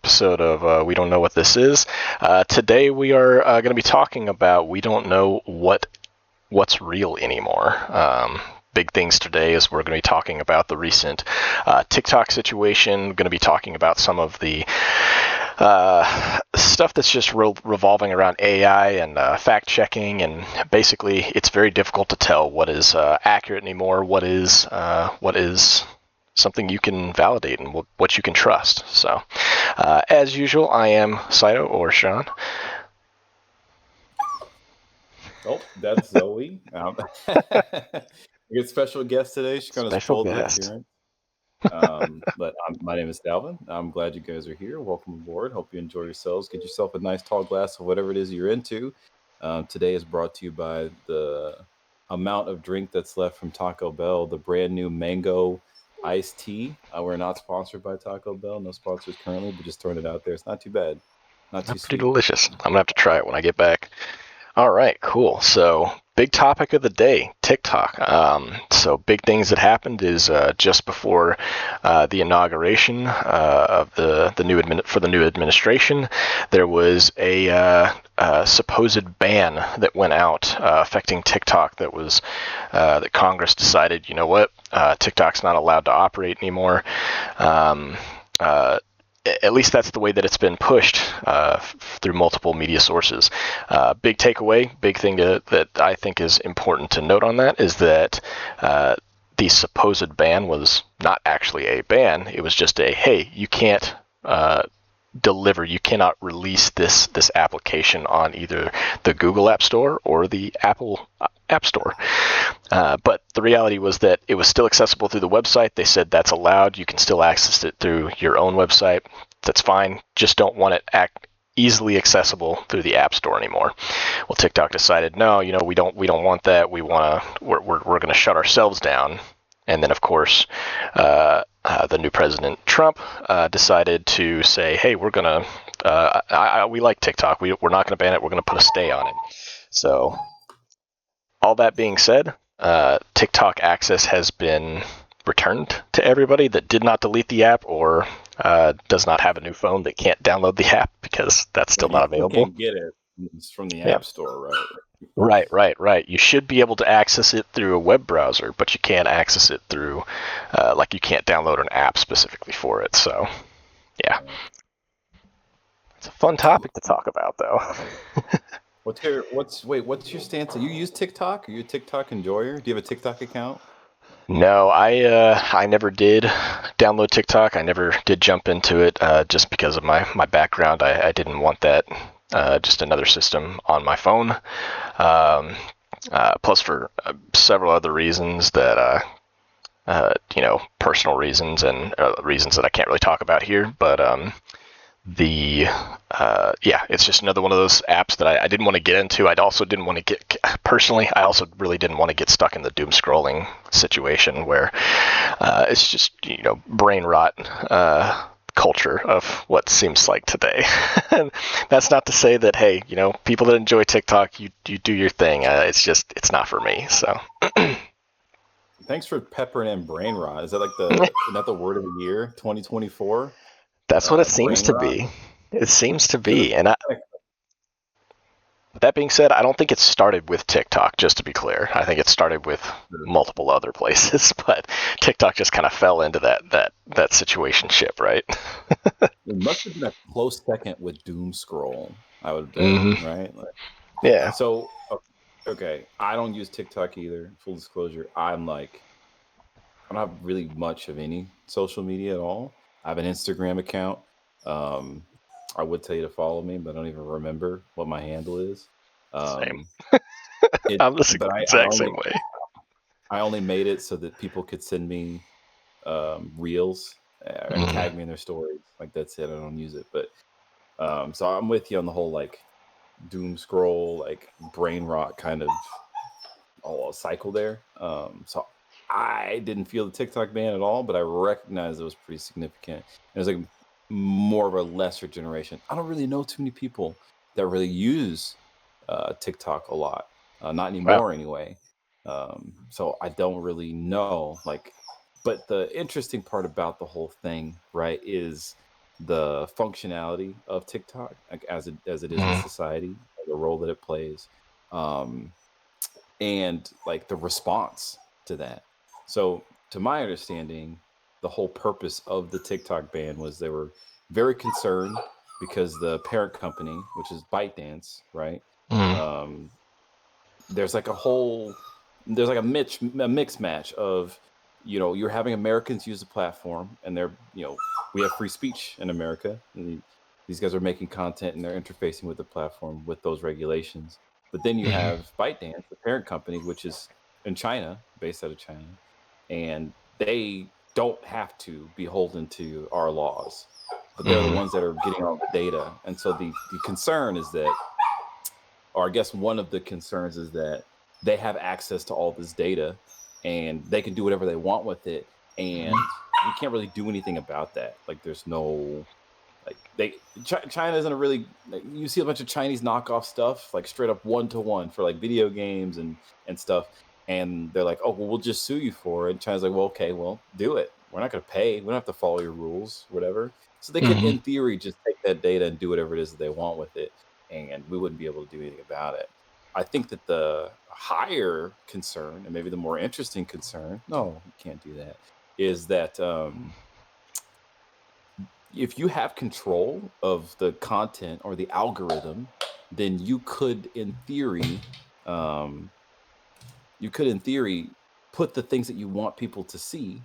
episode of We Don't Know What This Is. Today we are going to be talking about we don't know what's real anymore. Big things today is we're going to be talking about the recent TikTok situation. We're going to be talking about some of the stuff that's just revolving around AI and fact checking, and basically it's very difficult to tell what is accurate anymore, what is something you can validate and what you can trust. So, as usual, I am Saito or Sean. Oh, that's Zoe. We get special guest today. She's kind of Special spoiled the guest. appearance. But my name is Dalvin. I'm glad you guys are here. Welcome aboard. Hope you enjoy yourselves. Get yourself a nice tall glass of whatever it is you're into. Today is brought to you by the amount of drink that's left from Taco Bell, the brand new mango iced tea. We're not sponsored by Taco Bell. No sponsors currently, but just throwing it out there. It's not too bad. Not too That's pretty sweet. delicious. I'm gonna have to try it when I get back. All right, cool. So, big topic of the day, TikTok. So, big things that happened is just before the inauguration of the new administration, there was a supposed ban that went out affecting TikTok. That Congress decided, you know what, TikTok's not allowed to operate anymore. At least that's the way that it's been pushed through multiple media sources. Big takeaway, big thing that I think is important to note on that is that the supposed ban was not actually a ban. It was just a, hey, you can't you cannot release this application on either the Google App Store or the Apple App Store. But the reality was that it was still accessible through the website. They said that's allowed. You can still access it through your own website. That's fine. Just don't want it easily accessible through the App Store anymore. Well, TikTok decided, no, we don't want that. We're going to shut ourselves down. And then, of course, the new President Trump decided to say, hey, we're going to, we like TikTok. We're not going to ban it. We're going to put a stay on it. So, all that being said, TikTok access has been returned to everybody that did not delete the app or does not have a new phone that can't download the app because that's still not available. You can't get it. It's from the App Store, right? Right. You should be able to access it through a web browser, but you can't access it through, you can't download an app specifically for it. So, yeah. It's a fun topic to talk about, though. What's your stance? You use TikTok? Are you a TikTok enjoyer? Do you have a TikTok account? No, I never did download TikTok. I never did jump into it just because of my background. I didn't want that just another system on my phone. Plus for several other reasons that personal reasons and reasons that I can't really talk about here. But it's just another one of those apps that I didn't want to get into. I also didn't want to get, personally, I also really didn't want to get stuck in the doom scrolling situation where it's just, brain rot culture of what seems like today. And that's not to say that, hey, people that enjoy TikTok, you do your thing. It's not for me. So. Thanks for peppering in brain rot. Is that isn't that the word of the year, 2024? That's what it seems to be. It seems to be. And that being said, I don't think it started with TikTok, just to be clear. I think it started with multiple other places, but TikTok just kind of fell into that situationship, right? It must have been a close second with doom scroll, I would bet, right? Yeah. So, okay, I don't use TikTok either. Full disclosure, I don't have really much of any social media at all. I have an Instagram account. I would tell you to follow me, but I don't even remember what my handle is. Same. I'm the exact same way. I only made it so that people could send me reels and tag me in their stories. That's it. I don't use it, but so I'm with you on the whole doom scroll, brain rot kind of cycle there. So I didn't feel the TikTok ban at all, but I recognized it was pretty significant. It was more of a lesser generation. I don't really know too many people that really use TikTok a lot. Not anymore, anyway. So I don't really know. But the interesting part about the whole thing, right, is the functionality of TikTok, like as it is in society, the role that it plays, um, and like the response to that. So, to my understanding, the whole purpose of the TikTok ban was they were very concerned because the parent company, which is ByteDance, right? Mm. Um, there's like a whole there's like a mix match of, you're having Americans use the platform, and they're, we have free speech in America, and these guys are making content and they're interfacing with the platform with those regulations. But then you Mm. have ByteDance, the parent company, which is in China, based out of China, and they don't have to be beholden to our laws, but they're the Mm. ones that are getting all the data. And so the concern is that, or I guess one of the concerns is that they have access to all this data and they can do whatever they want with it. And we can't really do anything about that. Like, there's no, like, China isn't a really, like, you see a bunch of Chinese knockoff stuff, like straight up one to one for like video games and stuff. And they're like, oh, well, we'll just sue you for it. And China's like, well, okay, well, do it. We're not going to pay. We don't have to follow your rules, whatever. So they could, Mm. in theory, just take that data and do whatever it is that they want with it, and we wouldn't be able to do anything about it. I think that the higher concern, and maybe the more interesting concern, no, you can't do that, is that if you have control of the content or the algorithm, then um, you could, in theory, put the things that you want people to see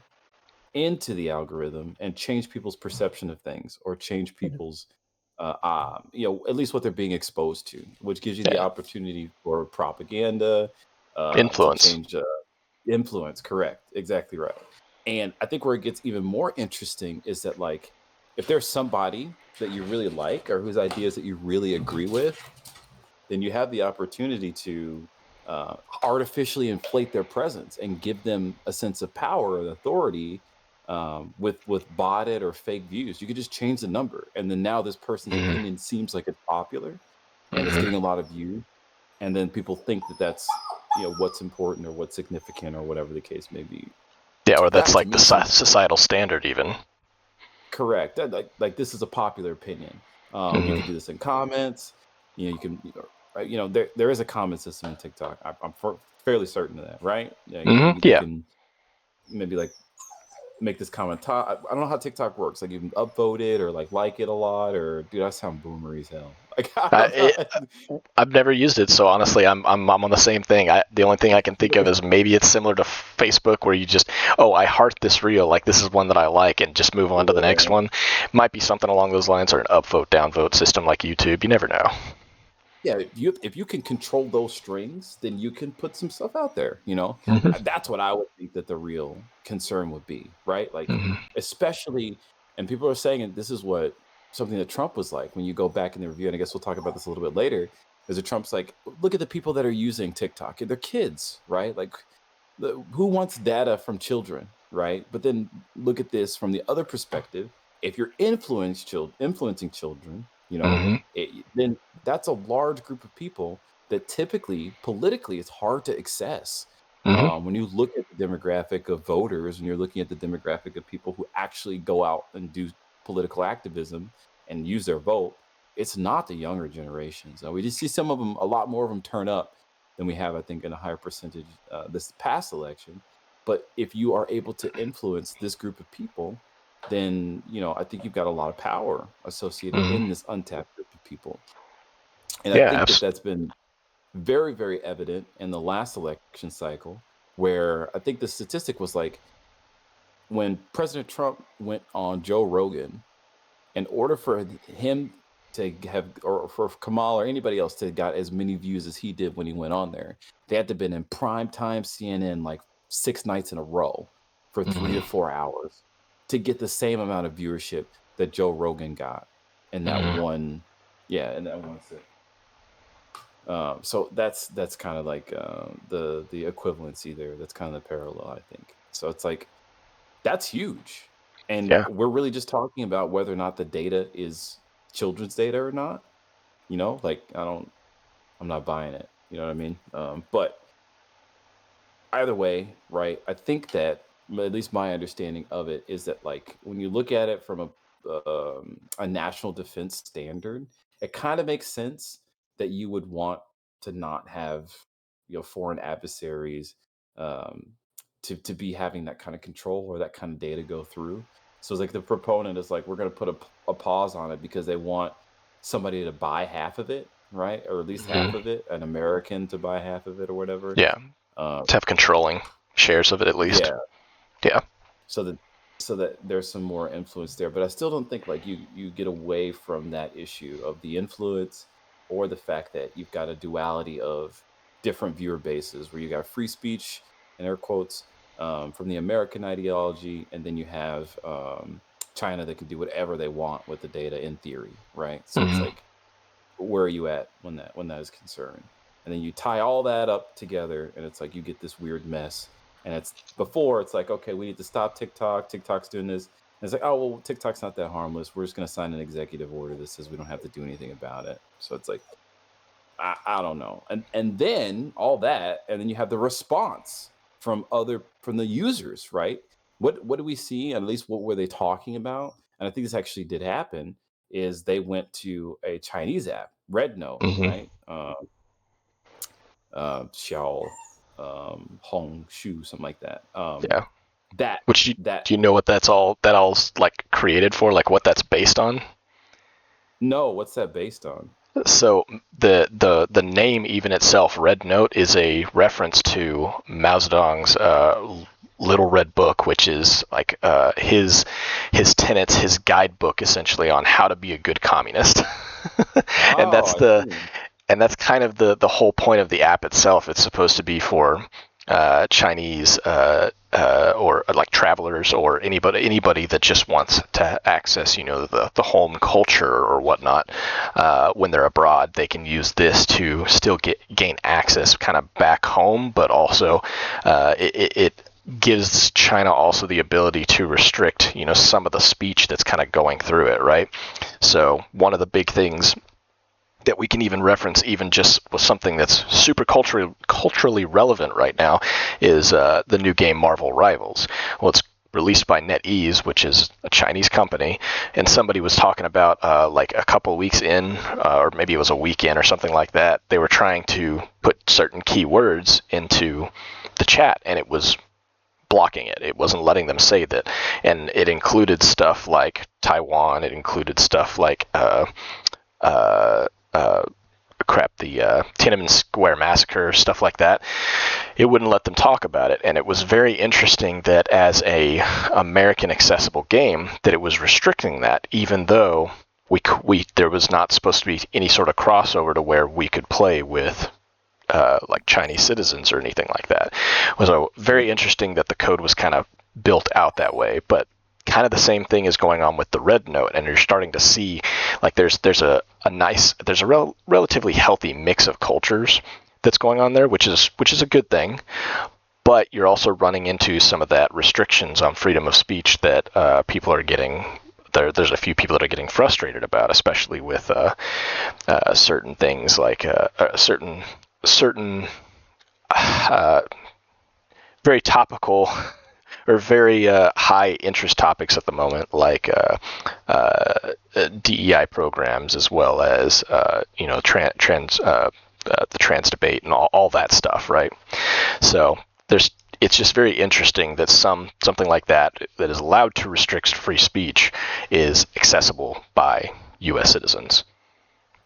into the algorithm and change people's perception of things, or change people's at least what they're being exposed to, which gives you the Yeah. opportunity for propaganda, to Influence. change influence. Correct, exactly right. And I think where it gets even more interesting is that, like, if there's somebody that you really like or whose ideas that you really agree with, then you have the opportunity to artificially inflate their presence and give them a sense of power and authority, with botted or fake views. You could just change the number, and then now this person's Mm. opinion seems like it's popular and it's Mm. getting a lot of views, and then people think that that's, what's important or what's significant or whatever the case may be. Yeah, or that's That to like the me seems societal standard, even. correct. Like this is a popular opinion. You Mm. can do this in comments. You can, right, there is a comment system in TikTok. I'm fairly certain of that, right? Yeah, Mm. you Yeah. can maybe like make this comment. I don't know how TikTok works. Like, you can upvote it or like it a lot, or dude, I sound boomery as hell. Like, I I, don't know. I've never used it, so honestly, I'm on the same thing. The only thing I can think of is maybe it's similar to Facebook, where you just, oh, I heart this reel, like this is one that I like, and just move on to the next Yeah. one. Might be something along those lines, or an upvote downvote system like YouTube. You never know. Yeah, if you can control those strings, then you can put some stuff out there. Hmm. That's what I would think that the real concern would be, right? Like, Hmm. especially, and people are saying, and this is what something that Trump was like when you go back in the review, and I guess we'll talk about this a little bit later. Is that Trump's like, look at the people that are using TikTok, they're kids, right? Like, who wants data from children, right? But then look at this from the other perspective. If you're influencing children, Hmm. then that's a large group of people that typically politically it's hard to access. Hmm. When you look at the demographic of voters and you're looking at the demographic of people who actually go out and do political activism and use their vote, it's not the younger generations. We just see some of them, a lot more of them turn up than we have, I think, in a higher percentage this past election. But if you are able to influence this group of people, then I think you've got a lot of power associated Hmm. in this untapped group of people. And I Yeah. think that that's been very, very evident in the last election cycle, where I think the statistic was like, when President Trump went on Joe Rogan, in order for him to have, or for Kamal or anybody else to got as many views as he did when he went on there, they had to been in prime time CNN like 6 nights in a row for 3 to 4 hours to get the same amount of viewership that Joe Rogan got in that Hmm. one. Yeah, in that one sit. So that's kind of like the equivalency there. That's kind of the parallel, I think. So it's like, that's huge. And Yeah. we're really just talking about whether or not the data is children's data or not. Like, I'm not buying it. You know what I mean? But either way, right? I think that, at least my understanding of it is that, like, when you look at it from a a national defense standard, it kind of makes sense that you would want to not have foreign adversaries um, to be having that kind of control or that kind of data go through. So it's like the proponent is like, we're going to put a pause on it because they want somebody to buy half of it, right? Or at least half Hmm. of it, an American to buy half of it or whatever. Yeah, Um, to have controlling shares of it at least. yeah, Yeah. so that there's some more influence there, but I still don't think like you get away from that issue of the influence or the fact that you've got a duality of different viewer bases where you got free speech and air quotes from the American ideology, and then you have China that can do whatever they want with the data in theory, right? So it's Hmm. like, where are you at when that is concerned? And then you tie all that up together, and it's like you get this weird mess. And it's before it's like, okay, we need to stop TikTok. TikTok's doing this. And it's like, oh well, TikTok's not that harmless. We're just going to sign an executive order that says we don't have to do anything about it. So it's like, I don't know. And then all that, and then you have the response from the users, right? What do we see? At least what were they talking about? And I think this actually did happen. Is they went to a Chinese app, Red Note, Hmm. right? Xiao, Hong Shu, something like that. Yeah. That Which that do you know what that all's like created for? Like what that's based on? no, what's that based on? So the name even itself, Red Note, is a reference to Mao Zedong's Little Red Book, which is like his tenets, his guidebook essentially on how to be a good communist. and Oh, that's I the see. and that's kind of the whole point of the app itself. It's supposed to be for Chinese or like travelers or anybody that just wants to access, the home culture or whatnot. When they're abroad, they can use this to still gain access, kind of back home, but also it gives China also the ability to restrict, some of the speech that's kind of going through it, right? So one of the big things that we can even reference, even just with something that's super culturally relevant right now, is the new game Marvel Rivals. Well, it's released by NetEase, which is a Chinese company, and somebody was talking about like a couple weeks in, or maybe it was a weekend or something like that. They were trying to put certain keywords into the chat, and it was blocking it. It wasn't letting them say that, and it included stuff like Taiwan. It included stuff like uh, uh, the Tiananmen Square massacre, stuff like that. It wouldn't let them talk about it, and it was very interesting that as a American accessible game, that it was restricting that, even though we there was not supposed to be any sort of crossover to where we could play with like Chinese citizens or anything like that. It was very interesting that the code was kind of built out that way, but kind of the same thing is going on with the Red Note, and you're starting to see like there's a relatively healthy mix of cultures that's going on there, which is a good thing. But you're also running into some of that restrictions on freedom of speech that people are getting. There's a few people that are getting frustrated about, especially with certain things like certain uh, very topical or very high interest topics at the moment, like DEI programs, as well as the trans debate and all that stuff, right? So it's just very interesting that something like that is allowed to restrict free speech is accessible by U.S. citizens.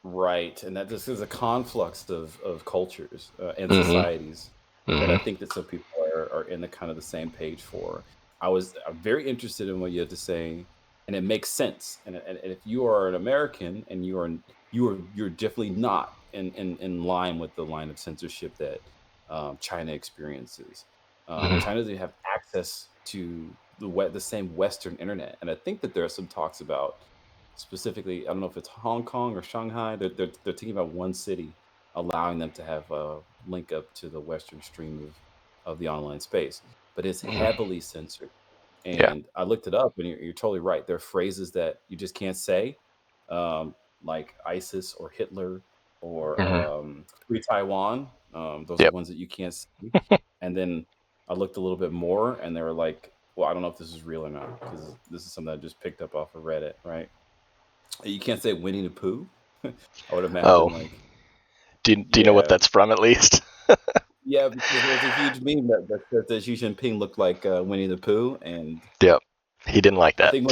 Right, and that this is a conflux of cultures and Mm-hmm. societies that I Mm-hmm. think that some people are in the kind of the same page for. I'm very interested in what you have to say, and it makes sense. And if you are an American and you're definitely not in line with the line of censorship that China experiences. Mm-hmm. China doesn't have access to the same Western internet, and I think that there are some talks about specifically, I don't know if it's Hong Kong or Shanghai. They're thinking about one city allowing them to have a link up to the Western stream of the online space, but it's Mm-hmm. heavily censored. Yeah. And I looked it up, and you're totally right. There are phrases that you just can't say, like ISIS or Hitler or Mm-hmm. Free Taiwan. Those are Yep. ones that you can't say. And then I looked a little bit more, and they were like well, I don't know if this is real or not because this is something I just picked up off of Reddit, right? You can't say Winnie the Pooh. I would Oh, imagine like, do you know what yeah, that's from at least? yeah, because there's a huge meme that says that Xi Jinping looked like Winnie the Pooh, and Yep. He didn't like I that. think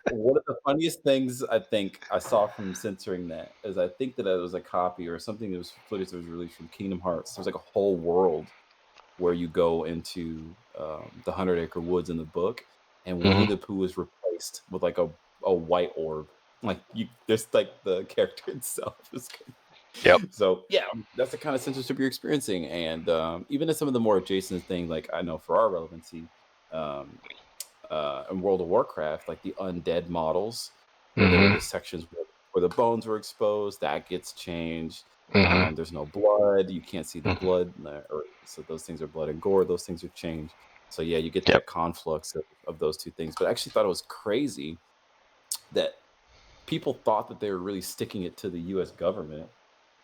one of the funniest things I think I saw from censoring that is I think that it was a copy or something that was footage that was released from Kingdom Hearts. There's like a whole world where you go into the 100 Acre Woods in the book, and Winnie Hmm. the Pooh is replaced with like a white orb. Like you, just like the character itself is good. Yep. So yeah, that's the kind of censorship you're experiencing, and even in some of the more adjacent things, like I know for our relevancy, um, in World of Warcraft, like the undead models, where there were Hmm. the sections where the bones were exposed, that gets changed. Hmm. There's no blood. You can't see the Hmm. blood, or so those things are blood and gore. Those things are changed. So yeah, you get Yep. that conflux of those two things. But I actually thought it was crazy that people thought that they were really sticking it to the U.S. government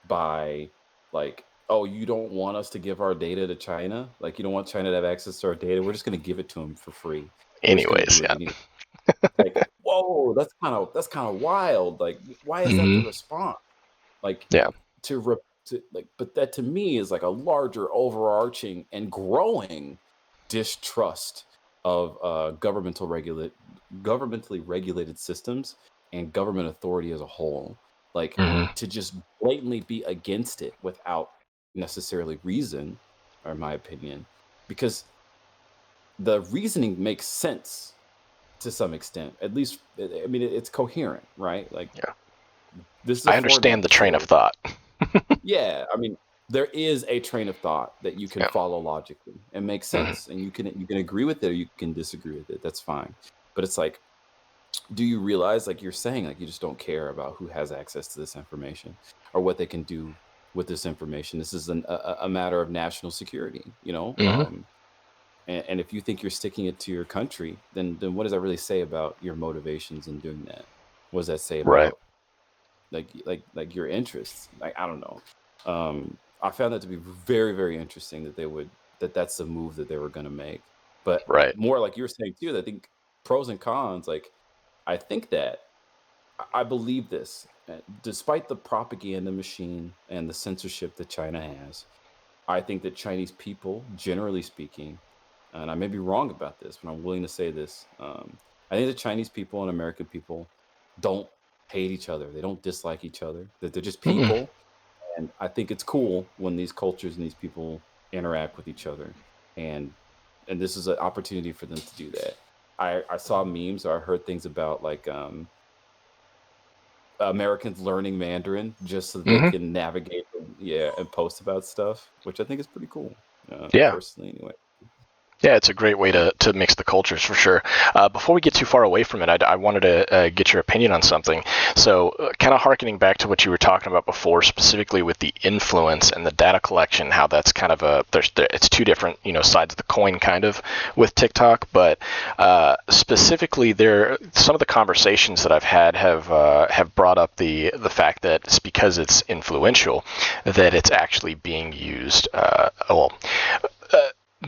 by like, oh, you don't want us to give our data to China? Like, you don't want China to have access to our data? We're just going to give it to them for free. We're just going to Anyways, do it yeah. anyway. Like, whoa, that's kind of wild. Like, why is that the Hmm. response? Like, Yeah. but that to me is like a larger, overarching, and growing distrust of governmentally regulated systems and government authority as a whole. Like, Hmm. to just blatantly be against it without necessarily reason, or in my opinion, because the reasoning makes sense to some extent. At least, I mean, it's coherent, right? Like, Yeah. this is a I understand the format train of show. thought. Yeah, I mean, there is a train of thought that you can Yeah. follow logically and make Hmm. sense, and you can agree with it or you can disagree with it. That's fine. But it's like, do you realize, like you're saying, like you just don't care about who has access to this information or what they can do with this information? This is a matter of national security, you know. Hmm. And if you think you're sticking it to your country, then what does that really say about your motivations in doing that? What does that say Right. about like your interests? Like, I don't know. I found that to be very, very interesting that that's the move that they were going to make. But Right. more like you were saying too, I think pros and cons. Like, I think that I believe this, despite the propaganda machine and the censorship that China has. I think that Chinese people, generally speaking, and I may be wrong about this, but I'm willing to say this. I think the Chinese people and American people don't hate each other. They don't dislike each other. That they're just Mm-mm. people, and I think it's cool when these cultures and these people interact with each other, and and this is an opportunity for them to do that. I saw memes or I heard things about like Americans learning Mandarin just so that they Hmm. can navigate, yeah, and post about stuff, which I think is pretty cool, Yeah. personally, anyway. Yeah, it's a great way to mix the cultures for sure. Before we get too far away from it, I wanted to get your opinion on something. So, kind of harkening back to what you were talking about before, specifically with the influence and the data collection, how that's kind of it's two different sides of the coin, kind of with TikTok. But specifically, there some of the conversations that I've had have brought up the fact that it's because it's influential that it's actually being used. Uh,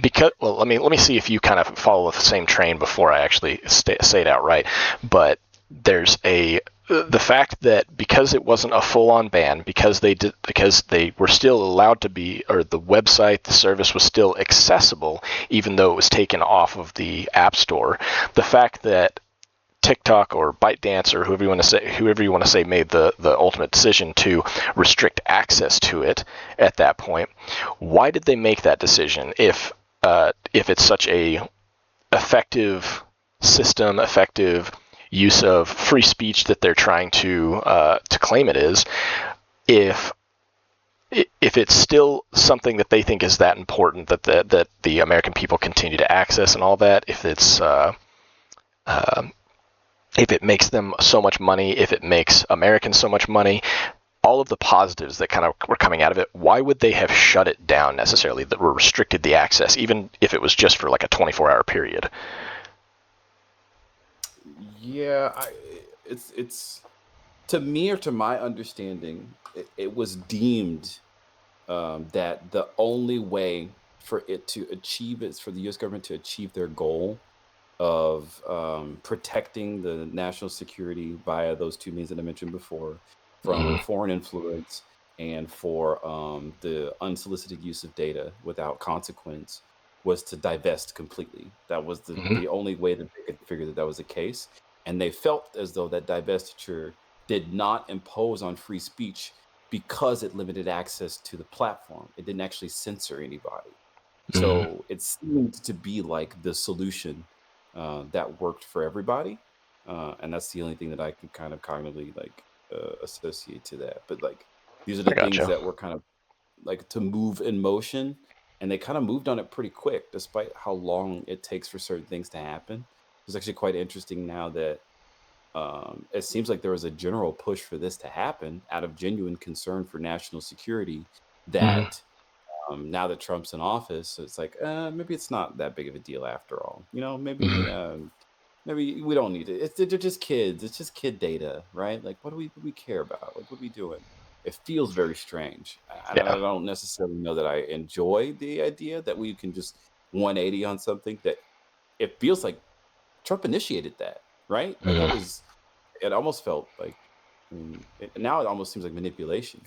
because let me see if you kind of follow the same train before I actually say it outright. But there's the fact that because it wasn't a full-on ban, because they were still allowed to be, or the website, the service was still accessible, even though it was taken off of the App Store. The fact that TikTok or ByteDance or whoever you want to say made the ultimate decision to restrict access to it at that point. Why did they make that decision if it's such a effective system, effective use of free speech that they're trying to claim it is? If if it's still something that they think is that important that the American people continue to access and all that, uh, if it makes them so much money, if it makes Americans so much money, all of the positives that kind of were coming out of it, why would they have shut it down necessarily, that were restricted the access, even if it was just for like a 24-hour period? Yeah, it's to me, or to my understanding, it was deemed that the only way for it to achieve is for the U.S. government to achieve their goal of protecting the national security via those two means that I mentioned before, from Mm-hmm. foreign influence and for the unsolicited use of data without consequence, was to divest completely. That was Mm-hmm. the only way that they could figure that that was the case. And they felt as though that divestiture did not impose on free speech because it limited access to the platform. It didn't actually censor anybody. Mm-hmm. So it seemed to be like the solution that worked for everybody, and that's the only thing that I can kind of cognitively like associate to that. But like these are the I things gotcha. that were kind of like to move in motion, and they kind of moved on it pretty quick, despite how long it takes for certain things to happen. It's actually quite interesting now that it seems like there was a general push for this to happen out of genuine concern for national security. Mm-hmm. That now that Trump's in office, it's like maybe it's not that big of a deal after all. You know, maybe Mm-hmm. maybe we don't need it. They're just kids. It's just kid data, right? Like, what do we care about? Like, what are we doing? It feels very strange, and I Yeah. don't necessarily know that I enjoy the idea that we can just 180 on something that it feels like Trump initiated that, right? Like that Mm-hmm. was. It almost felt like. I mean, now it almost seems like manipulation.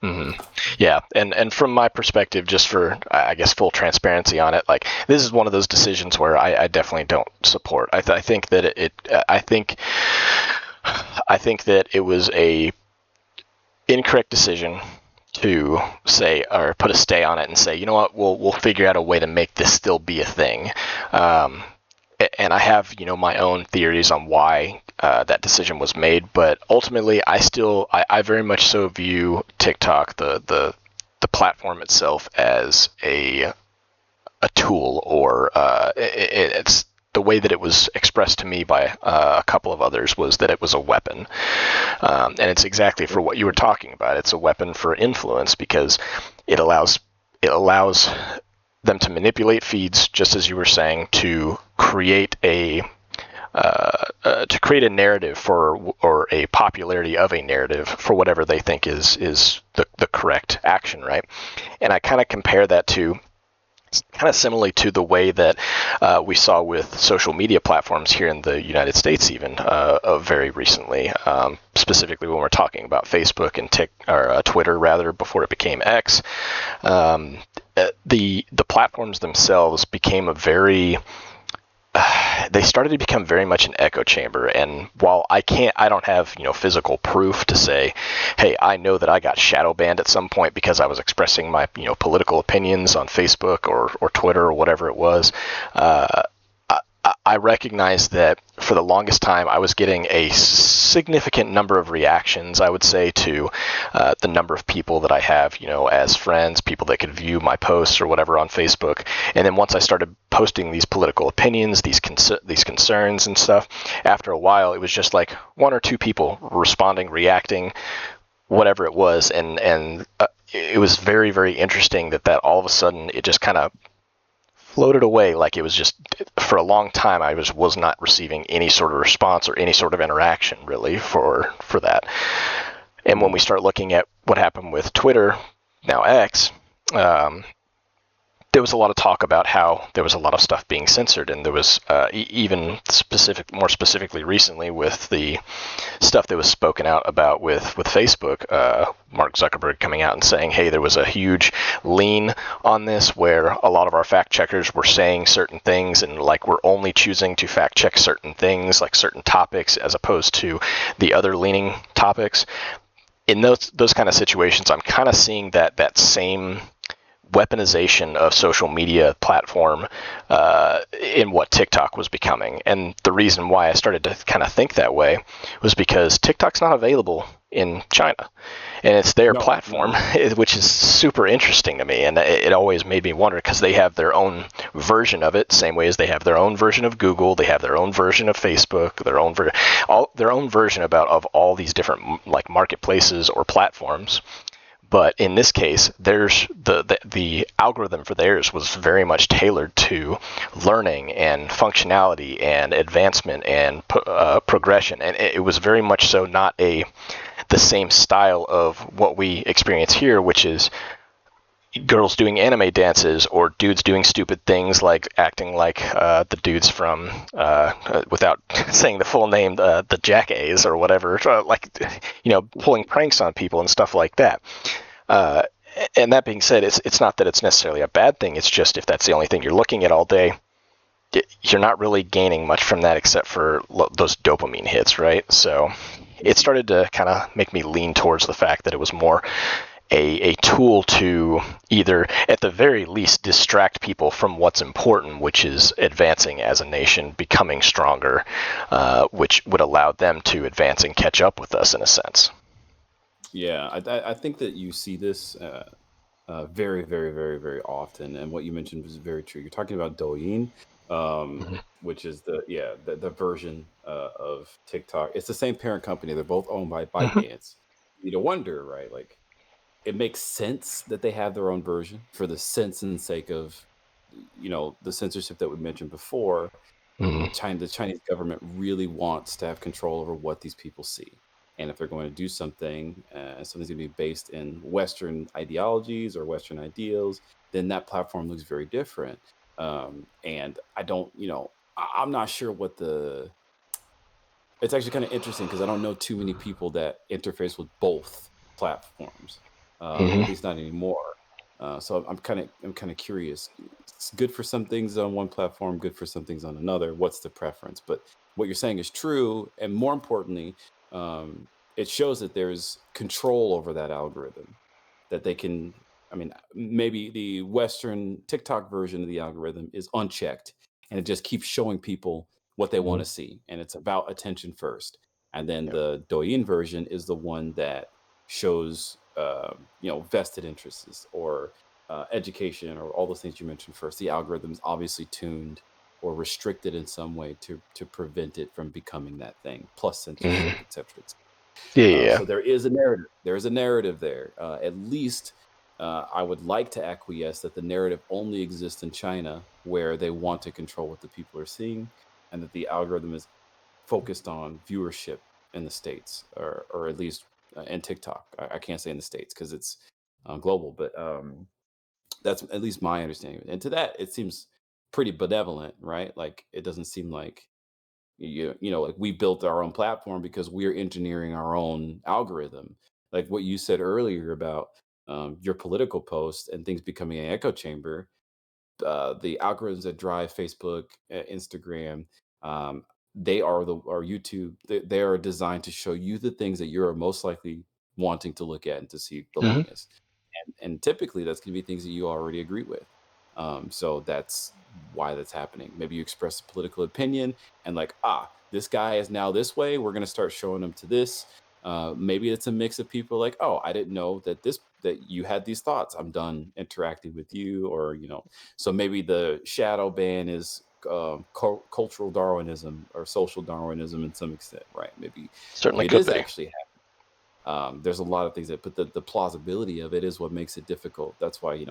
Hmm. Yeah, and from my perspective, just for I guess full transparency on it, like this is one of those decisions where I definitely don't support. I think that I think that it was a incorrect decision to say or put a stay on it and say, you know what, we'll figure out a way to make this still be a thing. Um, and I have my own theories on why that decision was made, but ultimately I very much so view TikTok the platform itself as a tool, or it's the way that it was expressed to me by a couple of others was that it was a weapon, and it's exactly for what you were talking about. It's a weapon for influence because it allows it allows them to manipulate feeds, just as you were saying, to create a narrative or a popularity of a narrative for whatever they think is the correct action, right? And I kind of compare that to kind of similarly to the way that we saw with social media platforms here in the United States, even very recently, specifically when we're talking about Facebook and Twitter, rather, before it became X. Um, the platforms themselves became they started to become very much an echo chamber. And while I don't have physical proof to say, hey, I know that I got shadow banned at some point because I was expressing my political opinions on Facebook or Twitter or whatever it was. I recognize that for the longest time I was getting a significant number of reactions, I would say, to the number of people that I have, as friends, people that could view my posts or whatever on Facebook. And then once I started posting these political opinions, these concerns and stuff, after a while it was just like one or two people responding, reacting, whatever it was. And it was very, very interesting that all of a sudden it just kind of floated away. Like it was just, for a long time I was not receiving any sort of response or any sort of interaction really for that. And when we start looking at what happened with Twitter, now X, there was a lot of talk about how there was a lot of stuff being censored, and there was even more specifically recently with the stuff that was spoken out about with Facebook, Mark Zuckerberg coming out and saying, hey, there was a huge lean on this where a lot of our fact checkers were saying certain things, and like we're only choosing to fact check certain things, like certain topics, as opposed to the other leaning topics. In those kind of situations, I'm kind of seeing that same weaponization of social media platform in what TikTok was becoming. And the reason why I started to kind of think that way was because TikTok's not available in China, and it's their platform, which is super interesting to me. And it always made me wonder, because they have their own version of it, same way as they have their own version of Google, they have their own version of Facebook, their own version of all these different like marketplaces or platforms. But in this case, there's the algorithm for theirs was very much tailored to learning and functionality and advancement and progression, and it was very much so not the same style of what we experience here, which is girls doing anime dances or dudes doing stupid things like acting like the dudes from without saying the full name, the Jackass or whatever, like pulling pranks on people and stuff like that. Uh, and that being said, it's not that it's necessarily a bad thing. It's just if that's the only thing you're looking at all day, you're not really gaining much from that except for those dopamine hits, right? So it started to kind of make me lean towards the fact that it was more a tool to either, at the very least, distract people from what's important, which is advancing as a nation, becoming stronger, which would allow them to advance and catch up with us in a sense. Yeah, I think that you see this very, very, very, very often. And what you mentioned was very true. You're talking about Douyin, Mm-hmm. which is the version of TikTok. It's the same parent company. They're both owned by Mm-hmm. ByteDance. You to wonder, right? Like it makes sense that they have their own version for the sense and sake of the censorship that we mentioned before. Mm-hmm. The Chinese government really wants to have control over what these people see. And if they're going to do something, something's going to be based in Western ideologies or Western ideals, then that platform looks very different. And I don't, I'm not sure what it's actually kind of interesting because I don't know too many people that interface with both platforms, at Mm-hmm. least not anymore. So I'm kind of curious. It's good for some things on one platform, good for some things on another. What's the preference? But what you're saying is true, and more importantly, it shows that there's control over that algorithm. That they can. I mean, maybe the Western TikTok version of the algorithm is unchecked, and it just keeps showing people what they want Mm-hmm. to see, and it's about attention first. And then Yep. the Douyin version is the one that shows vested interests or education or all those things you mentioned first. The algorithm is obviously tuned or restricted in some way to prevent it from becoming that thing, plus censorship, Mm-hmm. etc. Yeah, yeah. So there is a narrative. There is a narrative there. At least I would like to acquiesce that the narrative only exists in China, where they want to control what the people are seeing, and that the algorithm is focused on viewership in the states, or at least in TikTok. I can't say in the states because it's global, but that's at least my understanding. And to that, it seems pretty benevolent, right? Like it doesn't seem like like we built our own platform because we're engineering our own algorithm. Like what you said earlier about your political post and things becoming an echo chamber. The algorithms that drive Facebook, Instagram, um, they are the or YouTube. They are designed to show you the things that you're most likely wanting to look at and to see the Mm-hmm. latest. And typically, that's going to be things that you already agree with. So that's why that's happening. Maybe you express a political opinion and like, this guy is now this way. We're going to start showing him to this. Maybe it's a mix of people like, oh, I didn't know that you had these thoughts. I'm done interacting with you, or so maybe the shadow ban is cultural Darwinism or social Darwinism in some extent, right? Maybe Certainly it could is be. actually there's a lot of things but the plausibility of it is what makes it difficult. That's why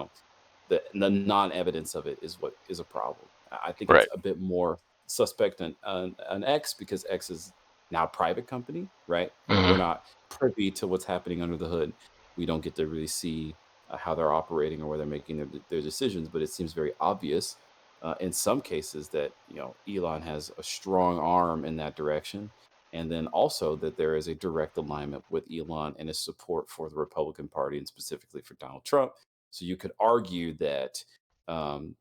the non-evidence of it is what is a problem. I think it's Right. a bit more suspect on X because X is now a private company, right? We're Mm-hmm. not privy to what's happening under the hood. We don't get to really see how they're operating or where they're making their decisions, but it seems very obvious in some cases that Elon has a strong arm in that direction, and then also that there is a direct alignment with Elon and his support for the Republican Party and specifically for Donald Trump. So you could argue that um,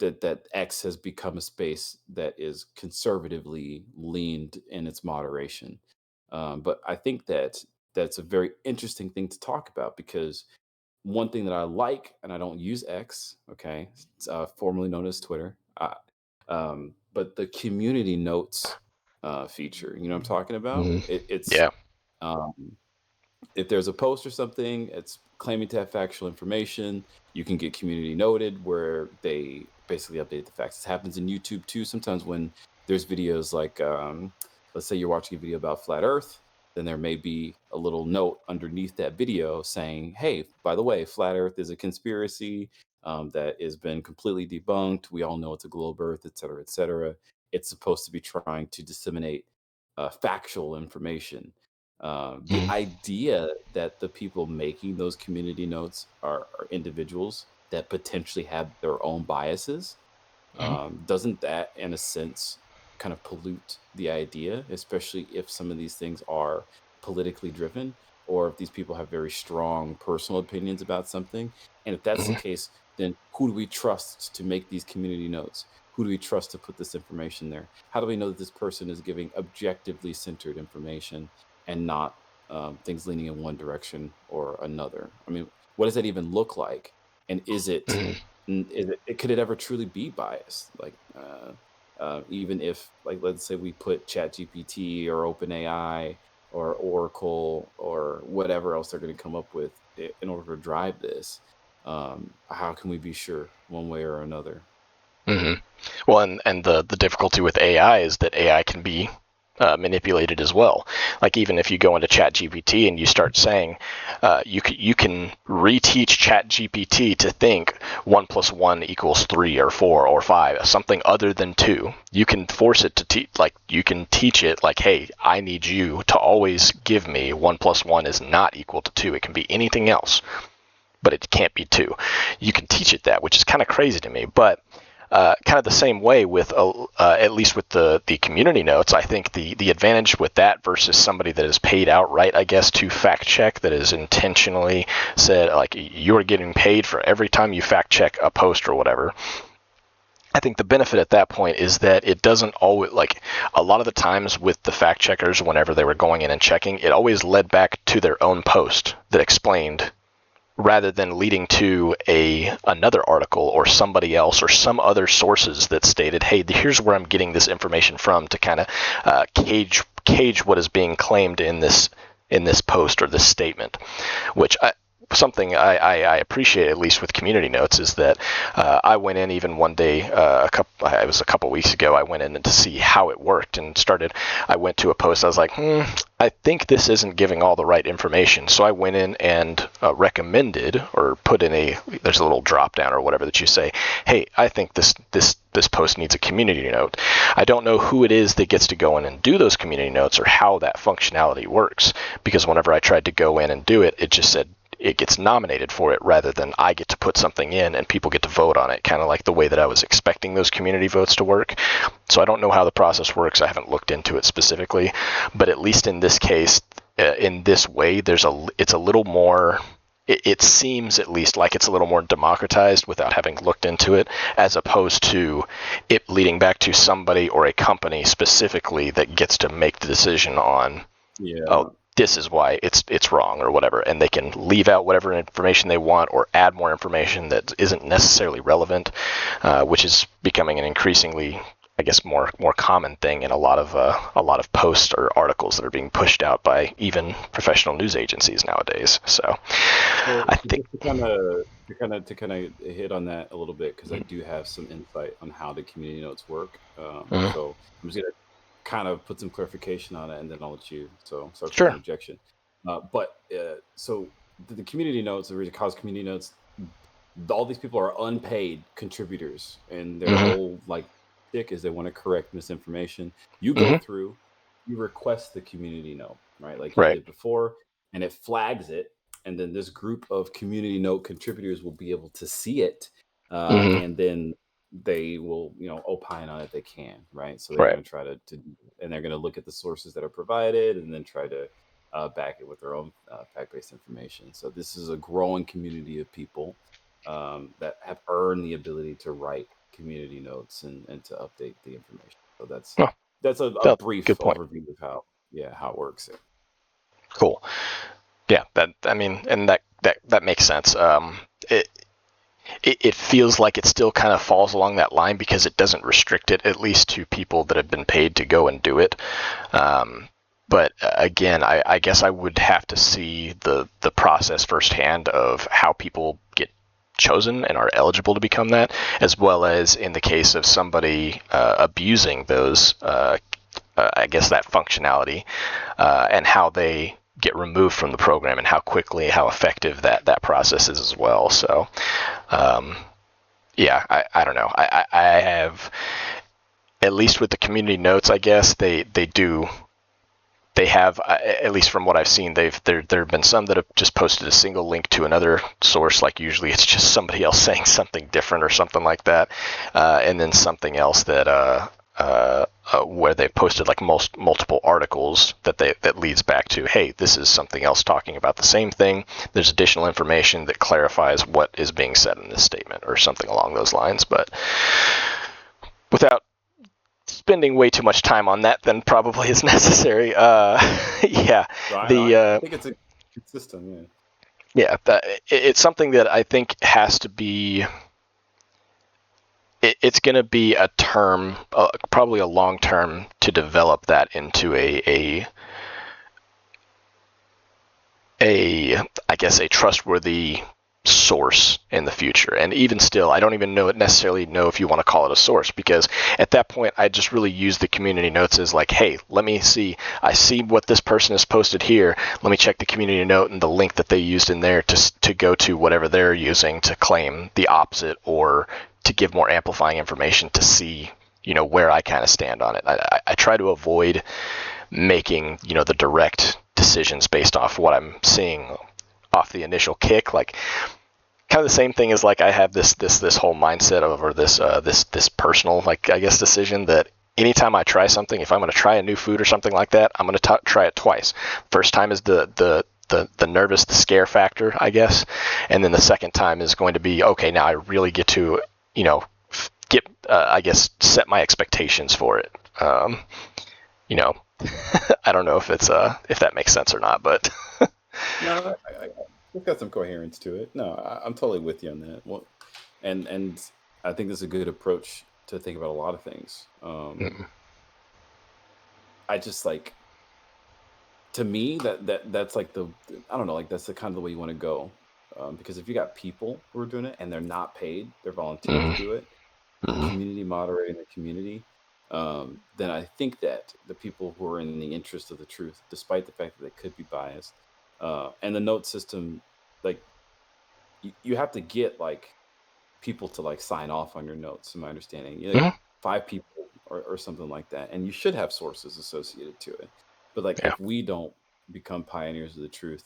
that X has become a space that is conservatively leaned in its moderation. But I think that that's a very interesting thing to talk about because one thing that I like, and I don't use X, okay, it's, formerly known as Twitter, but the community notes feature, you know what I'm talking about? Mm-hmm. It's Yeah. um, if there's a post or something, it's claiming to have factual information. You can get community noted where they basically update the facts. This happens in YouTube too. Sometimes when there's videos like, let's say you're watching a video about flat Earth, then there may be a little note underneath that video saying, "Hey, by the way, flat Earth is a conspiracy that has been completely debunked. We all know it's a globe Earth, et cetera, et cetera." It's supposed to be trying to disseminate factual information. The idea that the people making those community notes are individuals that potentially have their own biases, Mhm. doesn't that, in a sense, kind of pollute the idea, especially if some of these things are politically driven, or if these people have very strong personal opinions about something? And if that's the Mhm. case, then who do we trust to make these community notes? Who do we trust to put this information there? How do we know that this person is giving objectively centered information and not things leaning in one direction or another? I mean, what does that even look like? And is it Mhm. could it ever truly be biased? Like, even if, like, let's say we put ChatGPT or OpenAI or Oracle or whatever else they're going to come up with in order to drive this, how can we be sure one way or another? Hmm. Well, and the difficulty with AI is that AI can be manipulated as well. Like even if you go into ChatGPT and you start saying, you can reteach ChatGPT to think 1 + 1 = 3 or 4 or 5, something other than 2. You can force it to teach, like you can teach it like, hey, I need you to always give me 1 + 1 is not equal to 2. It can be anything else, but it can't be 2. You can teach it that, which is kind of crazy to me, but kind of the same way with at least with the community notes. I think the advantage with that versus somebody that is paid outright, I guess, to fact check, that is intentionally said like you're getting paid for every time you fact check a post or whatever. I think the benefit at that point is that it doesn't always, like a lot of the times with the fact checkers, whenever they were going in and checking, it always led back to their own post that explained, rather than leading to another article or somebody else or some other sources that stated, hey, here's where I'm getting this information from, to kind of cage what is being claimed in this post or this statement, which something I appreciate, at least with community notes, is that I went in even one day, it was a couple weeks ago, I went in to see how it worked and I went to a post, I was like, I think this isn't giving all the right information. So I went in and recommended, or put in there's a little drop down or whatever that you say, hey, I think this post needs a community note. I don't know who it is that gets to go in and do those community notes or how that functionality works, because whenever I tried to go in and do it, it just said it gets nominated for it rather than I get to put something in and people get to vote on it, kind of like the way that I was expecting those community votes to work. So I don't know how the process works. I haven't looked into it specifically, but at least in this case, in this way, it's a little more, it seems at least like it's a little more democratized without having looked into it, as opposed to it leading back to somebody or a company specifically that gets to make the decision on, oh, Yeah. this is why it's wrong or whatever, and they can leave out whatever information they want or add more information that isn't necessarily relevant, which is becoming an increasingly, I guess, more common thing in a lot of posts or articles that are being pushed out by even professional news agencies nowadays. So So, I so think. just to kind of hit on that a little bit, because I do have some insight on how the community notes work. Mhm. So I'm just gonna kind of put some clarification on it, and then I'll let you. So sorry for the Sure. interjection. So the community notes, the reason cause community notes, all these people are unpaid contributors, and their Hmm. whole like stick is they want to correct misinformation. You go Hmm. through, you request the community note, right? Like you Right. did before, and it flags it, and then this group of community note contributors will be able to see it, Hmm. and then they will, opine on it. They can, right? So they're Right. going to try to, and they're going to look at the sources that are provided, and then try to back it with their own fact-based information. So this is a growing community of people that have earned the ability to write community notes and to update the information. So Oh, that's a brief good point. overview of how it works. Cool. Yeah. That, I mean, and that makes sense. It, it feels like it still kind of falls along that line because it doesn't restrict it, at least to people that have been paid to go and do it. But again, I guess I would have to see the process firsthand of how people get chosen and are eligible to become that, as well as in the case of somebody abusing those, I guess, that functionality, and how they get removed from the program and how quickly, how effective that process is as well. So um, yeah, I don't know. I have, at least with the community notes, I guess they do they have, at least from what I've seen, there have been some that have just posted a single link to another source. Like usually it's just somebody else saying something different or something like that, and then something else that where they've posted like multiple articles that leads back to, hey, this is something else talking about the same thing. There's additional information that clarifies what is being said in this statement or something along those lines. But without spending way too much time on that than probably is necessary. Yeah, Right. No, the I think it's a good system. yeah, it's something that I think has to be. It's going to be a term, probably a long term, to develop that into I guess a trustworthy source in the future. And even still, I don't even necessarily know if you want to call it a source, because at that point I just really use the community notes as like, hey, let me see, I see what this person has posted here, let me check the community note and the link that they used in there to go to whatever they're using to claim the opposite or to give more amplifying information to see, where I kind of stand on it. I try to avoid making, the direct decisions based off what I'm seeing off the initial kick. Like kind of the same thing as like I have this whole mindset of, or this personal, like, I guess, decision that anytime I try something, if I'm going to try a new food or something like that, I'm going to try it twice. First time is the nervous, the scare factor, I guess, and then the second time is going to be, okay, now I really get to, get, I guess, set my expectations for it. You know, I don't know if that makes sense or not, but No, it's got some coherence to it. No, I'm totally with you on that. Well, and I think this is a good approach to think about a lot of things. I just like to me that's like I don't know, like that's the kind of the way you want to go, because if you got people who are doing it and they're not paid, they're volunteering to mm, do it, a mm, community moderating the community, then I think that the people who are in the interest of the truth, despite the fact that they could be biased, and the note system, like you have to get like people to like sign off on your notes, to my understanding. Like mm, 5 people or something like that, and you should have sources associated to it. But like yeah, if we don't become pioneers of the truth,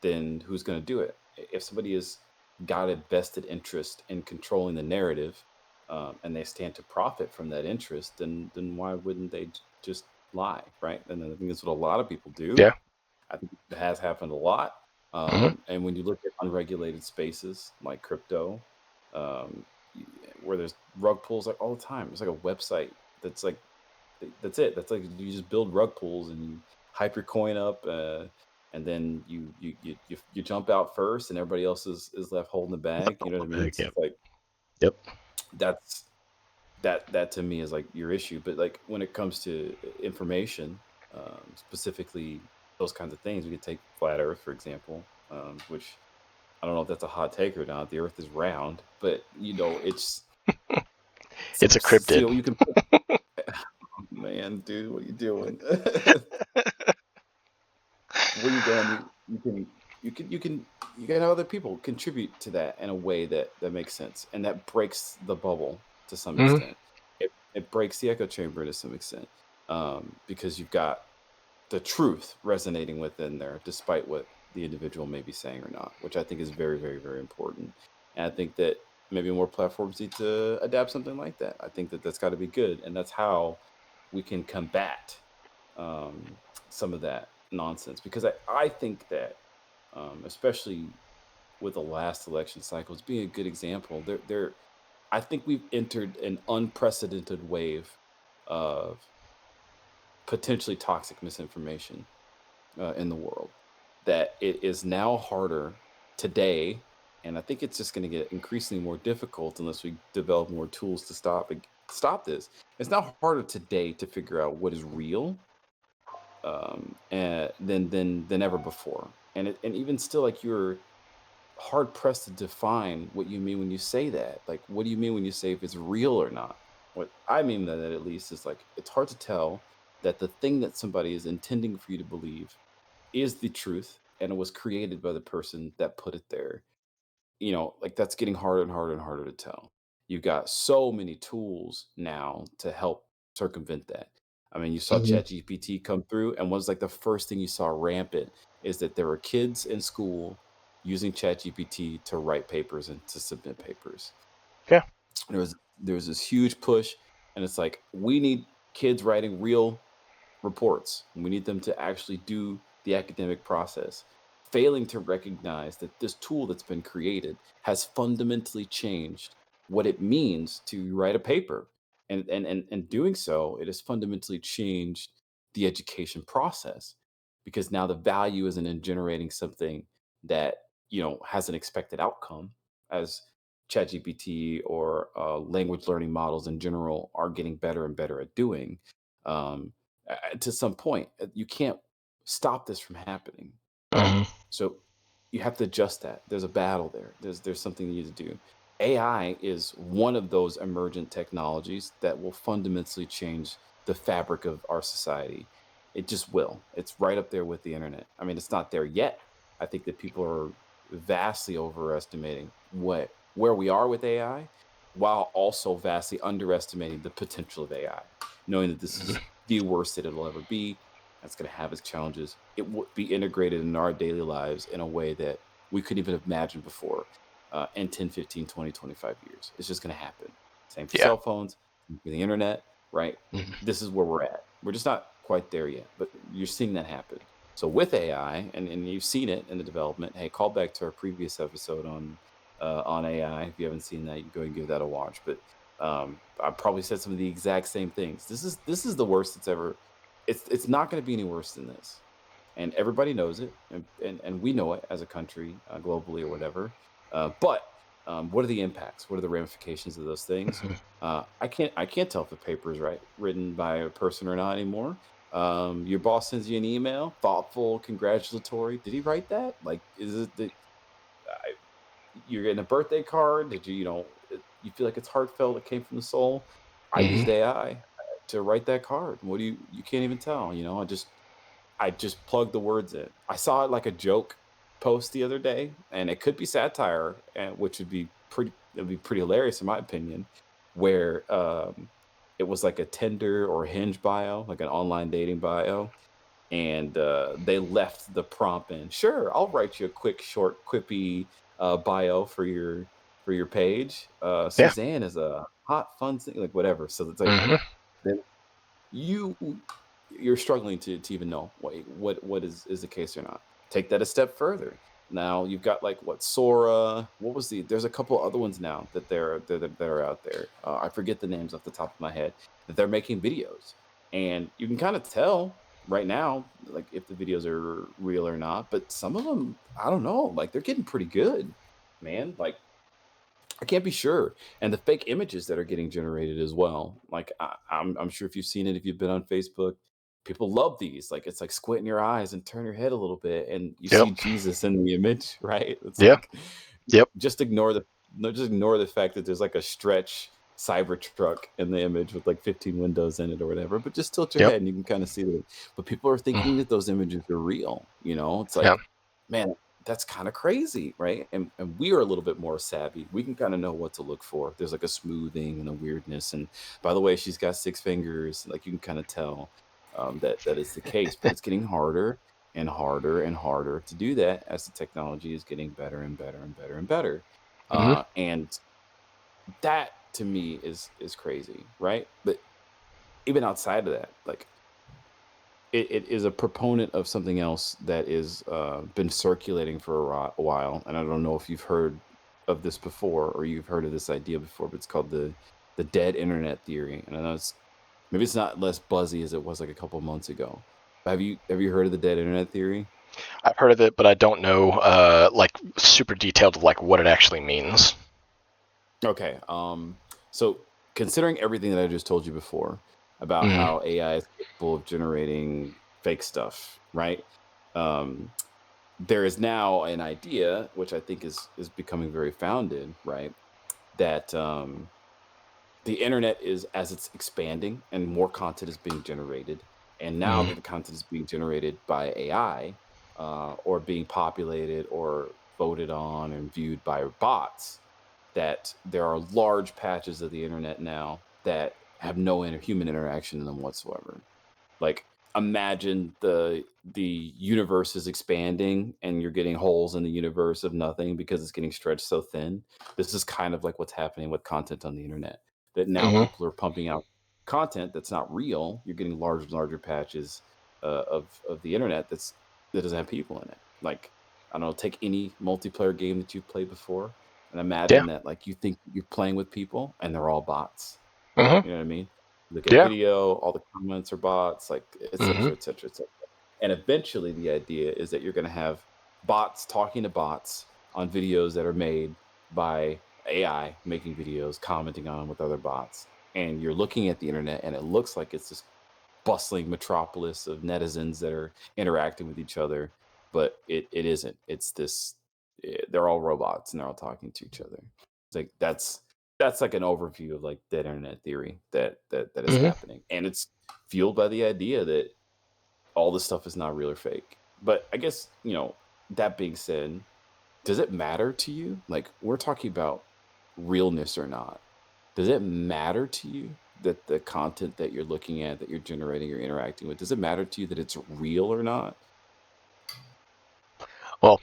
then who's going to do it? If somebody has got a vested interest in controlling the narrative, and they stand to profit from that interest, then why wouldn't they just lie, right? And I think that's what a lot of people do. yeah, I think it has happened a lot. mm, And when you look at unregulated spaces like crypto, where there's rug pulls like all the time, it's like a website that's like that's it. That's like you just build rug pulls and you hype your coin up, and then you jump out first, and everybody else is left holding the bag. You know what I mean? So yep, it's like yep, that's that to me is like your issue. But like when it comes to information, specifically those kinds of things, we could take flat Earth for example, which I don't know if that's a hot take or not. The Earth is round, but it's it's a cryptid. you can put, man, dude, what are you doing? Where you going? You can have other people contribute to that in a way that makes sense, and that breaks the bubble to some Mm, extent. It breaks the echo chamber to some extent, because you've got the truth resonating within there, despite what the individual may be saying or not, which I think is very, very, very important. And I think that maybe more platforms need to adapt something like that. I think that that's got to be good, and that's how we can combat, um, some of that nonsense. Because I think that, especially with the last election cycles being a good example, I think we've entered an unprecedented wave of potentially toxic misinformation, in the world, that it is now harder today, and I think it's just going to get increasingly more difficult unless we develop more tools to stop this. It's now harder today to figure out what is real, than ever before, and even still, like you're hard pressed to define what you mean when you say that. Like, what do you mean when you say if it's real or not? What I mean by that, at least, is like it's hard to tell that the thing that somebody is intending for you to believe is the truth and it was created by the person that put it there. Like that's getting harder and harder and harder to tell. You've got so many tools now to help circumvent that. I mean, you saw ChatGPT come through, and what's like the first thing you saw rampant is that there were kids in school using ChatGPT to write papers and to submit papers. Yeah. There was this huge push, and it's like we need kids writing real reports. We need them to actually do the academic process, failing to recognize that this tool that's been created has fundamentally changed what it means to write a paper. And doing so, it has fundamentally changed the education process because now the value isn't in generating something that has an expected outcome as ChatGPT or language learning models in general are getting better and better at doing. Um, to some point. You can't stop this from happening, right? Hmm. So you have to adjust that. There's a battle there. There's something you need to do. AI is one of those emergent technologies that will fundamentally change the fabric of our society. It just will. It's right up there with the internet. I mean, it's not there yet. I think that people are vastly overestimating where we are with AI, while also vastly underestimating the potential of AI, knowing that this is the worst that it'll ever be. That's going to have its challenges. It would be integrated in our daily lives in a way that we couldn't even imagine before in 10, 15, 20, 25 years. It's just going to happen. Same for Yeah. cell phones, for the internet, right? Hmm. This is where we're at. We're just not quite there yet, but you're seeing that happen. So with AI, and you've seen it in the development. Hey, call back to our previous episode on AI. If you haven't seen that, you can go and give that a watch. But I probably said some of the exact same things. This is the worst it's ever. It's not going to be any worse than this, and everybody knows it, and we know it as a country, globally or whatever. But what are the impacts? What are the ramifications of those things? Hmm. I can't tell if a paper is written by a person or not anymore. Your boss sends you an email, thoughtful, congratulatory. Did he write that? Like, is it the you're getting a birthday card? Did you feel like it's heartfelt? It came from the soul. I Hmm. used AI to write that card. What do you can't even tell? I just plugged the words in. I saw it like a joke post the other day, and it could be satire, and which would be pretty hilarious in my opinion, where it was like a Tinder or Hinge bio, like an online dating bio, and they left the prompt in. Sure, I'll write you a quick, short, quippy bio for your page. Yeah. Suzanne is a hot, fun thing, like whatever. So it's like Hmm. then you you're struggling to even know what is the case or not. Take that a step further. Now you've got like what Sora. What was there's a couple other ones now that are out there. I forget the names off the top of my head that they're making videos, and you can kind of tell right now like if the videos are real or not. But some of them, I don't know, like they're getting pretty good, man. Like I can't be sure. And the fake images that are getting generated as well. Like I'm sure if you've seen it, if you've been on Facebook, people love these. Like it's like squinting your eyes and turn your head a little bit, and you Yep. see Jesus in the image, right? It's Yeah. like Yep. just ignore the no, just ignore the fact that there's like a stretch Cybertruck in the image with like 15 windows in it or whatever. But just tilt your Yep. head and you can kind of see that. But people are thinking Mm. that those images are real. It's Yeah. like, man, that's kind of crazy, right? And we are a little bit more savvy. We can kind of know what to look for. There's like a smoothing and a weirdness. And by the way, she's got 6 fingers. Like you can kind of tell that is the case. But it's getting harder and harder and harder to do that as the technology is getting better and better and better and better. Hmm. And that to me is crazy, right? But even outside of that, like it is a proponent of something else that is been circulating for a while, and I don't know if you've heard of this before or you've heard of this idea before, but it's called the dead internet theory. And I know maybe it's not less buzzy as it was like a couple months ago. Have you heard of the dead internet theory? I've heard of it, but I don't know like super detailed like what it actually means. Okay. So considering everything that I just told you before about Hmm. how AI is capable of generating fake stuff, right? Um, there is now an idea, which I think is becoming very founded, right? That the internet is as it's expanding and more content is being generated, and now Hmm. that the content is being generated by AI or being populated or voted on and viewed by bots, that there are large patches of the internet now that have no human interaction in them whatsoever. Like, imagine the universe is expanding and you're getting holes in the universe of nothing because it's getting stretched so thin. This is kind of like what's happening with content on the internet. That now Mm-hmm. people are pumping out content that's not real. You're getting larger and larger patches of the internet that doesn't have people in it. Like, I don't know, take any multiplayer game that you've played before and Yeah. imagine that, like, you think you're playing with people and they're all bots. Mm-hmm. You know what I mean? Look at Yeah. video, all the comments are bots, like, et Mm-hmm. cetera, et cetera, et cetera. And eventually the idea is that you're going to have bots talking to bots on videos that are made by AI, making videos, commenting on them with other bots. And you're looking at the internet and it looks like it's this bustling metropolis of netizens that are interacting with each other, but it isn't. It's this, they're all robots and they're all talking to each other. It's like that's like an overview of like that internet theory that is Mm-hmm. happening, and it's fueled by the idea that all this stuff is not real or fake. But I guess, that being said, does it matter to you? Like, we're talking about realness or not. Does it matter to you that the content that you're looking at, that you're generating or interacting with, does it matter to you that it's real or not? Well,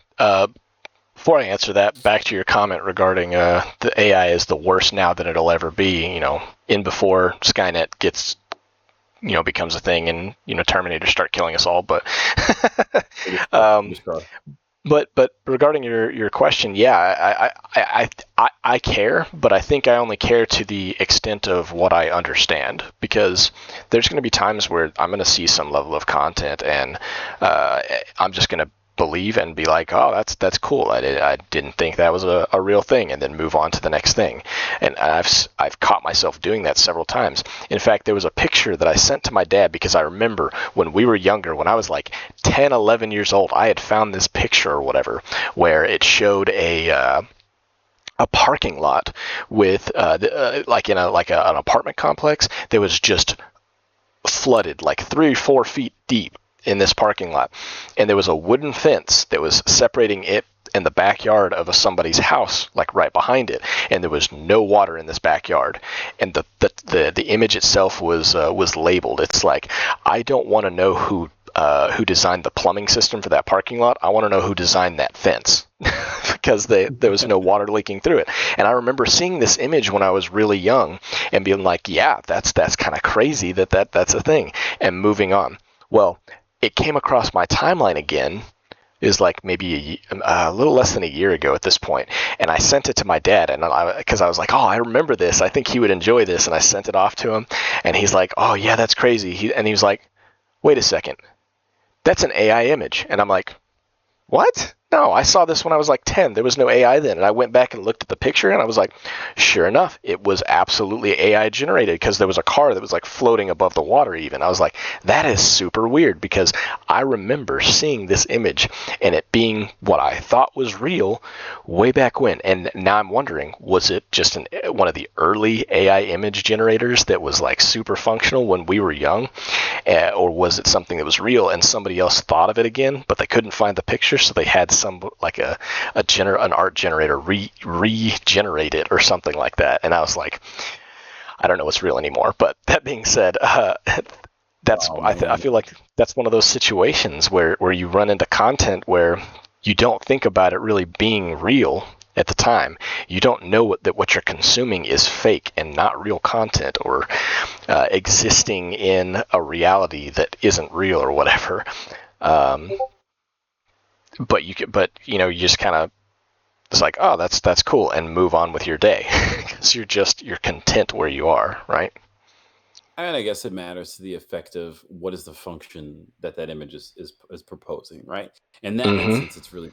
before I answer that, back to your comment regarding the AI is the worst now than it'll ever be. In before Skynet gets becomes a thing, and Terminators start killing us all. But um, Fingers crossed. but regarding your question, yeah, I care, but I think I only care to the extent of what I understand, because there's going to be times where I'm going to see some level of content, and I'm just going to believe and be like, oh, that's cool. I didn't think that was a real thing, and then move on to the next thing. And I've caught myself doing that several times. In fact, there was a picture that I sent to my dad because I remember when we were younger, when I was like 10, 11 years old, I had found this picture or whatever where it showed a parking lot with like in an apartment complex that was just flooded like 3 or 4 feet deep in this parking lot, and there was a wooden fence that was separating it and the backyard of somebody's house, like right behind it, and there was no water in this backyard. And the image itself was labeled. It's like, I don't want to know who designed the plumbing system for that parking lot. I want to know who designed that fence. Because there was no water leaking through it. And I remember seeing this image when I was really young and being like, yeah, that's kind of crazy that's a thing, and moving on. Well, it came across my timeline again, is like maybe a little less than a year ago at this point, and I sent it to my dad, and because I was like, oh, I remember this, I think he would enjoy this, and I sent it off to him, and he's like, oh yeah, that's crazy. He was like, wait a second, that's an AI image, and I'm like, what? No, I saw this when I was like 10. There was no AI then. And I went back and looked at the picture, and I was like, sure enough, it was absolutely AI generated, because there was a car that was like floating above the water even. I was like, that is super weird, because I remember seeing this image and it being what I thought was real way back when. And now I'm wondering, was it just one of the early AI image generators that was like super functional when we were young? Or was it something that was real and somebody else thought of it again, but they couldn't find the picture, so they had some like an art generator regenerate it or something like that? And I was like, I don't know what's real anymore. But that being said, Oh I man. feel like that's one of those situations where you run into content where you don't think about it really being real at the time. You don't know that what you're consuming is fake and not real content, or existing in a reality that isn't real or whatever. Um, you just kind of, it's like, oh, that's cool, and move on with your day, because you're content where you are, right? And I guess it matters to the effect of what is the function that image is proposing, right? In that Mm-hmm. instance, it's really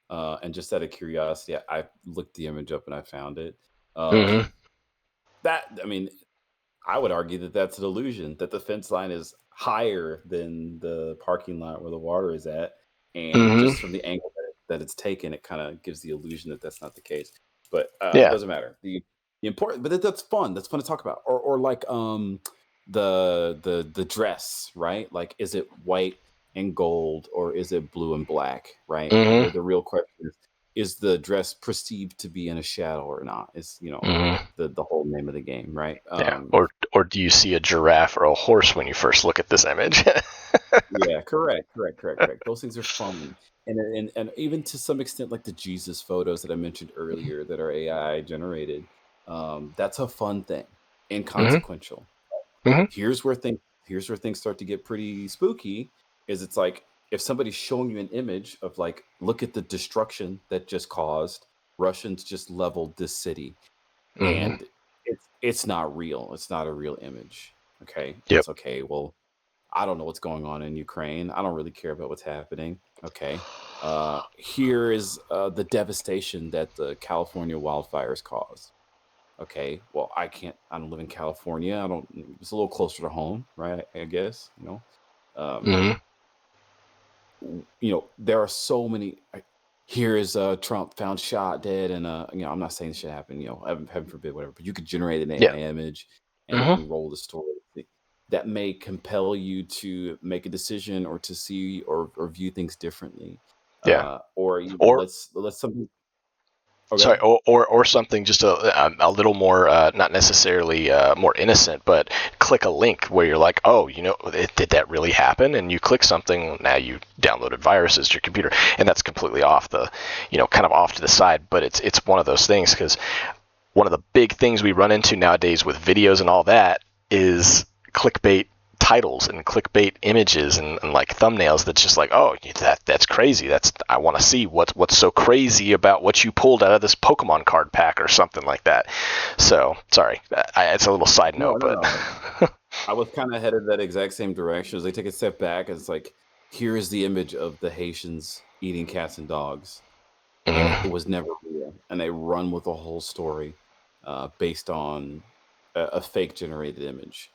fun. And just out of curiosity, I looked the image up and I found it. Mm-hmm. Um, I mean, I would argue that that's an illusion, that the fence line is higher than the parking lot where the water is at. And Mm-hmm. just from the angle that it's taken, it kind of gives the illusion that that's not the case. But it Yeah. doesn't matter. The important, but that's fun. That's fun to talk about. Or like the dress, right? Like, is it white and gold or is it blue and black, right? Mm-hmm. The real question is the dress perceived to be in a shadow or not? Is, Hmm. the whole name of the game, right? Yeah. Or do you see a giraffe or a horse when you first look at this image? Yeah, correct. Those things are fun. And even to some extent, like the Jesus photos that I mentioned earlier that are AI generated, that's a fun thing, Hmm. inconsequential. Hmm. Here's where things start to get pretty spooky, is it's like if somebody's showing you an image of like, look at the destruction that just caused, Russians just leveled this city, Hmm. and it's not real. It's not a real image. Okay. Yep. It's okay. Well, I don't know what's going on in Ukraine. I don't really care about what's happening. Okay. Here is the devastation that the California wildfires caused. Okay. Well, I don't live in California. I don't, it's a little closer to home, right? I guess, Um, Hmm. there are so many. Here is Trump found shot dead, and I'm not saying this should happen. Heaven forbid, whatever. But you could generate an Yeah. AI image Hmm. and roll the story that may compel you to make a decision or to see or view things differently. Yeah. Or Or let's something. Okay. sorry, or something just a little more, not necessarily more innocent, but click a link where you're like, oh, did that really happen? And you click something, now you downloaded viruses to your computer, and that's completely off the, kind of off to the side. But it's one of those things, because one of the big things we run into nowadays with videos and all that is clickbait titles and clickbait images and like thumbnails that's just like, oh, that's crazy, that's, I want to see what's so crazy about what you pulled out of this Pokemon card pack or something like that. So sorry, it's a little side No, note, no, but no. I was kind of headed that exact same direction. As they take a step back, and it's like, here is the image of the Haitians eating cats and dogs, and it mm, was never real. And they run with a whole story based on a fake generated image,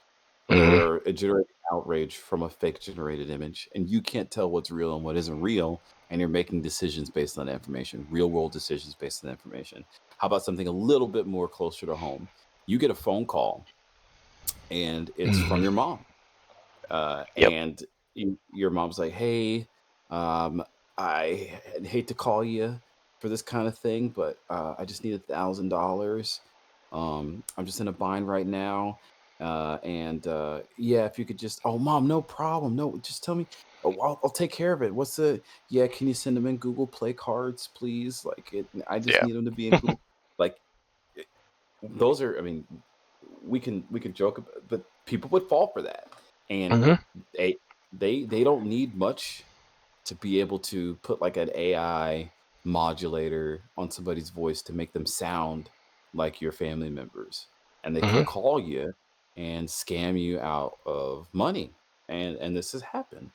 mm, or a generated outrage from a fake generated image. And you can't tell what's real and what isn't real. And you're making decisions based on that information, real world decisions based on that information. How about something a little bit more closer to home? You get a phone call and it's from mm, your mom. yep, And your mom's like, "Hey, I hate to call you for this kind of thing, but I just need $1,000. I'm just in a bind right now, and yeah, if you could just, oh, mom, no problem, no, just tell me, oh, I'll take care of it. What's the, yeah? Can you send them in Google Play cards, please? Like it, I just yeah, need them to be in Google, like." Those are, I mean, we can joke about, but people would fall for that, and mm, they they don't need much to be able to put like an AI modulator on somebody's voice to make them sound like your family members, and they can mm, call you and scam you out of money, and this has happened.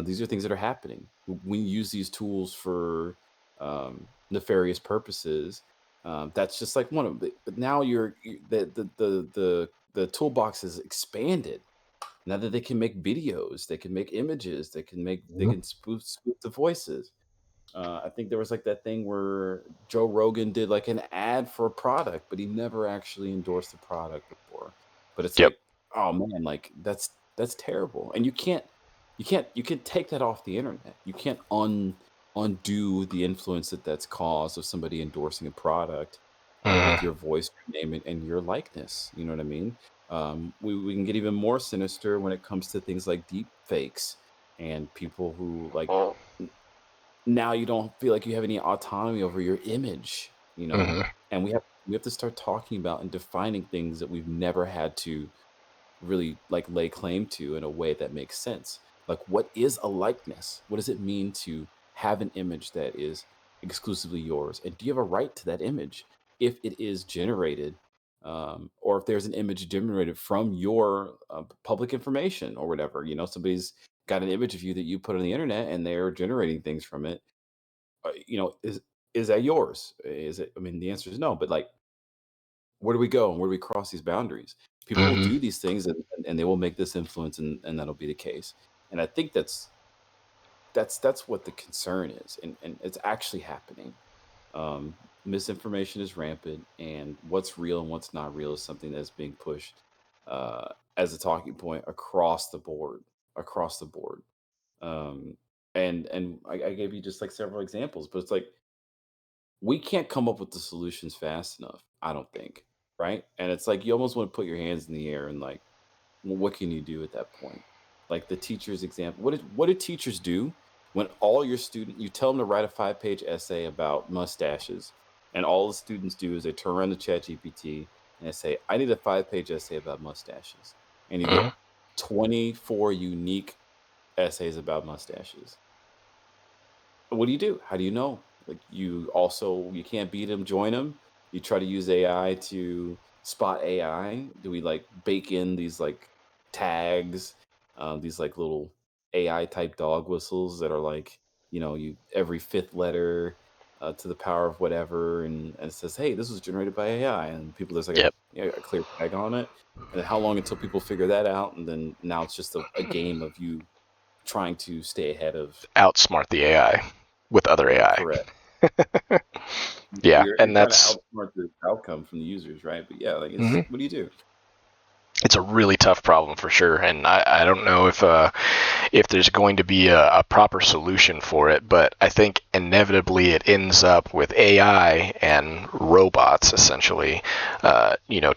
These are things that are happening. We use these tools for nefarious purposes. That's just like one of the. But now the toolbox is expanded. Now that they can make videos, they can make images, they mm, can spoof the voices. I think there was like that thing where Joe Rogan did like an ad for a product, but he never actually endorsed the product before. But it's yep, like, oh man, like that's terrible. And you can take that off the internet. You can't undo the influence that's caused of somebody endorsing a product with your mm, voice, your name, and your likeness. You know what I mean? We can get even more sinister when it comes to things like deep fakes and people who like, now you don't feel like you have any autonomy over your image, mm, and we have to start talking about and defining things that we've never had to really like lay claim to in a way that makes sense. Like, what is a likeness? What does it mean to have an image that is exclusively yours? And do you have a right to that image if it is generated, or if there's an image generated from your public information or whatever? Somebody's got an image of you that you put on the internet and they're generating things from it. Is that yours? Is it? I mean, the answer is no. But like, where do we go and where do we cross these boundaries? People will mm, do these things, and they will make this influence, and that'll be the case. And I think that's what the concern is, and it's actually happening. Misinformation is rampant, and what's real and what's not real is something that's being pushed as a talking point across the board, across the board. Um, and I gave you just like several examples, but it's like we can't come up with the solutions fast enough, I don't think, right? And it's like you almost want to put your hands in the air and like, well, what can you do at that point? Like the teacher's example. What did teachers do when all your student you tell them to write a 5-page essay about mustaches, and all the students do is they turn around to ChatGPT and they say, "I need a 5-page essay about mustaches," and you Hmm. get 24 unique essays about mustaches. What do you do? How do you know? Like you can't beat them, join them. You try to use AI to spot AI. Do we like bake in these like tags, these like little AI type dog whistles that are like, you every fifth letter to the power of whatever, and it says, hey, this was generated by AI, and people there's like Yep. a clear tag on it. And then how long until people figure that out? And then now it's just a game of you trying to stay ahead of Outsmart the AI with other AI. correct. Yeah, You're and trying to that's outsmart the outcome from the users, right? But yeah, like mhm. what do you do? It's a really tough problem for sure, and I don't know if there's going to be a proper solution for it, but I think inevitably it ends up with AI and robots essentially,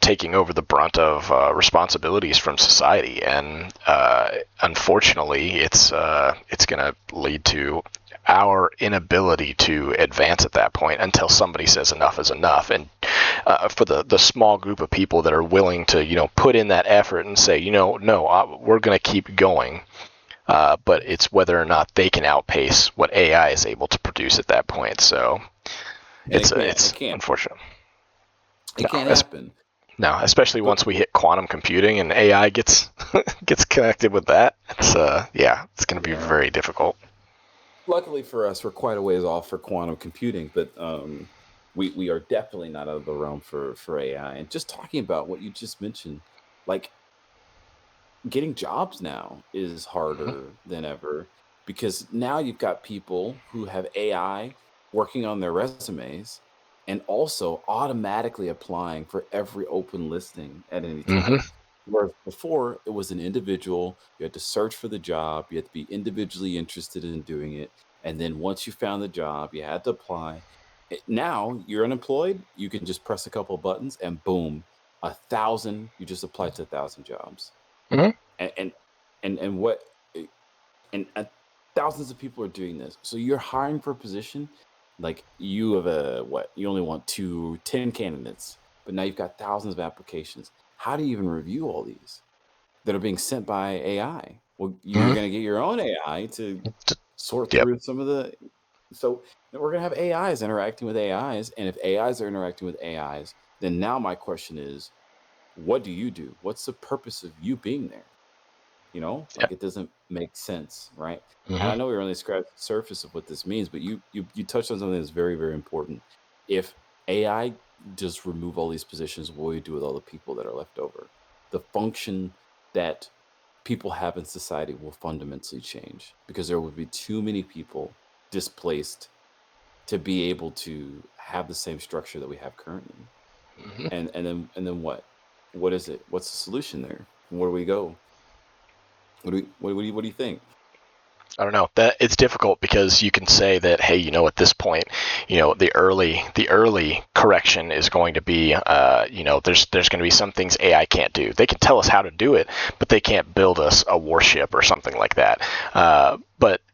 taking over the brunt of responsibilities from society, and unfortunately, it's going to lead to our inability to advance at that point until somebody says enough is enough. And for the small group of people that are willing to put in that effort and say no, we're going to keep going, but it's whether or not they can outpace what AI is able to produce at that point. So And it's it can't. unfortunate. It No, can't happen. no, especially But once we hit quantum computing and AI gets gets connected with that. It's going to be yeah, very difficult. luckily for us, we're quite a ways off for quantum computing, but we are definitely not out of the realm for AI. And just talking about what you just mentioned, like getting jobs now is Hmm. harder than ever because now you've got people who have AI working on their resumes and also automatically applying for every open listing at any Hmm. time. Whereas before, it was an individual, you had to search for the job, you had to be individually interested in doing it. And then once you found the job, you had to apply. Now you're unemployed, you can just press a couple buttons and boom, you just applied to 1,000 jobs Hmm. and and and what and thousands of people are doing this. So you're hiring for a position, like you have you only want 10 candidates, but now you've got thousands of applications. How do you even review all these that are being sent by AI? Well, you're Hmm. going to get your own AI to sort Yep. through some of the. So we're going to have AIs interacting with AIs, and if AIs are interacting with AIs, then now my question is, what do you do? What's the purpose of you being there? Yep. Like it doesn't make sense, right? And I Hmm. know we only scratched the surface of what this means, but you touched on something that's very, very important. If AI just remove all these positions, what do you do with all the people that are left over? The function that people have in society will fundamentally change because there would be too many people displaced to be able to have the same structure that we have currently. Hmm. And then what? What is it? What's the solution there? Where do we go? What do you think? I don't know, that it's difficult because you can say that, hey, at this point, the early correction is going to be, there's going to be some things AI can't do. They can tell us how to do it, but they can't build us a warship or something like that.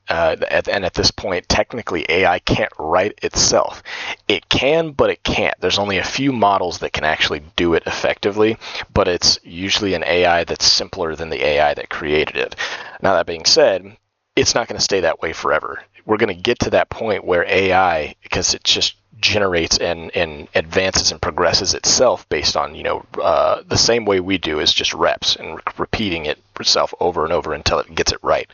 And at this point, technically, AI can't write itself. It can, but it can't. There's only a few models that can actually do it effectively, but it's usually an AI that's simpler than the AI that created it. Now, that being said, it's not going to stay that way forever. We're going to get to that point where AI, because it just generates and advances and progresses itself based on the same way we do, is just reps and repeating it itself over and over until it gets it right.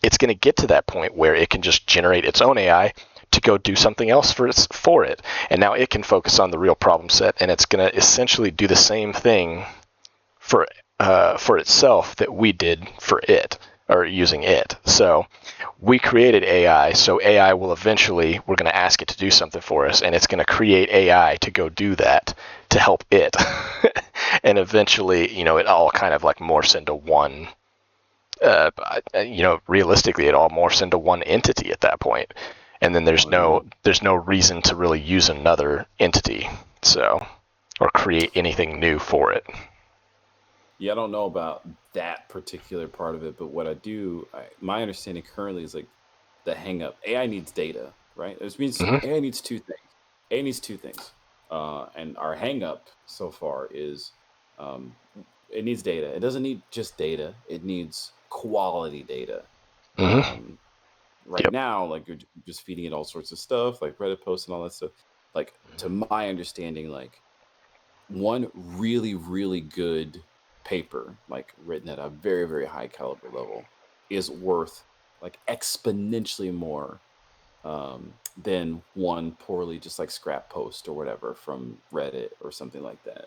It's going to get to that point where it can just generate its own AI to go do something else for it, and now it can focus on the real problem set, and it's going to essentially do the same thing for itself that we did for it, or using it. So we created AI, so AI will eventually, we're going to ask it to do something for us, and it's going to create AI to go do that to help it. And eventually, it all kind of like morphs into one, realistically, it all morphs into one entity at that point. and then there's Oh, yeah. no reason to really use another entity, so, or create anything new for it. Yeah, I don't know about that particular part of it, but what my understanding currently is like the hang up. AI needs data, right? Which means Hmm. AI needs two things. AI needs two things. And our hang up so far is um, it needs data. It doesn't need just data, it needs quality data. Hmm. Um, right Yep. now, like you're just feeding it all sorts of stuff, like Reddit posts and all that stuff. Like, to my understanding, like one really, really good paper, like written at a very, very high caliber level, is worth like exponentially more than one poorly just like scrap post or whatever from Reddit or something like that.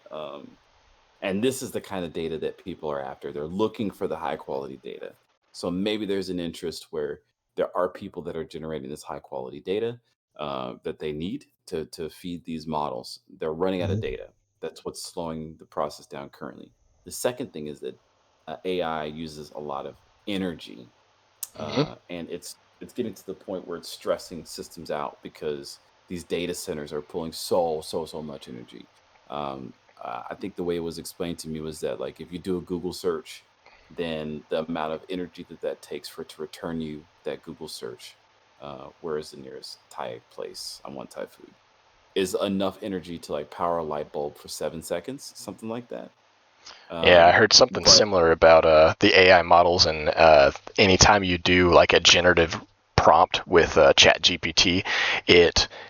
And this is the kind of data that people are after. They're looking for the high quality data. So maybe there's an interest where there are people that are generating this high quality data that they need to feed these models. They're running out of Hmm. data. That's what's slowing the process down currently. The second thing is that AI uses a lot of energy, Hmm. and it's getting to the point where it's stressing systems out because these data centers are pulling so much energy. I think the way it was explained to me was that like if you do a Google search, then the amount of energy that takes for it to return you that Google search, where is the nearest Thai place? I want Thai food. Is enough energy to like power a light bulb for 7 seconds, something like that. Yeah, I heard something But similar about the AI models, and anytime you do like a generative prompt with ChatGPT,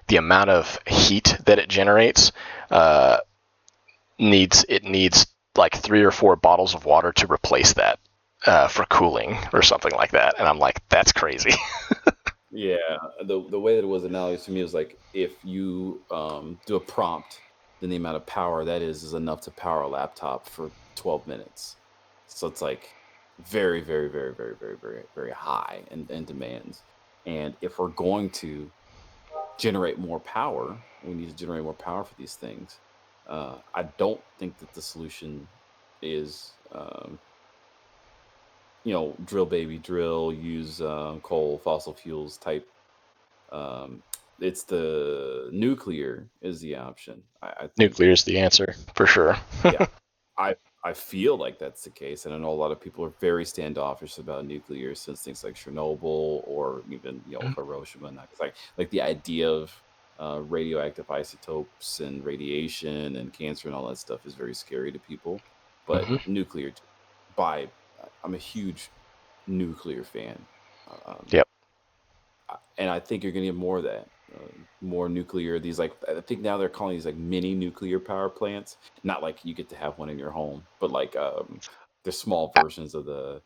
the amount of heat that it generates uh, needs like 3 or 4 bottles of water to replace that for cooling or something like that. And I'm like, that's crazy. yeah, the way that it was analogous to me was like if you do a prompt, then the amount of power that is enough to power a laptop for 12 minutes. So it's like very high and demands. And if we're going to generate more power, we need to generate more power for these things. I don't think that the solution is drill baby drill, use coal, fossil fuels type. um, it's the nuclear is the option. I think, Nuclear is the answer for sure. yeah, I I feel like that's the case, and I know a lot of people are very standoffish about nuclear since things like Chernobyl or even Hiroshima and Nagasaki. Like the idea of radioactive isotopes and radiation and cancer and all that stuff is very scary to people. But Hmm. nuclear, by I'm a huge nuclear fan. Um, Yep. and I think you're going to get more of that, more nuclear. These like I think now they're calling these like mini nuclear power plants. Not like you get to have one in your home, but like the small versions of the.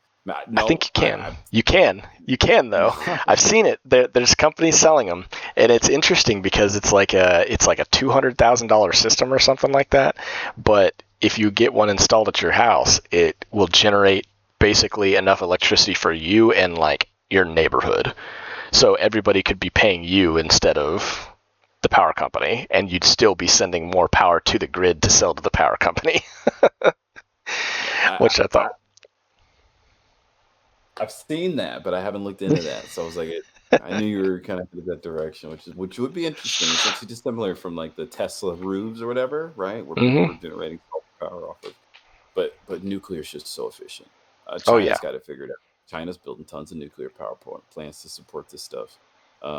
I think No, you can. You can though. I've seen it. There's companies selling them, and it's interesting because it's like a $200,000 system or something like that. But if you get one installed at your house, it will generate basically enough electricity for you and like your neighborhood. So everybody could be paying you instead of the power company, and you'd still be sending more power to the grid to sell to the power company, yeah, which I thought. I've seen that, but I haven't looked into that. So I was like, I knew you were kind of headed that direction, which would be interesting. It's actually dissimilar from like the Tesla roofs or whatever, right? Where people Hmm. were generating solar power off of. But nuclear is just so efficient. Oh yeah. China's got it figured out. China's building tons of nuclear power plants to support this stuff.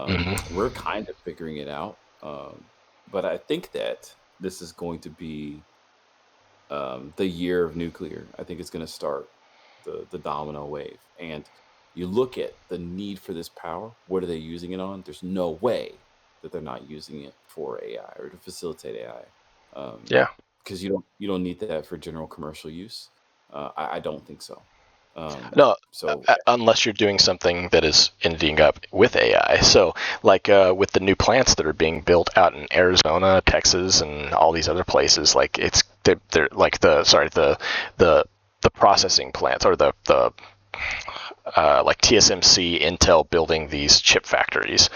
Hmm. We're kind of figuring it out, but I think that this is going to be the year of nuclear. I think it's going to start the domino wave. And you look at the need for this power. What are they using it on? There's no way that they're not using it for AI or to facilitate AI. Yeah. Because you don't need that for general commercial use. I don't think so. No, So unless you're doing something that is ending up with AI. So, like with the new plants that are being built out in Arizona, Texas, and all these other places, like they're like the the processing plants or the like TSMC, Intel building these chip factories,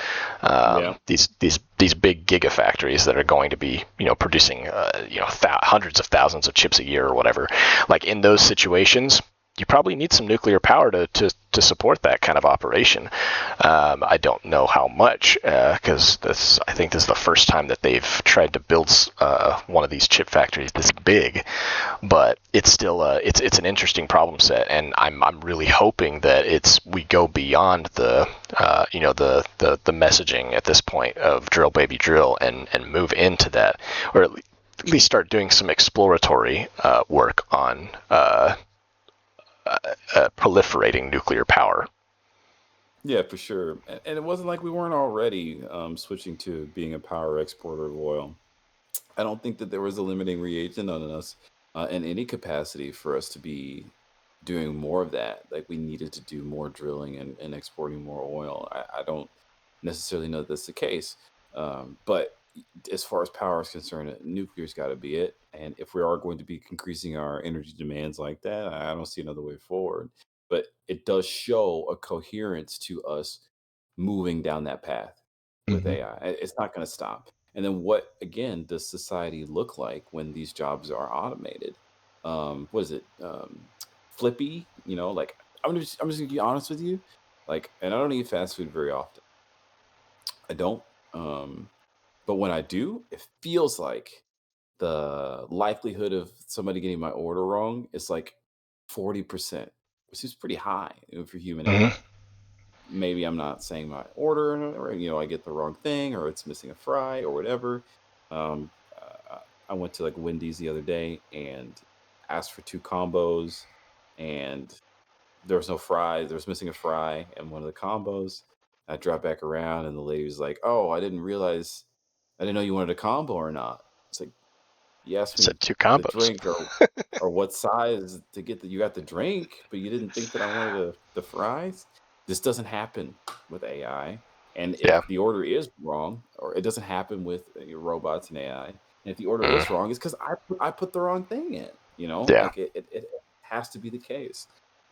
yeah, these big gigafactories that are going to be producing hundreds of thousands of chips a year or whatever. Like in those situations, you probably need some nuclear power to support that kind of operation. I don't know how much, because I think this is the first time that they've tried to build one of these chip factories this big, but it's still it's an interesting problem set, and I'm really hoping that we go beyond the the messaging at this point of drill baby drill and move into that, or at least start doing some exploratory work on proliferating nuclear power. Yeah, for sure. And it wasn't like we weren't already switching to being a power exporter of oil. I don't think that there was a limiting reagent on us in any capacity for us to be doing more of that. Like we needed to do more drilling and exporting more oil. I don't necessarily know that that's the case. But as far as power is concerned, nuclear's got to be it. And if we are going to be increasing our energy demands like that, I don't see another way forward. But it does show a coherence to us moving down that path with Mm-hmm. AI. It's not going to stop. And then what again does society look like when these jobs are automated? What is it? Flippy, like I'm just gonna be honest with you. Like, and I don't eat fast food very often. I don't. Um, but when I do, it feels like the likelihood of somebody getting my order wrong is like 40%, which is pretty high for human Mm-hmm. error. Maybe I'm not saying my order, or I get the wrong thing, or it's missing a fry, or whatever. I went to like Wendy's the other day and asked for two combos, and there was no fries. There was missing a fry in one of the combos. I dropped back around, and the lady was like, "Oh, I didn't know you wanted a combo or not." It's like, you asked me Said two the combos. drink or what size to get you got the drink, but you didn't think that I wanted the fries. This doesn't happen with AI. And Yeah. if the order is wrong, or it doesn't happen with your robots and AI, and if the order is Mm. wrong, it's because I put the wrong thing in. Yeah. Like it has to be the case.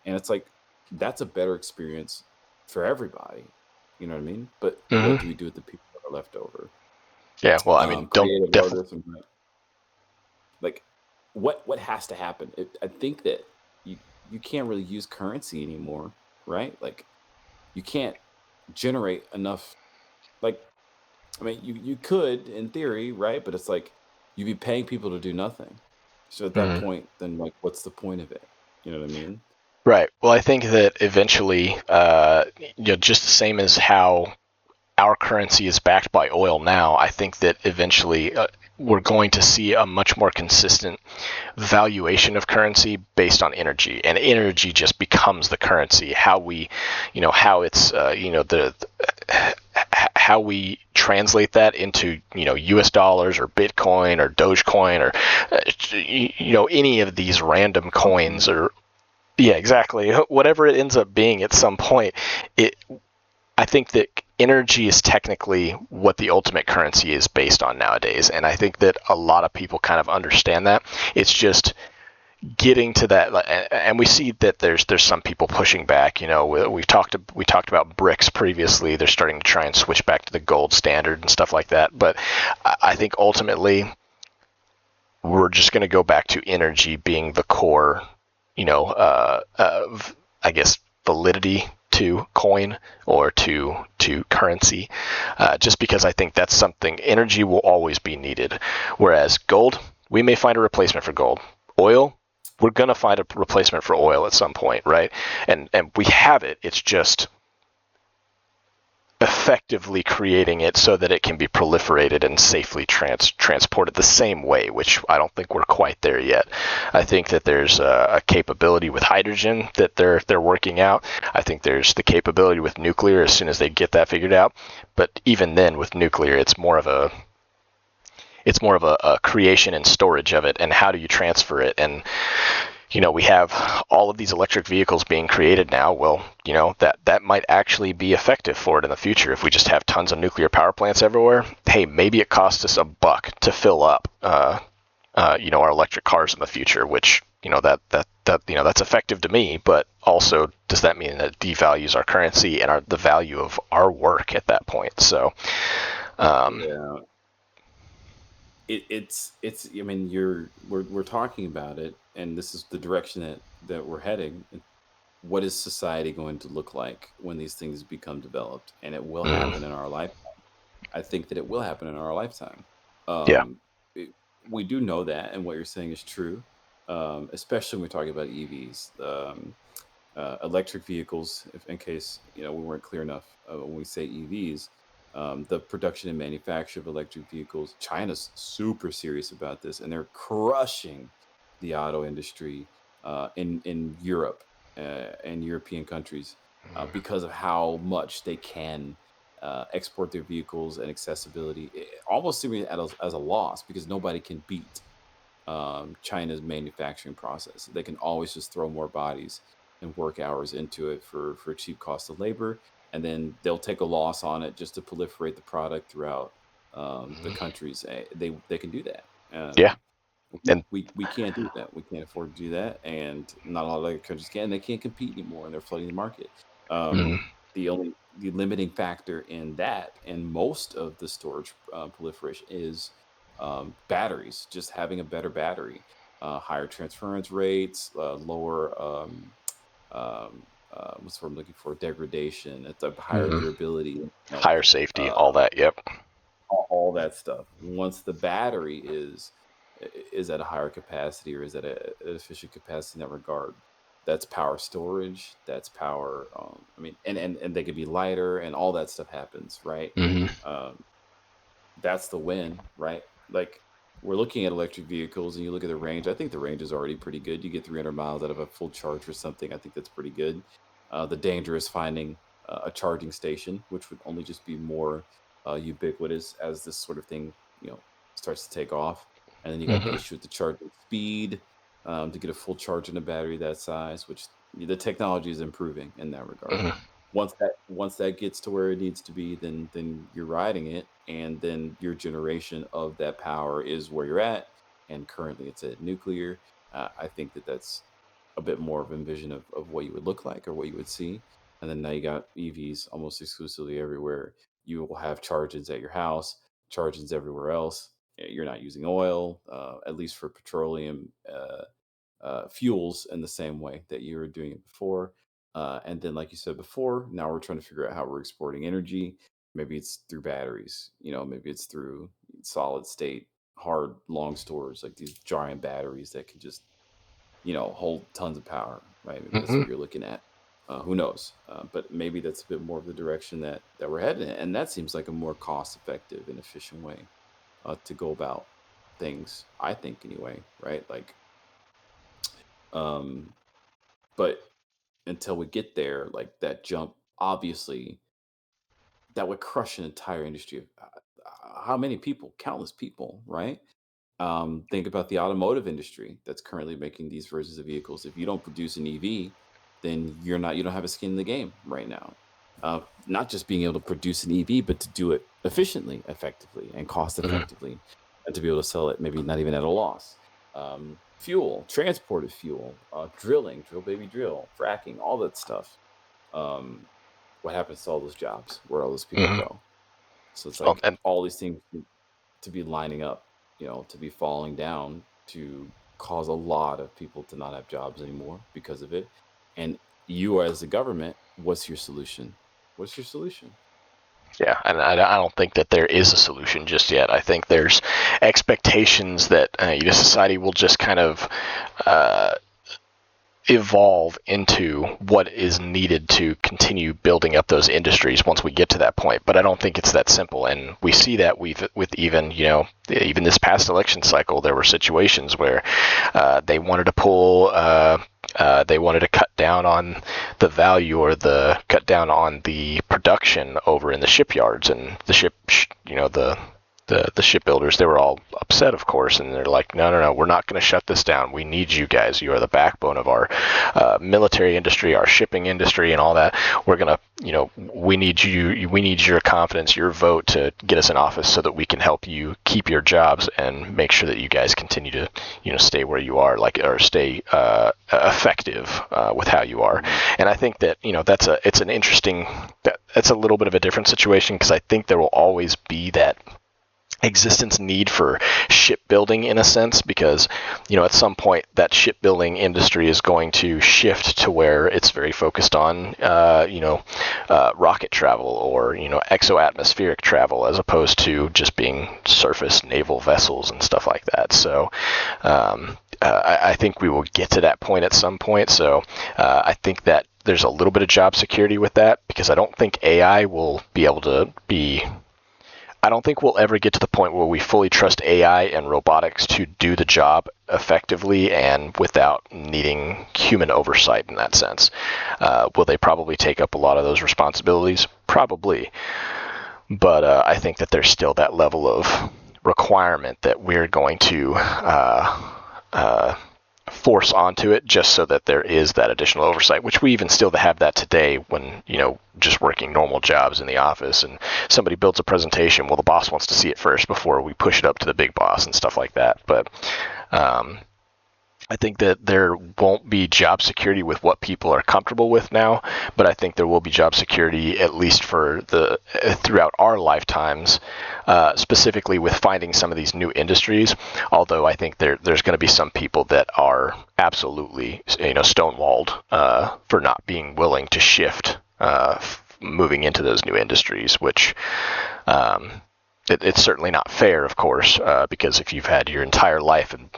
And it's like that's a better experience for everybody. You know what I mean? But what Mm-hmm. do we do with the people that are left over? Yeah. Well, I mean, don't Creative definitely. artists and like what has to happen. I think that you can't really use currency anymore, right? Like you can't generate enough. Like I mean, you could in theory, right? But it's like you'd be paying people to do nothing. So at that Mhm. point, then like, what's the point of it? You know what I mean? Right. Well, I think that eventually, just the same as how our currency is backed by oil now, I think that eventually we're going to see a much more consistent valuation of currency based on energy, and energy just becomes the currency. How it's, how we translate that into, U.S. dollars or Bitcoin or Dogecoin or, any of these random Something. coins or, yeah, exactly. Whatever it ends up being at some point, it I think that energy is technically what the ultimate currency is based on nowadays, and I think that a lot of people kind of understand that. It's just getting to that, and we see that there's some people pushing back. We talked about bricks previously. They're starting to try and switch back to the gold standard and stuff like that. But I think ultimately we're just going to go back to energy being the core, of, I guess, validity to coin or to currency, just because I think that's something. Energy will always be needed, whereas gold, we may find a replacement for gold. Oil, we're going to find a replacement for oil at some point, right? And we have it. It's just effectively creating it so that it can be proliferated and safely transported the same way, which I don't think we're quite there yet. I think that there's a capability with hydrogen that they're working out. I think there's the capability with nuclear as soon as they get that figured out. But even then, with nuclear, it's more of a creation and storage of it, and how do you transfer it? And we have all of these electric vehicles being created now. Well, that might actually be effective for it in the future if we just have tons of nuclear power plants everywhere. Hey, maybe it costs us $1 to fill up, our electric cars in the future, which that's effective to me. But also, does that mean that it devalues our currency and the value of our work at that point? So, Yeah. it's. I mean, we're talking about it, and this is the direction that we're heading. What is society going to look like when these things become developed? And it will happen in Mm-hmm. our life. I think that it will happen in our lifetime. Yeah. Um, it- we do know that, and what you're saying is true, especially when we're talking about EVs. Electric vehicles, if in case we weren't clear enough when we say EVs, the production and manufacture of electric vehicles. China's super serious about this, and they're crushing the auto industry in Europe and European countries because of how much they can export their vehicles and accessibility, almost seeming as a loss because nobody can beat China's manufacturing process. They can always just throw more bodies and work hours into it for cheap cost of labor, and then they'll take a loss on it just to proliferate the product throughout the Mm-hmm. countries. They can do that. Yeah. And We can't do that. We can't afford to do that, and not a lot of other countries can. They can't compete anymore, and they're flooding the market. mhm. The limiting factor in that, and most of the storage proliferation is batteries. Just having a better battery, higher transference rates, lower what's what I'm looking for, degradation, it's a higher Mhm. durability. Higher safety, Uh, all that. Yep. all that stuff. Once the battery is at a higher capacity or is at an efficient capacity in that regard, that's power storage. That's power. I mean, and they could be lighter, and all that stuff happens, right? Mhm. Um, that's the win, right? Like we're looking at electric vehicles and you look at the range. I think the range is already pretty good. You get 300 miles out of a full charge or something. I think that's pretty good. The danger is finding a charging station, which would only just be more ubiquitous as this sort of thing, starts to take off. And then you got the Mhm. issue with the charging speed to get a full charge in a battery that size, which the technology is improving in that regard. Mhm. Once that gets to where it needs to be, then you're riding it, and then your generation of that power is where you're at. And currently, it's at nuclear. I think that's a bit more of a vision of what you would look like or what you would see. And then now you got EVs almost exclusively everywhere. You will have charge-ins at your house, charge-ins everywhere else. You're not using oil, at least for petroleum. Fuels in the same way that you were doing it before. And then, like you said before, now we're trying to figure out how we're exporting energy. Maybe it's through batteries, maybe it's through solid state, hard, long storage, like these giant batteries that can just, hold tons of power, right? Maybe that's Mhm. what you're looking at. Who knows? But maybe that's a bit more of the direction that we're heading in. And that seems like a more cost effective and efficient way to go about things, I think, anyway, right? Like, um, but until we get there, like that jump, obviously, that would crush an entire industry of how many people? Countless people, right? Think about the automotive industry that's currently making these versions of vehicles. If you don't produce an EV, then you don't have a skin in the game right now. Not just being able to produce an EV, but to do it efficiently, effectively, and cost Mhm. effectively, and to be able to sell it maybe not even at a loss. Fuel, transported fuel, drilling, drill baby drill, fracking, all that stuff. Um, what happens to all those jobs? Where all those people Mhm. go? So it's Well, like and all these things to be lining up, to be falling down to cause a lot of people to not have jobs anymore because of it. And you as a government, what's your solution? What's your solution? yeah, and I don't think that there is a solution just yet. I think there's expectations that society will just kind of uh, evolve into what is needed to continue building up those industries once we get to that point. But I don't think it's that simple, and we see that with even even this past election cycle, there were situations where they wanted to pull. They wanted to cut down on the value or the cut down on the production over in the shipyards and the the shipbuilders. They were all upset, of course, and they're like, no, no, no, we're not going to shut this down. We need you guys. You are the backbone of our military industry, our shipping industry, and all that. We're going to, we need you. We need your confidence, your vote to get us in office so that we can help you keep your jobs and make sure that you guys continue to, stay where you are, like, or stay effective with how you are. Mhm. And I think that, it's an interesting, that's a little bit of a different situation because I think there will always be that existence need for shipbuilding in a sense, because at some point that shipbuilding industry is going to shift to where it's very focused on rocket travel or exoatmospheric travel, as opposed to just being surface naval vessels and stuff like that. So I think we will get to that point at some point. So I think that there's a little bit of job security with that, because I don't think AI will be able to be I don't think we'll ever get to the point where we fully trust AI and robotics to do the job effectively and without needing human oversight in that sense. Will they probably take up a lot of those responsibilities? Probably. But I think that there's still that level of requirement that we're going to force onto it, just so that there is that additional oversight, which we even still have that today when, just working normal jobs in the office and somebody builds a presentation. Well, the boss wants to see it first before we push it up to the big boss and stuff like that. But I think that there won't be job security with what people are comfortable with now, but I think there will be job security, at least for throughout our lifetimes, specifically with finding some of these new industries. Although I think there's going to be some people that are absolutely stonewalled for not being willing to shift, moving into those new industries, which it's certainly not fair, of course, because if you've had your entire life and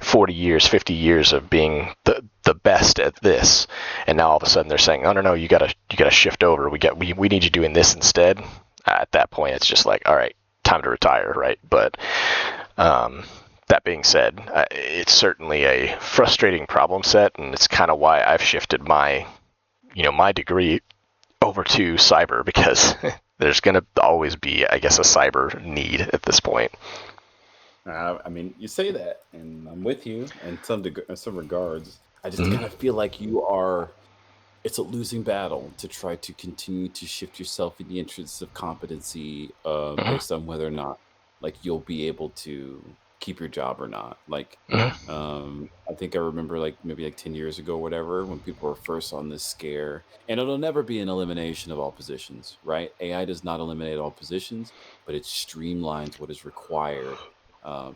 40 years, 50 years of being the best at this, and now all of a sudden they're saying, oh no, you gotta shift over. We need you doing this instead. At that point, it's just like, all right, time to retire, right? But that being said, it's certainly a frustrating problem set, and it's kind of why I've shifted my degree over to cyber, because there's going to always be, I guess, a cyber need at this point. I mean, you say that, and I'm with you in some regards. I just kind of feel like it's a losing battle to try to continue to shift yourself in the interests of competency, based on whether or not like you'll be able to keep your job or not. Like, I think I remember like maybe like 10 years ago, or whatever, when people were first on this scare, and it'll never be an elimination of all positions, right? AI does not eliminate all positions, but it streamlines what is required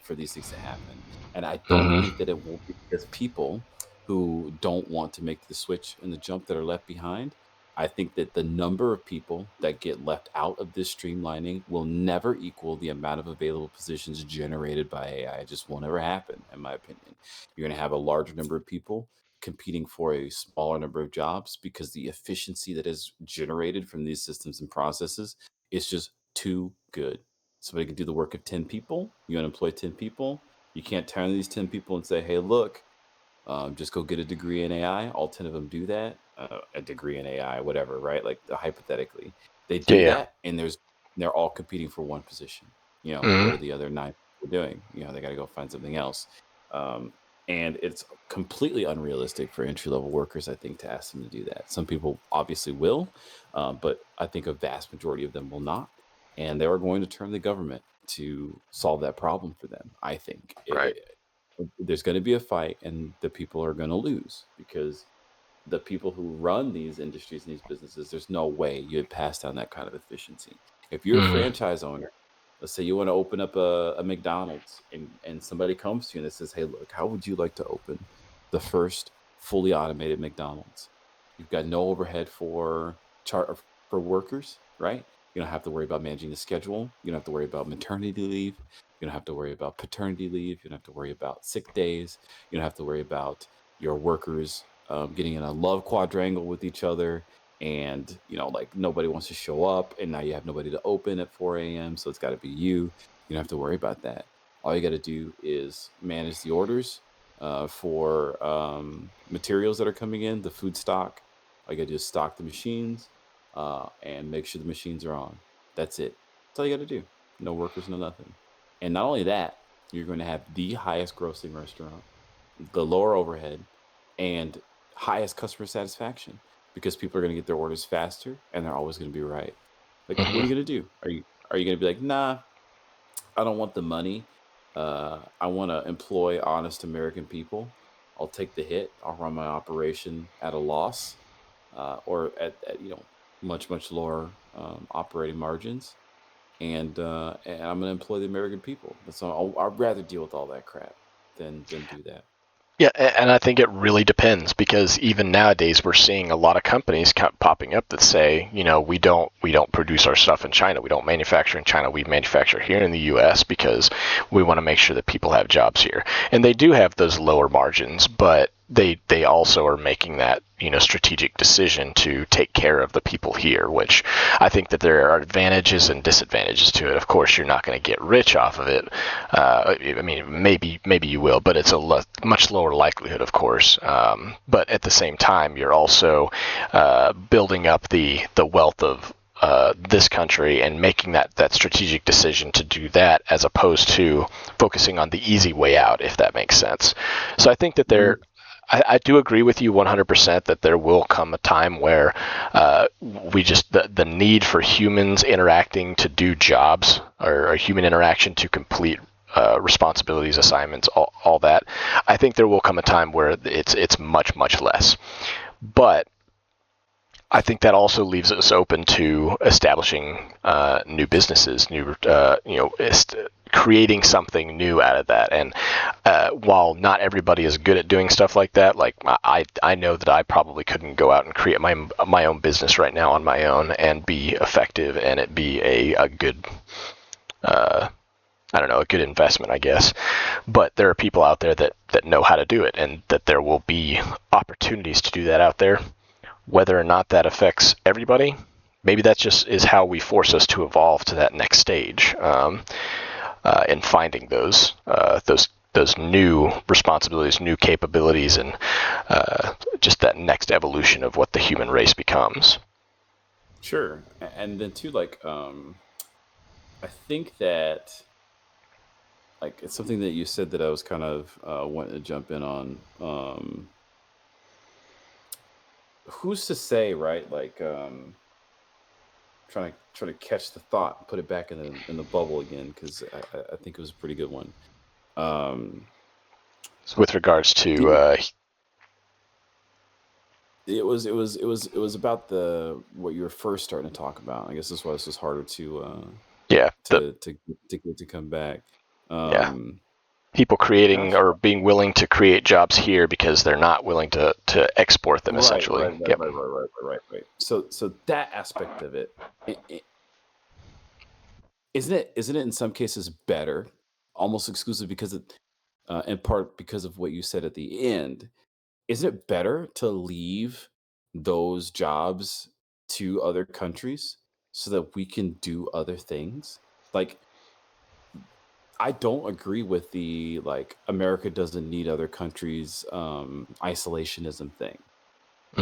for these things to happen. And I don't think that it will be because people who don't want to make the switch and the jump that are left behind. I think that the number of people that get left out of this streamlining will never equal the amount of available positions generated by AI. It just won't ever happen, in my opinion. You're going to have a larger number of people competing for a smaller number of jobs because the efficiency that is generated from these systems and processes is just too good. Somebody can do the work of 10 people. You unemploy 10 people. You can't turn to these 10 people and say, hey, look, just go get a degree in AI. All 10 of them do that. A degree in AI, whatever, right? Like hypothetically, they do Yeah. that, and they're all competing for one position. What are the other 9 people doing? They got to go find something else. And it's completely unrealistic for entry level workers, I think, to ask them to do that. Some people obviously will, but I think a vast majority of them will not, and they are going to turn to the government to solve that problem for them. I think Right. there's going to be a fight, and the people are going to lose because the people who run these industries and these businesses, there's no way you'd pass down that kind of efficiency. If you're a franchise owner, let's say you want to open up a McDonald's, and somebody comes to you and says, hey, look, how would you like to open the first fully automated McDonald's? You've got no overhead for workers, right? You don't have to worry about managing the schedule. You don't have to worry about maternity leave. You don't have to worry about paternity leave. You don't have to worry about sick days. You don't have to worry about your workers getting in a love quadrangle with each other, and like nobody wants to show up, and now you have nobody to open at 4 a.m. So it's got to be you. You don't have to worry about that. All you got to do is manage the orders for materials that are coming in, the food stock. All you got to do is stock the machines and make sure the machines are on. That's it. That's all you got to do. No workers, no nothing. And not only that, you're going to have the highest grossing restaurant, the lower overhead, and highest customer satisfaction, because people are going to get their orders faster, and they're always going to be right. Like, what are you going to do? Are you going to be like, nah, I don't want the money. I want to employ honest American people. I'll take the hit. I'll run my operation at a loss, or at much lower operating margins. and I'm gonna employ the American people. So I'd rather deal with all that crap than do that. Yeah, and I think it really depends because even nowadays we're seeing a lot of companies popping up that say, we don't produce our stuff in China, we don't manufacture in China, we manufacture here in the U.S. because we want to make sure that people have jobs here, and they do have those lower margins, but they also are making that strategic decision to take care of the people here, which I think that there are advantages and disadvantages to it. Of course, you're not going to get rich off of it. I mean, maybe you will, but it's a much lower likelihood, of course. But at the same time, you're also building up the wealth of this country and making that strategic decision to do that as opposed to focusing on the easy way out, if that makes sense. So I think that Mhm. I do agree with you 100% that there will come a time where the need for humans interacting to do jobs or human interaction to complete responsibilities, assignments, all that. I think there will come a time where it's much less. But I think that also leaves us open to establishing new businesses, creating something new out of that. And while not everybody is good at doing stuff like that, like I know that I probably couldn't go out and create my own business right now on my own and be effective and it be a good I don't know, a good investment, I guess. But there are people out there that know how to do it, and that there will be opportunities to do that out there. Whether or not that affects everybody, maybe that just is how we force us to evolve to that next stage, in finding those new responsibilities, new capabilities, and just that next evolution of what the human race becomes. Sure. And then too, like, I think that like it's something that you said that I was kind of wanting to jump in on. Who's to say, right? Like, trying to catch the thought, and put it back in the bubble again because I think it was a pretty good one. Um, So with regards to the it was about the what you were first starting to talk about. I guess this was just harder yeah, to get to come back. yeah, Um, people creating Gosh, or being willing to create jobs here because they're not willing to export them right, essentially. right, right, Yep. right, right, right, right, right. So that aspect of it, isn't it in some cases better, almost exclusive because of, in part because of what you said at the end. Is it better to leave those jobs to other countries so that we can do other things? Like, I don't agree with the like America doesn't need other countries isolationism thing,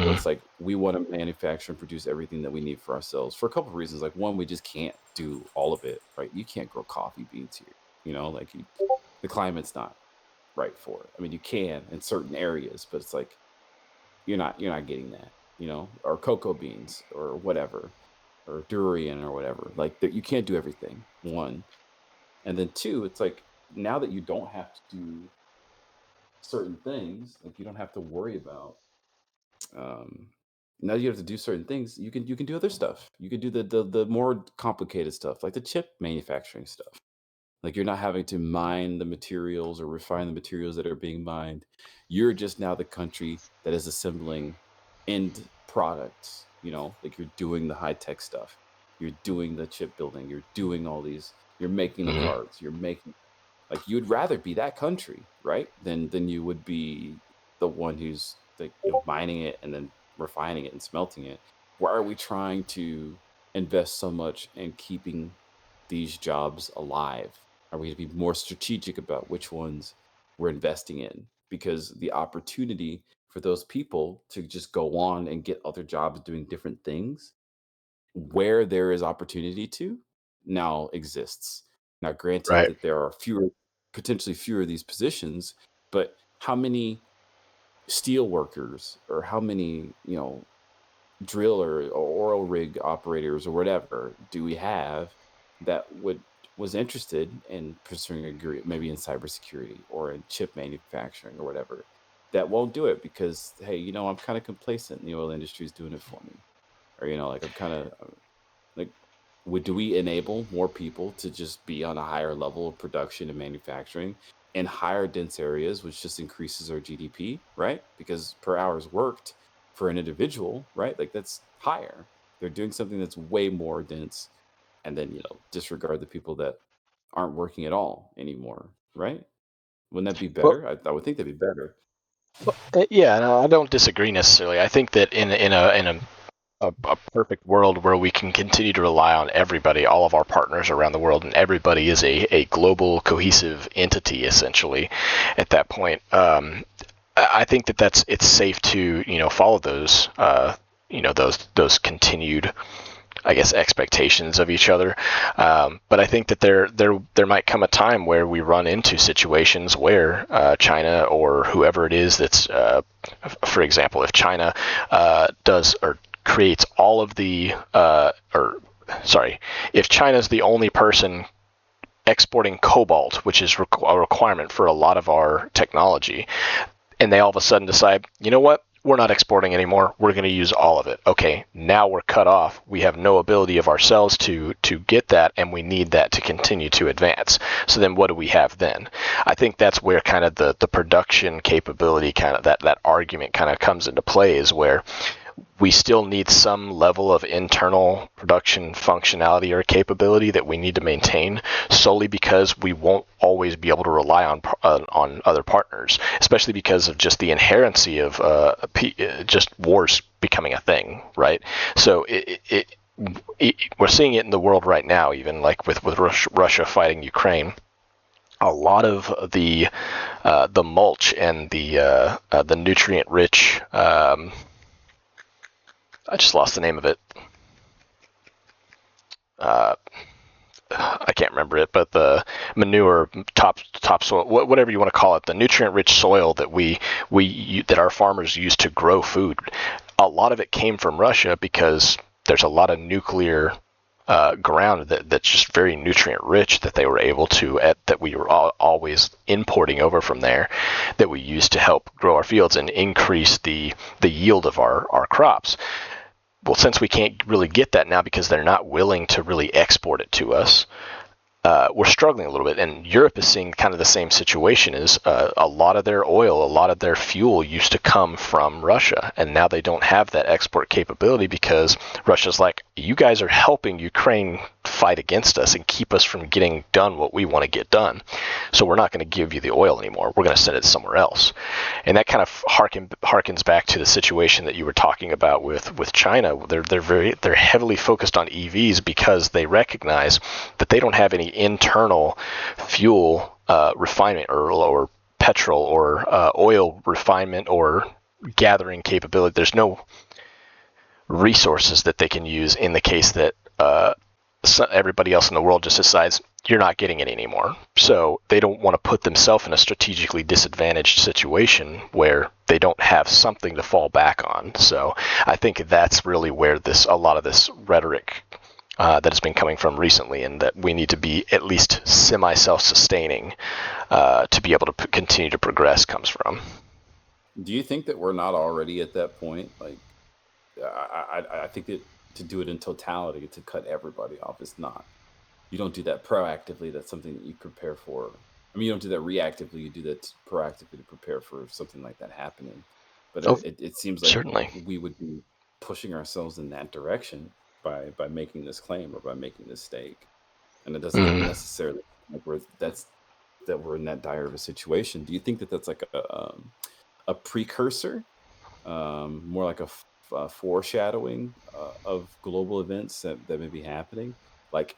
where it's Mm-hmm. like we want to manufacture and produce everything that we need for ourselves for a couple of reasons. Like one, we just can't do all of it, right? You can't grow coffee beans here, like the climate's not right for it. I mean, you can in certain areas, but it's like you're not getting that, or cocoa beans or whatever, or durian or whatever. Like that, you can't do everything. One, and then two, it's like now that you don't have to do certain things, like you don't have to worry about um now you have to do certain things, you can do other stuff. You can do the more complicated stuff like the chip manufacturing stuff. Like you're not having to mine the materials or refine the materials that are being mined. You're just now the country that is assembling end products, like you're doing the high tech stuff. You're doing the chip building. You're doing all these, you're making the Mm-hmm. cards. You're making, like, you'd rather be that country, right? Than you would be the one who's like, mining it and then refining it and smelting it. Why are we trying to invest so much in keeping these jobs alive? Are we to be more strategic about which ones we're investing in? Because the opportunity for those people to just go on and get other jobs doing different things where there is opportunity to now exists. Now, granted Right. that there are potentially fewer of these positions, but how many steel workers or how many, driller or oil rig operators or whatever do we have that was interested in pursuing a career, maybe in cybersecurity or in chip manufacturing or whatever, that won't do it because hey, I'm kind of complacent. The oil industry is doing it for me, or like I'm kind of like. do we enable more people to just be on a higher level of production and manufacturing in higher dense areas, which just increases our GDP, right? Because per hours worked for an individual, right? Like that's higher. They're doing something that's way more dense, and then disregard the people that aren't working at all anymore, right? Wouldn't that be Well, better? I would think that'd be better. yeah, no, I don't disagree necessarily. I think that in a perfect world where we can continue to rely on everybody, all of our partners around the world, and everybody is a global cohesive entity essentially. At that point, I think that it's safe to follow those those continued, I guess, expectations of each other. But I think that there might come a time where we run into situations where China or whoever it is that's, for example, if China does or creates all of the, if China's the only person exporting cobalt, which is a requirement for a lot of our technology, and they all of a sudden decide, you know what? We're not exporting anymore. We're going to use all of it. Okay, now we're cut off. We have no ability of ourselves to get that, and we need that to continue to advance. So then what do we have then? I think that's where kind of the production capability, kind of that argument kind of comes into play, is where we still need some level of internal production functionality or capability that we need to maintain, solely because we won't always be able to rely on other partners, especially because of just the inherency of just wars becoming a thing, right? So we're seeing it in the world right now, even like with Russia fighting Ukraine. A lot of the mulch and the nutrient rich, I just lost the name of it. I can't remember it, but the manure, topsoil, whatever you want to call it, the nutrient-rich soil that that our farmers use to grow food, a lot of it came from Russia because there's a lot of nuclear ground that's just very nutrient-rich that they were able to, that we were always importing over from there, that we used to help grow our fields and increase the yield of our crops. Well, since we can't really get that now because they're not willing to really export it to us, we're struggling a little bit. And Europe is seeing kind of the same situation. Is a lot of their oil, a lot of their fuel used to come from Russia, and now they don't have that export capability because Russia's like, you guys are helping Ukraine fight against us and keep us from getting done what we want to get done. So we're not going to give you the oil anymore. We're going to send it somewhere else. And that kind of harkens back to the situation that you were talking about with China. They're heavily focused on EVs because they recognize that they don't have any internal fuel refinement or petrol or oil refinement or gathering capability. There's no resources that they can use in the case that everybody else in the world just decides you're not getting it anymore. So they don't want to put themselves in a strategically disadvantaged situation where they don't have something to fall back on. So I think that's really where a lot of this rhetoric that has been coming from recently, and that we need to be at least semi-self-sustaining to be able to continue to progress, comes from. Do you think that we're not already at that point? Like, I think that to do it in totality, to cut everybody off, is not. You don't do that proactively. That's something that you prepare for. I mean, you don't do that reactively. You do that proactively to prepare for something like that happening. But Oh, it seems like certainly. we would be pushing ourselves in that direction by making this claim or by making this stake. And it doesn't even Mm. necessarily like that we're in that dire of a situation. Do you think that that's like a precursor, more like a foreshadowing of global events that may be happening? Like,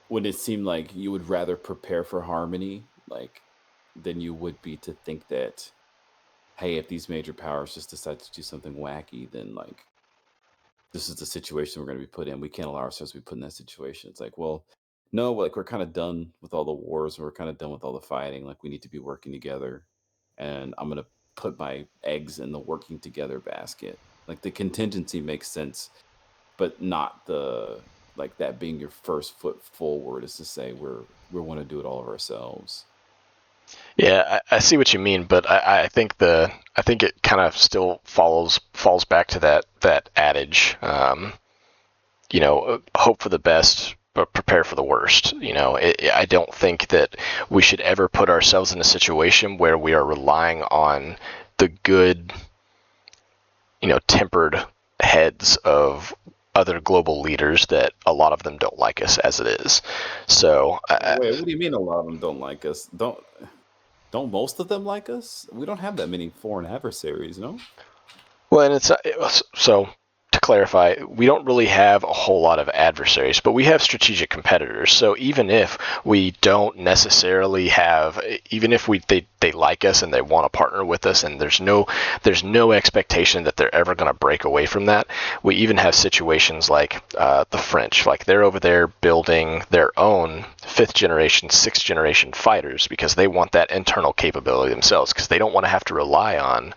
would it seem like you would rather prepare for harmony, like, than you would be to think that, hey, if these major powers just decide to do something wacky, then like this is the situation we're going to be put in. We can't allow ourselves to be put in that situation. It's like, well, no, like we're kind of done with all the wars. We're kind of done with all the fighting. Like we need to be working together. And I'm going to put my eggs in the working together basket. Like the contingency makes sense, but not the like that being your first foot forward is to say we want to do it all of ourselves. Yeah, I see what you mean, but I think it kind of still falls back to that adage. hope for the best but prepare for the worst. I don't think that we should ever put ourselves in a situation where we are relying on the good, tempered heads of other global leaders that a lot of them don't like us as it is. So, Wait, what do you mean a lot of them don't like us? Don't most of them like us? We don't have that many foreign adversaries, no? well, and so to clarify, we don't really have a whole lot of adversaries, but we have strategic competitors. So even if we don't necessarily have, even if they like us and they want to partner with us, and there's no expectation that they're ever going to break away from that. We even have situations like the French, like they're over there building their own fifth generation, sixth generation fighters because they want that internal capability themselves because they don't want to have to rely on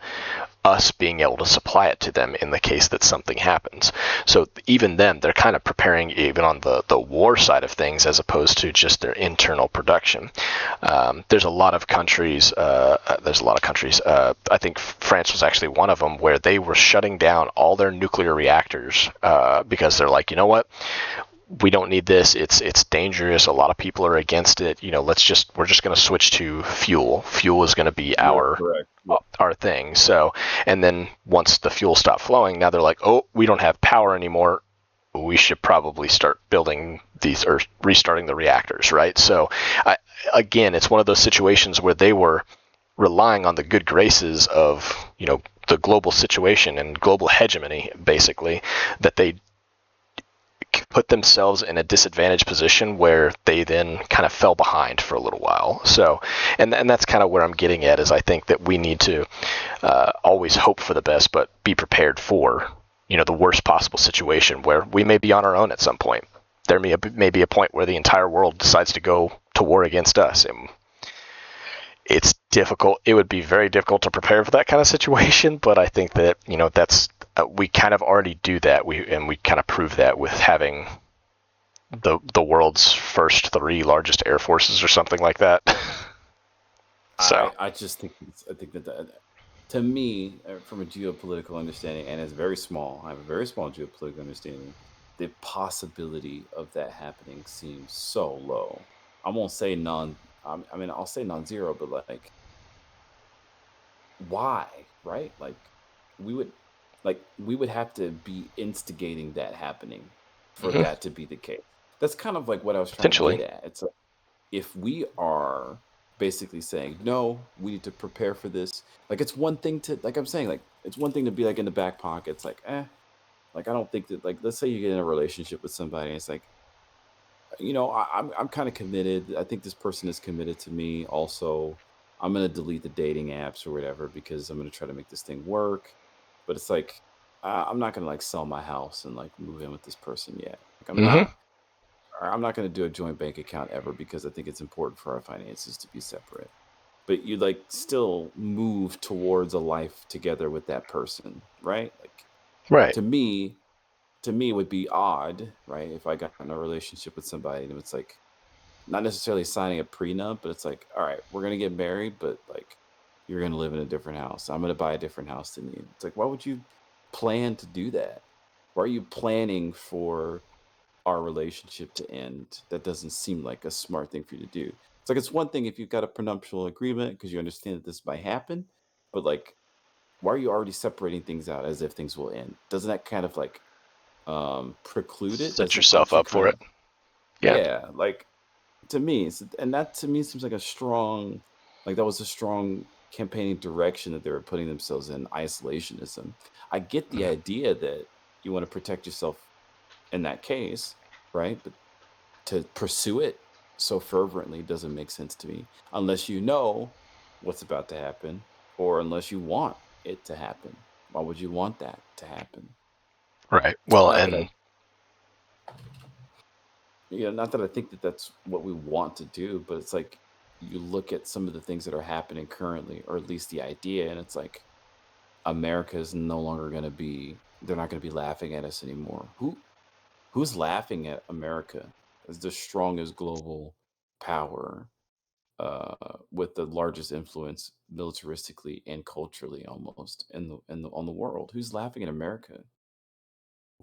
us being able to supply it to them in the case that something happens. So even them, they're kind of preparing even on the war side of things as opposed to just their internal production. There's a lot of countries. I think France was actually one of them where they were shutting down all their nuclear reactors because they're like, you know what? We don't need this. It's dangerous. A lot of people are against it. We're just going to switch to fuel. Fuel is going to be You're our correct. Yeah. our thing. So, and then once the fuel stopped flowing, now they're like, oh, we don't have power anymore. We should probably start building these or restarting the reactors, right? So, again, it's one of those situations where they were relying on the good graces of the global situation and global hegemony, basically, that they put themselves in a disadvantaged position where they then kind of fell behind for a little while. So, and that's kind of where I'm getting at is I think that we need to always hope for the best, but be prepared for the worst possible situation where we may be on our own at some point. There may be a point where the entire world decides to go to war against us, and it's difficult. It would be very difficult to prepare for that kind of situation, but I think that that's we kind of already do that. We kind of prove that with having the world's first three largest air forces or something like that. So I just think I think that to me, from a geopolitical understanding, and it's very small. I have a very small geopolitical understanding. The possibility of that happening seems so low. I won't say none. I mean, I'll say non-zero, but like, why? Right? We would, we would have to be instigating that happening for mhm, that to be the case. That's kind of like what I was trying to potentially, get at. It's if we are basically saying no, we need to prepare for this. Like it's one thing to like I'm saying like it's one thing to be like in the back pocket. It's like like I don't think that like let's say you get in a relationship with somebody. And it's like I'm kind of committed. I think this person is committed to me. Also, I'm gonna delete the dating apps or whatever because I'm gonna try to make this thing work. But it's like I'm not gonna like sell my house and like move in with this person yet. Like hmm I'm not going to do a joint bank account ever because I think it's important for our finances to be separate. But you like still move towards a life together with that person, right? Like right. to me, it would be odd, right? If I got in a relationship with somebody and it's like not necessarily signing a prenup, but it's like, all right, we're gonna get married, but like you're gonna live in a different house. I'm gonna buy a different house than you. It's like, why would you plan to do that? Why are you planning for our relationship to end? That doesn't seem like a smart thing for you to do. It's like it's one thing if you've got a prenuptial agreement because you understand that this might happen, but like, why are you already separating things out as if things will end? Doesn't that kind of like preclude it? Set Doesn't yourself aren't you up for kind it. of Yeah. yeah, like to me, and that to me seems like a strong like that was a strong campaigning direction that they were putting themselves in isolationism. I get the Mhm. idea that you want to protect yourself in that case, right? But to pursue it so fervently doesn't make sense to me unless you know what's about to happen or unless you want it to happen. Why would you want that to happen? Right. Well, Not that I, and not that I think that that's what we want to do, but it's like you look at some of the things that are happening currently, or at least the idea, and it's like America is no longer going to be. They're not going to be laughing at us anymore. Who's laughing at America as the strongest global power with the largest influence militaristically and culturally almost in the on the world. Who's laughing at America?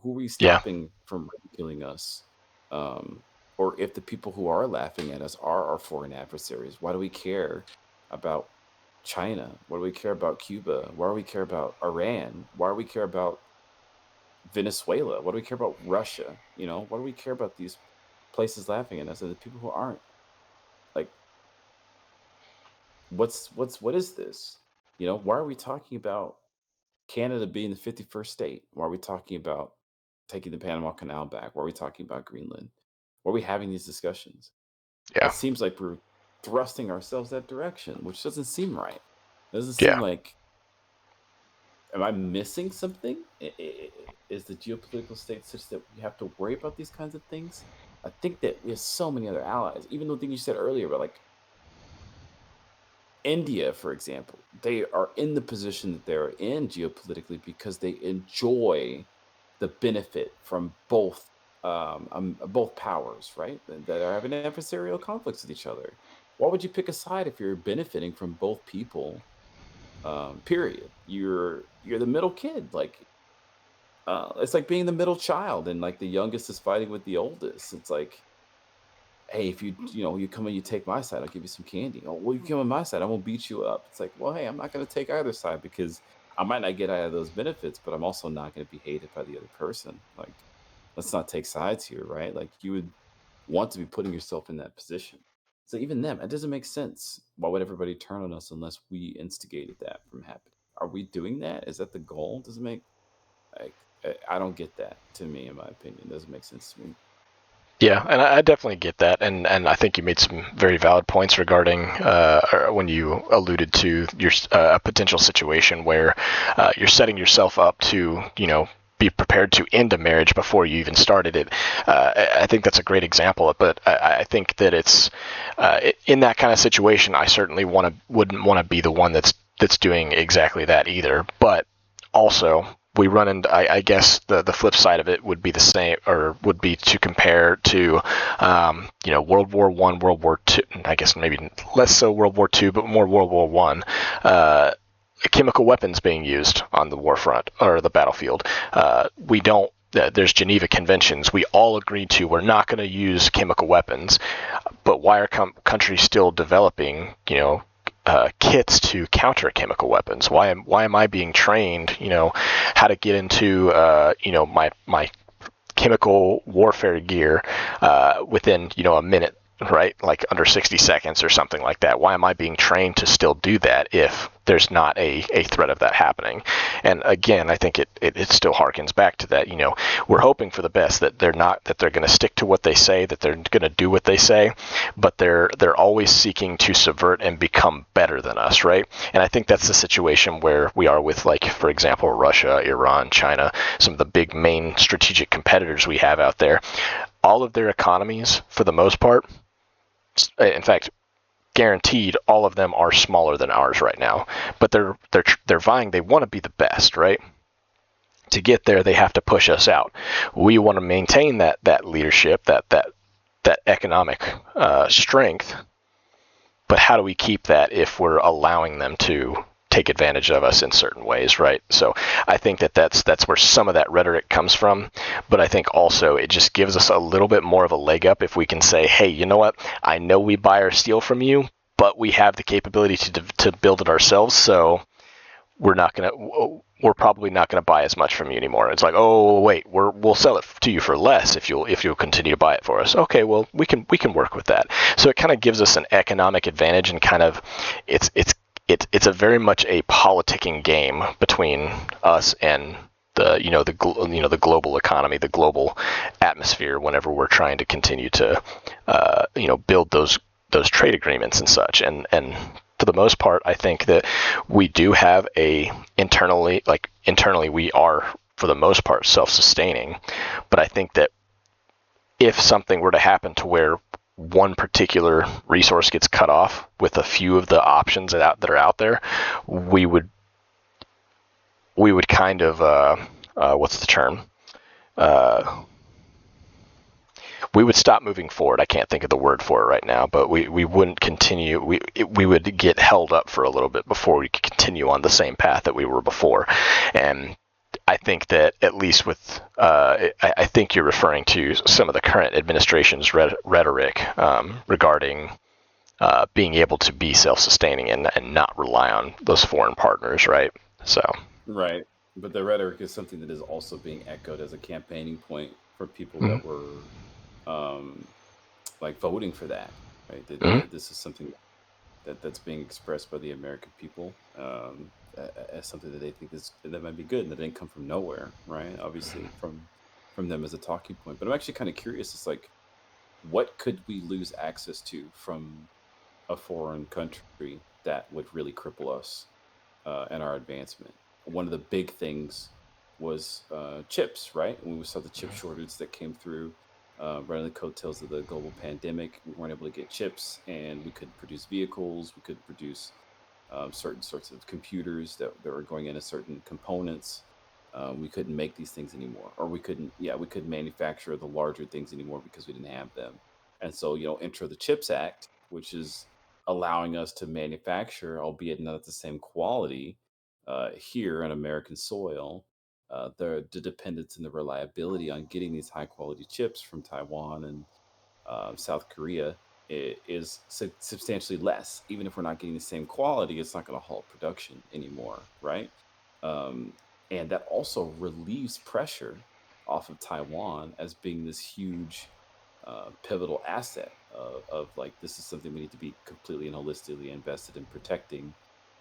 Who are we Yeah. stopping from ridiculing us? Or if the people who are laughing at us are our foreign adversaries, why do we care about China? Why do we care about Cuba? Why do we care about Iran? Why do we care about Venezuela? Why do we care about Russia? Why do we care about these places laughing at us and the people who aren't? Like, what is this? Why are we talking about Canada being the 51st state? Why are we talking about taking the Panama Canal back? Why are we talking about Greenland? Why are we having these discussions? It Yeah. seems like we're thrusting ourselves that direction, which doesn't seem right. It doesn't seem Yeah. like, am I missing something? Is the geopolitical state such that we have to worry about these kinds of things? I think that we have so many other allies. Even the thing you said earlier about like India, for example, they are in the position that they're in geopolitically because they enjoy the benefit from both powers, right? That are having adversarial conflicts with each other. Why would you pick a side if you're benefiting from both people? Period. You're the middle kid. Like, it's like being the middle child, and like the youngest is fighting with the oldest. It's like, hey, if you come and you take my side, I'll give you some candy. Oh, well, you come on my side, I won't beat you up. It's like, well, hey, I'm not going to take either side because I might not get out of those benefits, but I'm also not going to be hated by the other person. Like, let's not take sides here, right? Like, you would want to be putting yourself in that position. So even them, it doesn't make sense. Why would everybody turn on us unless we instigated that from happening? Are we doing that? Is that the goal? Doesn't make like I don't get that. To me, in my opinion, it doesn't make sense to me. Yeah, and I definitely get that, and I think you made some very valid points regarding when you alluded to your a potential situation where you're setting yourself up to be prepared to end a marriage before you even started it. I think that's a great example, but I think that it's in that kind of situation. I certainly wouldn't want to be the one that's doing exactly that either, but also we run into, I guess the flip side of it would be the same, or would be to compare to World War One, World War Two. I guess maybe less so World War Two, but more World War One. Chemical weapons being used on the war front or the battlefield. We don't. There's Geneva Conventions. We all agreed to we're not going to use chemical weapons, but why are countries still developing kits to counter chemical weapons? Why am I being trained? How to get into my chemical warfare gear within a minute, right? Like under 60 seconds or something like that. Why am I being trained to still do that if there's not a threat of that happening? And again, I think it still harkens back to that. We're hoping for the best, that they're going to stick to what they say, that they're going to do what they say, but they're always seeking to subvert and become better than us, right? And I think that's the situation where we are with, like, for example, Russia, Iran, China, some of the big main strategic competitors we have out there. All of their economies, for the most part, in fact, guaranteed, all of them are smaller than ours right now. But they're vying. They want to be the best, right? To get there, they have to push us out. We want to maintain that leadership, that economic strength. But how do we keep that if we're allowing them to take advantage of us in certain ways, right? So I think that's where some of that rhetoric comes from, but I think also it just gives us a little bit more of a leg up if we can say, hey, you know what? I know we buy our steel from you, but we have the capability to build it ourselves, so we're probably not gonna buy as much from you anymore. It's like, oh wait, we'll sell it to you for less if you'll continue to buy it for us. Okay, well we can work with that. So it kind of gives us an economic advantage, and kind of it's a very much a politicking game between us and the global economy, the global atmosphere. Whenever we're trying to continue to build those trade agreements and such, and for the most part, I think that we do have internally we are for the most part self-sustaining, but I think that if something were to happen to where one particular resource gets cut off with a few of the options that are out there, we would kind of what's the term? We would stop moving forward. I can't think of the word for it right now, but we wouldn't continue. We would get held up for a little bit before we could continue on the same path that we were before. And I think that at least with, I think you're referring to some of the current administration's rhetoric regarding being able to be self-sustaining and not rely on those foreign partners, right? So. Right. But the rhetoric is something that is also being echoed as a campaigning point for people that were um, like voting for that. Right. Mm-hmm. This is something that's being expressed by the American people as something that they think that might be good and that didn't come from nowhere. Right. Obviously from them as a talking point. But I'm actually kind of curious. It's like, what could we lose access to from a foreign country that would really cripple us and our advancement? One of the big things was chips, right? When we saw the chip shortage that came through right on the coattails of the global pandemic, we weren't able to get chips, and we couldn't produce vehicles. We couldn't produce certain sorts of computers that were going into certain components. We couldn't make these things anymore, or we couldn't manufacture the larger things anymore because we didn't have them. And so, enter the CHIPS Act, which is allowing us to manufacture, albeit not at the same quality, here on American soil. The dependence and the reliability on getting these high quality chips from Taiwan and South Korea is substantially less. Even if we're not getting the same quality, it's not going to halt production anymore, right? Um, and that also relieves pressure off of Taiwan as being this huge pivotal asset of like, this is something we need to be completely and holistically invested in protecting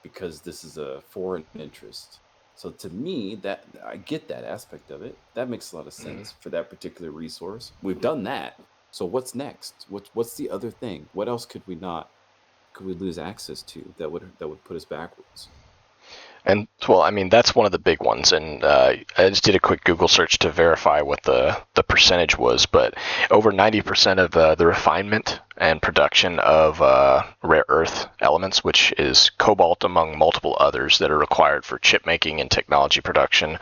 because this is a foreign interest. So to me, that I get that aspect of it. That makes a lot of sense for that particular resource. We've done that. So what's next? What's the other thing? What else could we lose access to that would put us backwards? And well, I mean, that's one of the big ones. And I just did a quick Google search to verify what the percentage was, but over 90% of the refinement and production of rare earth elements, which is cobalt among multiple others that are required for chip making and technology production,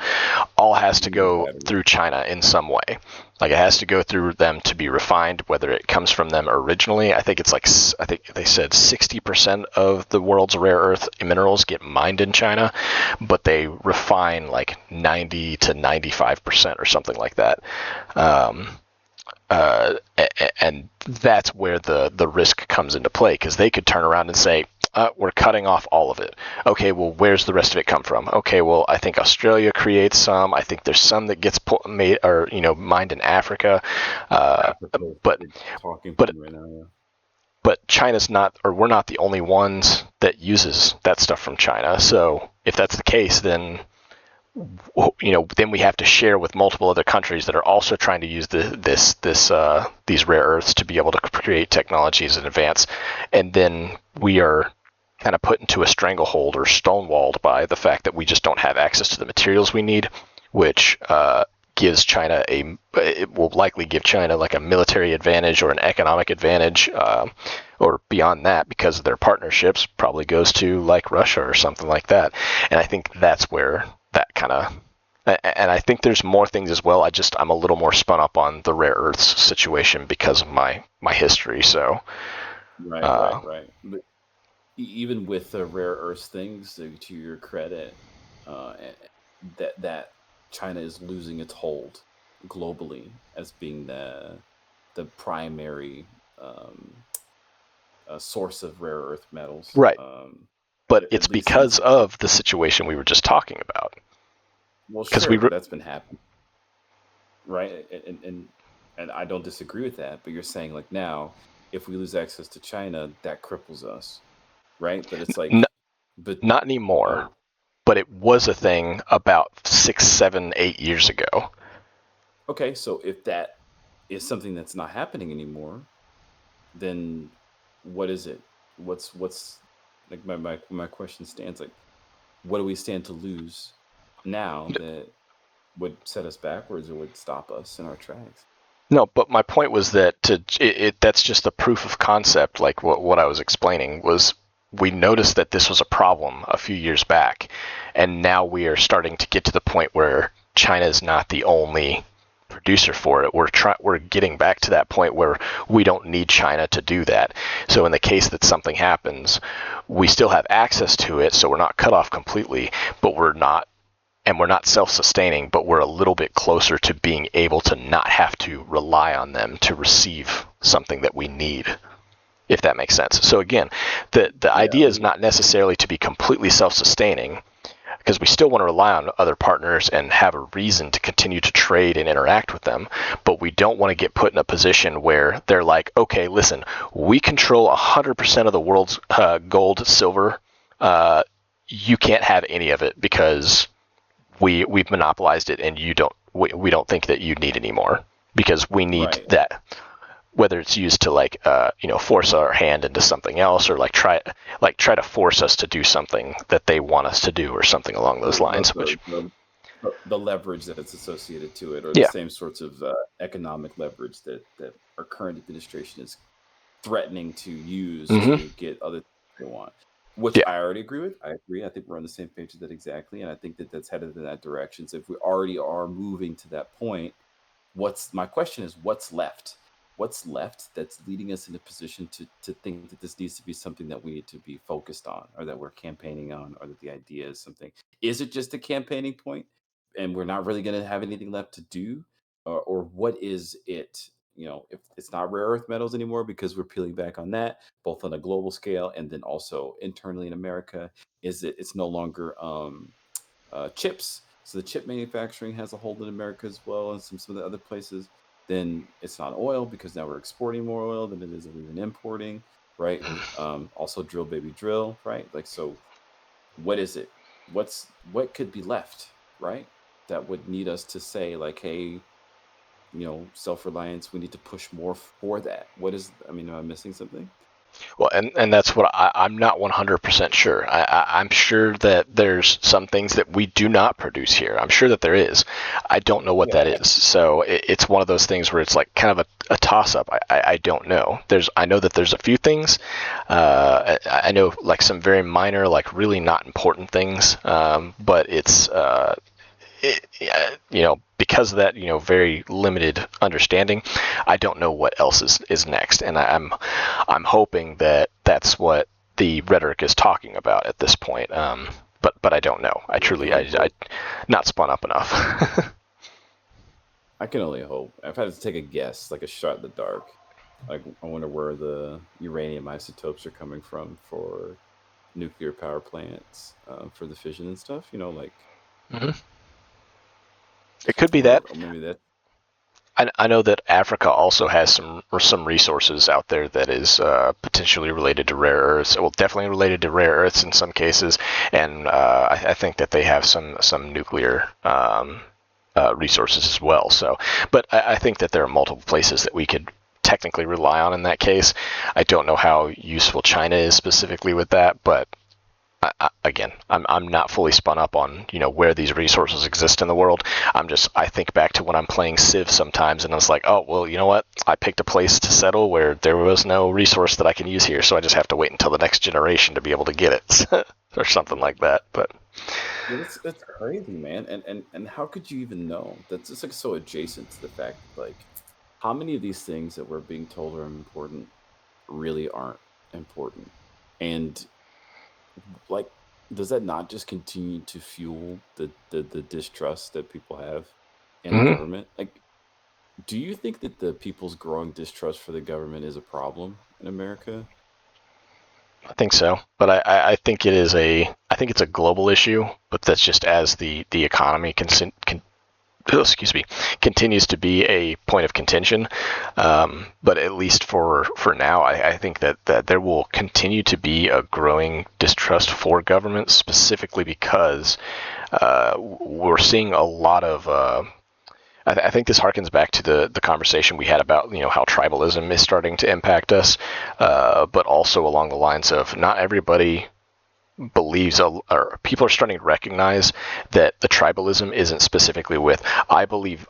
all has to go through China in some way. Like, it has to go through them to be refined, whether it comes from them originally. I think they said 60% of the world's rare earth minerals get mined in China, but they refine like 90 to 95% or something like that. And that's where the risk comes into play, because they could turn around and say, we're cutting off all of it. Okay, well, where's the rest of it come from? Okay, well, I think Australia creates some. I think there's some that gets made or mined in Africa. But Talking but right now, yeah. but China's not, or we're not the only ones that uses that stuff from China. So if that's the case, then then we have to share with multiple other countries that are also trying to use these rare earths to be able to create technologies in advance, and then we are kind of put into a stranglehold or stonewalled by the fact that we just don't have access to the materials we need, which gives China it will likely give China like a military advantage or an economic advantage, or beyond that, because of their partnerships, probably goes to like Russia or something like that. And I think that's where that kind of, and I think there's more things as well. I'm a little more spun up on the rare earths situation because of my history. So Right. But even with the rare earth things, to your credit, that China is losing its hold globally as being the primary source of rare earth metals. right, but it's At least in because of the situation we were just talking about. well, Because sure, but that's been happening, right? And I don't disagree with that. But you're saying like now, if we lose access to China, that cripples us, right? But it's n- like, but not anymore, oh, but it was a thing about 6, 7, 8 years ago. okay. So if that is something that's not happening anymore, then what is it? What's like my question stands like, what do we stand to lose now that would set us backwards or would stop us in our tracks? No, but my point was that that's just the proof of concept. Like what I was explaining was, we noticed that this was a problem a few years back, and now we are starting to get to the point where China is not the only producer for it. We're getting back to that point where we don't need China to do that. So in the case that something happens, we still have access to it, so we're not cut off completely, but we're not and we're not self-sustaining, but we're a little bit closer to being able to not have to rely on them to receive something that we need, if that makes sense. So again, the idea is not necessarily to be completely self-sustaining, because we still want to rely on other partners and have a reason to continue to trade and interact with them. But we don't want to get put in a position where they're like, okay, listen, we control 100% of the world's gold, silver. You can't have any of it because we've monopolized it, and we don't think that you need any more, because we need that. Whether it's used to force our hand into something else, or try to force us to do something that they want us to do, or something along those lines. The leverage that it's associated to it, or the same sorts of economic leverage that our current administration is threatening to use to get other things they want. Which I already agree with. I agree. I think we're on the same page with that exactly, and I think that that's headed in that direction. So if we already are moving to that point, my question is, what's left? What's left that's leading us in a position to think that this needs to be something that we need to be focused on, or that we're campaigning on, or that the idea is something? Is it just a campaigning point and we're not really going to have anything left to do? Or what is it? If it's not rare earth metals anymore, because we're peeling back on that, both on a global scale and then also internally in America, it's no longer chips. So the chip manufacturing has a hold in America as well, and some of the other places. Then it's not oil, because now we're exporting more oil than it is we've been importing, right? Also drill baby drill, right? So what is it? What could be left, right? That would need us to say hey, self-reliance, we need to push more for that. Am I missing something? Well, and that's what I'm not 100% sure. I'm sure that there's some things that we do not produce here. I'm sure that there is. I don't know what that is. So it's one of those things where it's kind of a toss-up. I don't know. I know that there's a few things. I know some very minor, really not important things. But it's because of that, very limited understanding, I don't know what else is next, and I'm hoping that that's what the rhetoric is talking about at this point. But I don't know. I not spun up enough. I can only hope. I've had to take a guess, a shot in the dark. I wonder where the uranium isotopes are coming from for nuclear power plants, for the fission and stuff. Mm-hmm. It could be that. Or maybe that. I know that Africa also has some resources out there that is potentially related to rare earths. Well, definitely related to rare earths in some cases, and I think that they have some nuclear resources as well. So, but I think that there are multiple places that we could technically rely on in that case. I don't know how useful China is specifically with that, but again, I'm not fully spun up on where these resources exist in the world. I think back to when I'm playing Civ sometimes, and I was like, oh well, you know what? I picked a place to settle where there was no resource that I can use here, so I just have to wait until the next generation to be able to get it, or something like that. But that's crazy, man. And how could you even know? That's just so adjacent to the fact that how many of these things that we're being told are important really aren't important, and does that not just continue to fuel the distrust that people have in the government? Do you think that the people's growing distrust for the government is a problem in America? I think so, but I think it's a global issue, but that's just as the economy continues to be a point of contention. But at least for now, I think that there will continue to be a growing distrust for government, specifically because we're seeing a lot of. I think this harkens back to the conversation we had about how tribalism is starting to impact us, but also along the lines of not everybody believes, or people are starting to recognize that the tribalism isn't specifically with, I believe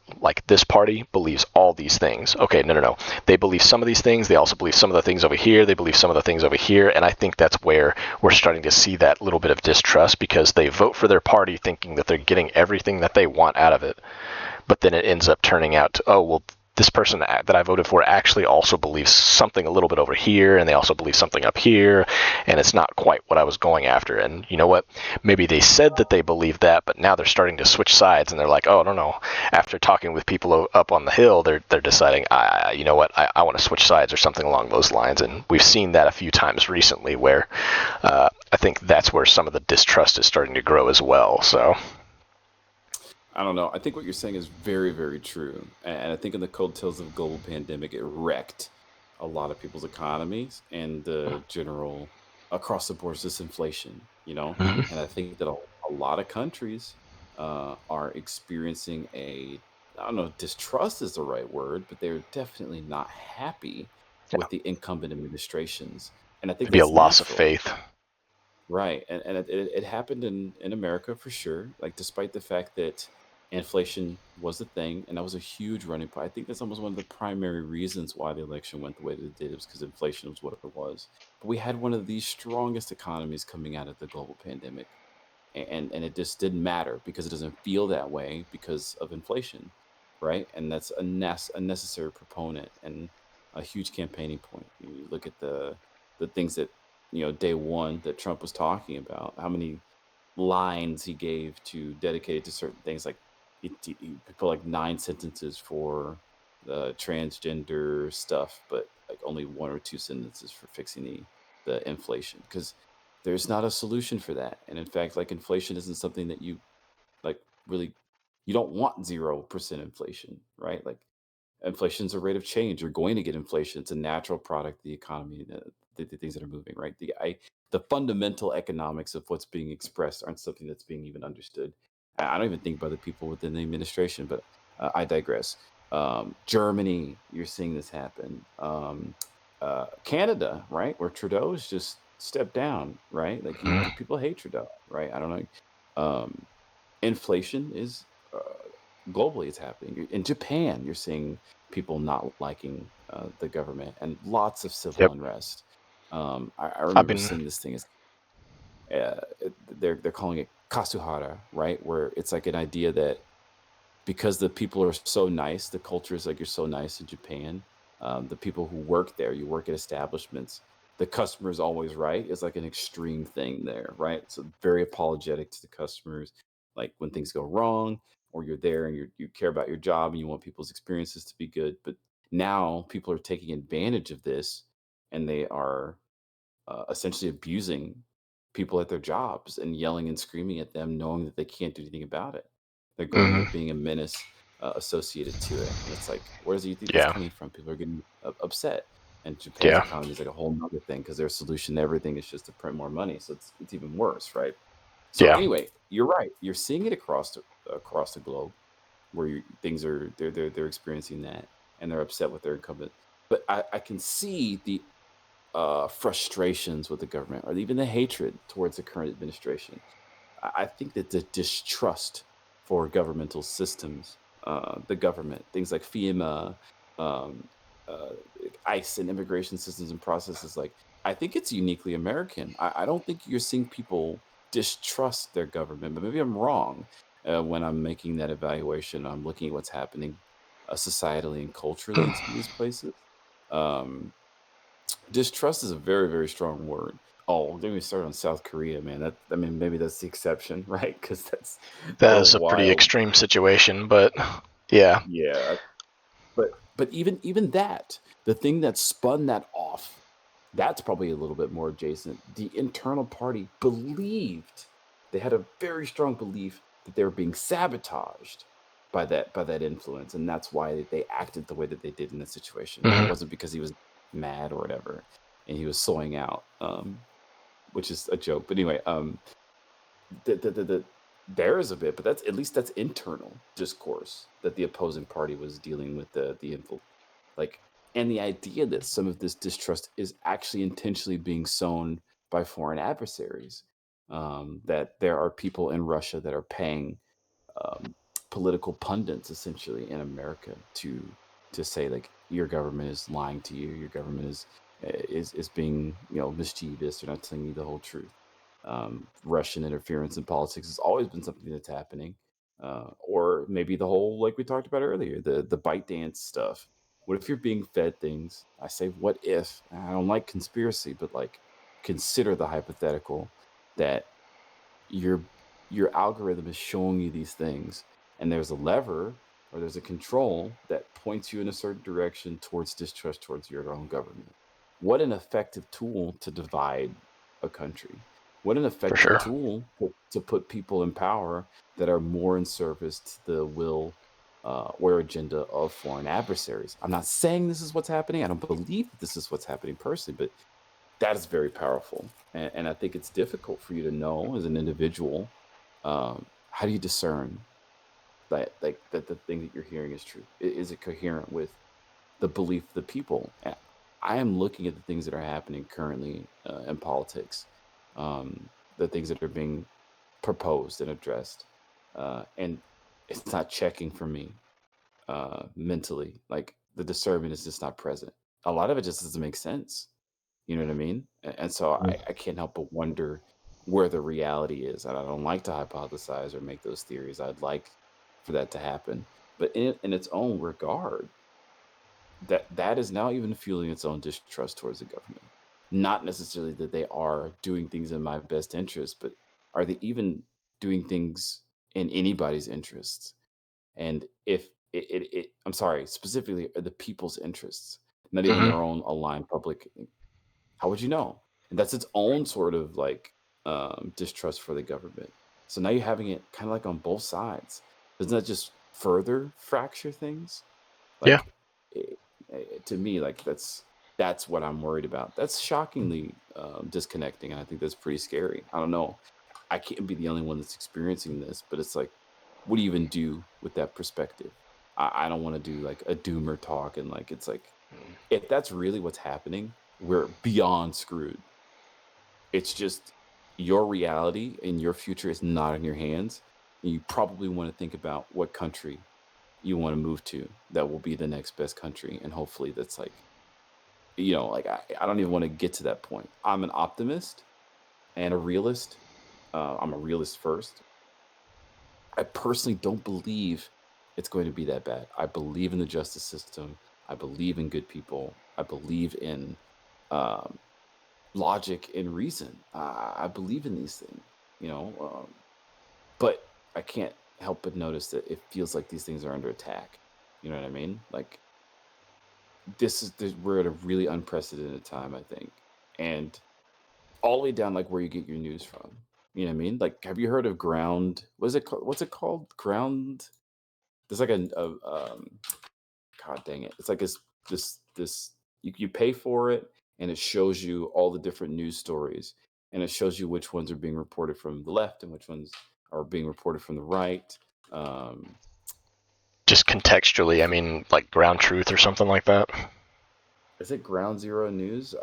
this party believes all these things. Okay, no. They believe some of these things. They also believe some of the things over here. They believe some of the things over here. And I think that's where we're starting to see that little bit of distrust, because they vote for their party thinking that they're getting everything that they want out of it. But then it ends up turning out to, oh, well, this person that I voted for actually also believes something a little bit over here, and they also believe something up here, and it's not quite what I was going after. And you know what? Maybe they said that they believe that, but now they're starting to switch sides, and they're like, oh, I don't know. After talking with people up on the hill, they're deciding, you know what? I want to switch sides or something along those lines. And we've seen that a few times recently, where I think that's where some of the distrust is starting to grow as well. So. I don't know. I think what you're saying is very, very true. And I think in the coattails of a global pandemic, it wrecked a lot of people's economies and the general across the board disinflation, you know? Mhm. And I think that a lot of countries are experiencing I don't know, if distrust is the right word, but they're definitely not happy Yeah, with the incumbent administrations. And I think maybe a that's loss of natural. faith. Right, and it happened in America for sure. Like despite the fact that inflation was a thing, and that was a huge running point. I think that's almost one of the primary reasons why the election went the way that it did. It was because inflation was what it was. But we had one of the strongest economies coming out of the global pandemic, and it just didn't matter because it doesn't feel that way because of inflation, right? And that's a necessary proponent and a huge campaigning point. You look at the things that day one that Trump was talking about, how many lines he gave to dedicated to certain things, like he put like 9 sentences for the transgender stuff, but like only 1 or 2 sentences for fixing the inflation because there's not a solution for that. And in fact, like inflation isn't something that you like really you don't want 0% inflation, right? Like inflation's a rate of change. You're going to get inflation. It's a natural product of the economy, the things that are moving, right? The fundamental economics of what's being expressed aren't something that's being even understood. I don't even think by the people within the administration, but I digress. Germany, you're seeing this happen. Canada, right, where Trudeau has just stepped down, right? Like Mhm. people hate Trudeau, right? I don't know. Inflation is globally it's happening. In Japan, you're seeing people not liking the government and lots of civil Yep. unrest. I I've remember been. seeing this thing as they're calling it kasuhara, right? Where it's like an idea that because the people are so nice, the culture is like you're so nice in Japan. The people who work there, you work at establishments, the customer is always right is like an extreme thing there, right? So very apologetic to the customers. Like when things go wrong, or you're there and you care about your job and you want people's experiences to be good. But now people are taking advantage of this and they are essentially abusing people at their jobs and yelling and screaming at them, knowing that they can't do anything about it. They're going there Mhm. being a menace associated to it. And it's like, where do you think that's Yeah. coming from? People are getting upset. And Japan's Yeah. economy is like a whole nother thing because their solution to everything is just to print more money. So it's even worse, right? So Yeah. anyway, you're right. You're seeing it across the globe where things are they're experiencing that and they're upset with their incumbent. But I can see the frustrations with the government or even the hatred towards the current administration. I think that the distrust for governmental systems, the government, things like FEMA, um, uh, ICE and immigration systems and processes, like I think it's uniquely American. I don't think you're seeing people distrust their government, but maybe I'm wrong when I'm making that evaluation. I'm looking at what's happening societally and culturally in some of these places. Um, Distrust is a very, very strong word. Oh, then we start on South Korea, man. I mean, maybe that's the exception, right? Because that's That a is a pretty wild, extreme situation, but yeah. yeah. But even that, the thing that spun that off, that's probably a little bit more adjacent. The internal party believed they had a very strong belief that they were being sabotaged by that influence, and that's why they acted the way that they did in this situation. It Mhm. wasn't because he was mad or whatever, and he was soying out, which is a joke. But anyway, the there is a bit, but that's at least that's internal discourse that the opposing party was dealing with the influ like, and the idea that some of this distrust is actually intentionally being sown by foreign adversaries. That there are people in Russia that are paying um, political pundits essentially in America to say like your government is lying to you, your government is being mischievous, they're not telling you the whole truth. Russian interference in politics has always been something that's happening. Or maybe the whole, like we talked about earlier, the bite dance stuff. What if you're being fed things? I say, what if? I don't like conspiracy, but like, consider the hypothetical that your your algorithm is showing you these things, and there's a lever or there's a control that points you in a certain direction towards distrust towards your own government. What an effective tool to divide a country. What an For effective sure. tool to put people in power that are more in service to the will or agenda of foreign adversaries. I'm not saying this is what's happening. I don't believe that this is what's happening personally, but that is very powerful. And I think it's difficult for you to know as an individual. How do you discern that, like, that the thing that you're hearing is true? Is it coherent with the belief of the people? I am looking at the things that are happening currently in politics, the things that are being proposed and addressed, and it's not checking for me mentally. Like, the discernment is just not present. A lot of it just doesn't make sense. You know what I mean? And so I can't help but wonder where the reality is. And I don't like to hypothesize or make those theories. I'd like for that to happen. But in its own regard, that is now even fueling its own distrust towards the government. Not necessarily that they are doing things in my best interest, but are they even doing things in anybody's interests? And if I'm sorry, specifically the people's interests, not even Hmm. their own aligned public. How would you know? And that's its own sort of like distrust for the government. So now you're having it kind of like on both sides. Doesn't that just further fracture things? Yeah. Like, to me, like, that's what I'm worried about. That's shockingly disconnecting, and I think that's pretty scary. I don't know. I can't be the only one that's experiencing this, but it's like, what do you even do with that perspective? I don't want to do like a doomer talk, and like, it's like, if that's really what's happening, we're beyond screwed. It's just your reality and your future is not in your hands. And you probably want to think about what country you want to move to that will be the next best country. And hopefully that's like, like, I don't even want to get to that point. I'm an optimist and a realist. I'm a realist first. I personally don't believe it's going to be that bad. I believe in the justice system. I believe in good people. I believe in um, logic and reason. I believe in these things, but I can't help but notice that it feels like these things are under attack. You know what I mean? Like, we're at a really unprecedented time, I think, and all the way down like where you get your news from. You know what I mean? Like, have you heard of ground? What is it called? What's it called? Ground. There's like God dang it! It's like this. You pay for it, and it shows you all the different news stories, and it shows you which ones are being reported from the left and which ones are being reported from the right. Um, Just contextually, I mean, like ground truth or something like that. is it Ground Zero News?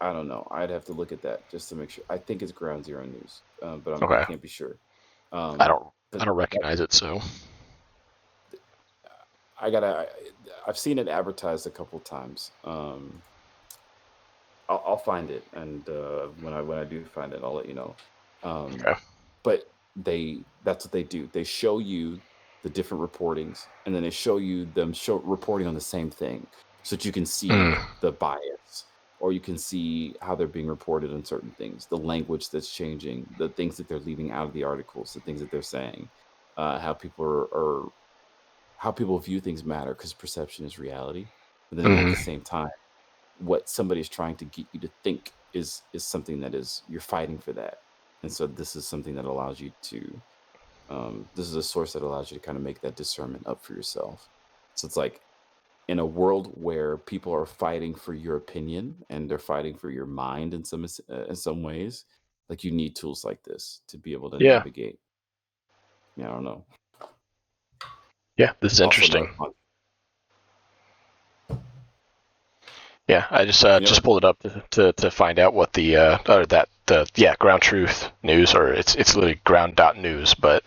I don't know. I'd have to look at that just to make sure. I think it's Ground Zero News, but I Okay. can't be sure. I Um, don't. I but don't recognize it. So. I gotta. I've seen it advertised a couple times. I'll find it, and when I do find it, I'll let you know. Um, Okay. but that's what they do. They show you the different reportings, and then they show you them reporting on the same thing, so that you can see Mm. the bias, or you can see how they're being reported on certain things, the language that's changing, the things that they're leaving out of the articles, the things that they're saying, how people are how people view things matter because perception is reality. But then again, at the Mm. same time, what somebody's trying to get you to think is something that is you're fighting for that. And so this is something that allows you to this is a source that allows you to kind of make that discernment up for yourself. So it's like, in a world where people are fighting for your opinion and they're fighting for your mind in some ways, like, you need tools like this to be able to Yeah. navigate. Yeah, I don't know. Yeah. This is Also another interesting. fun, Yeah. I just you know. pulled it up to find out what the or that the ground truth news, or it's literally ground dot news, but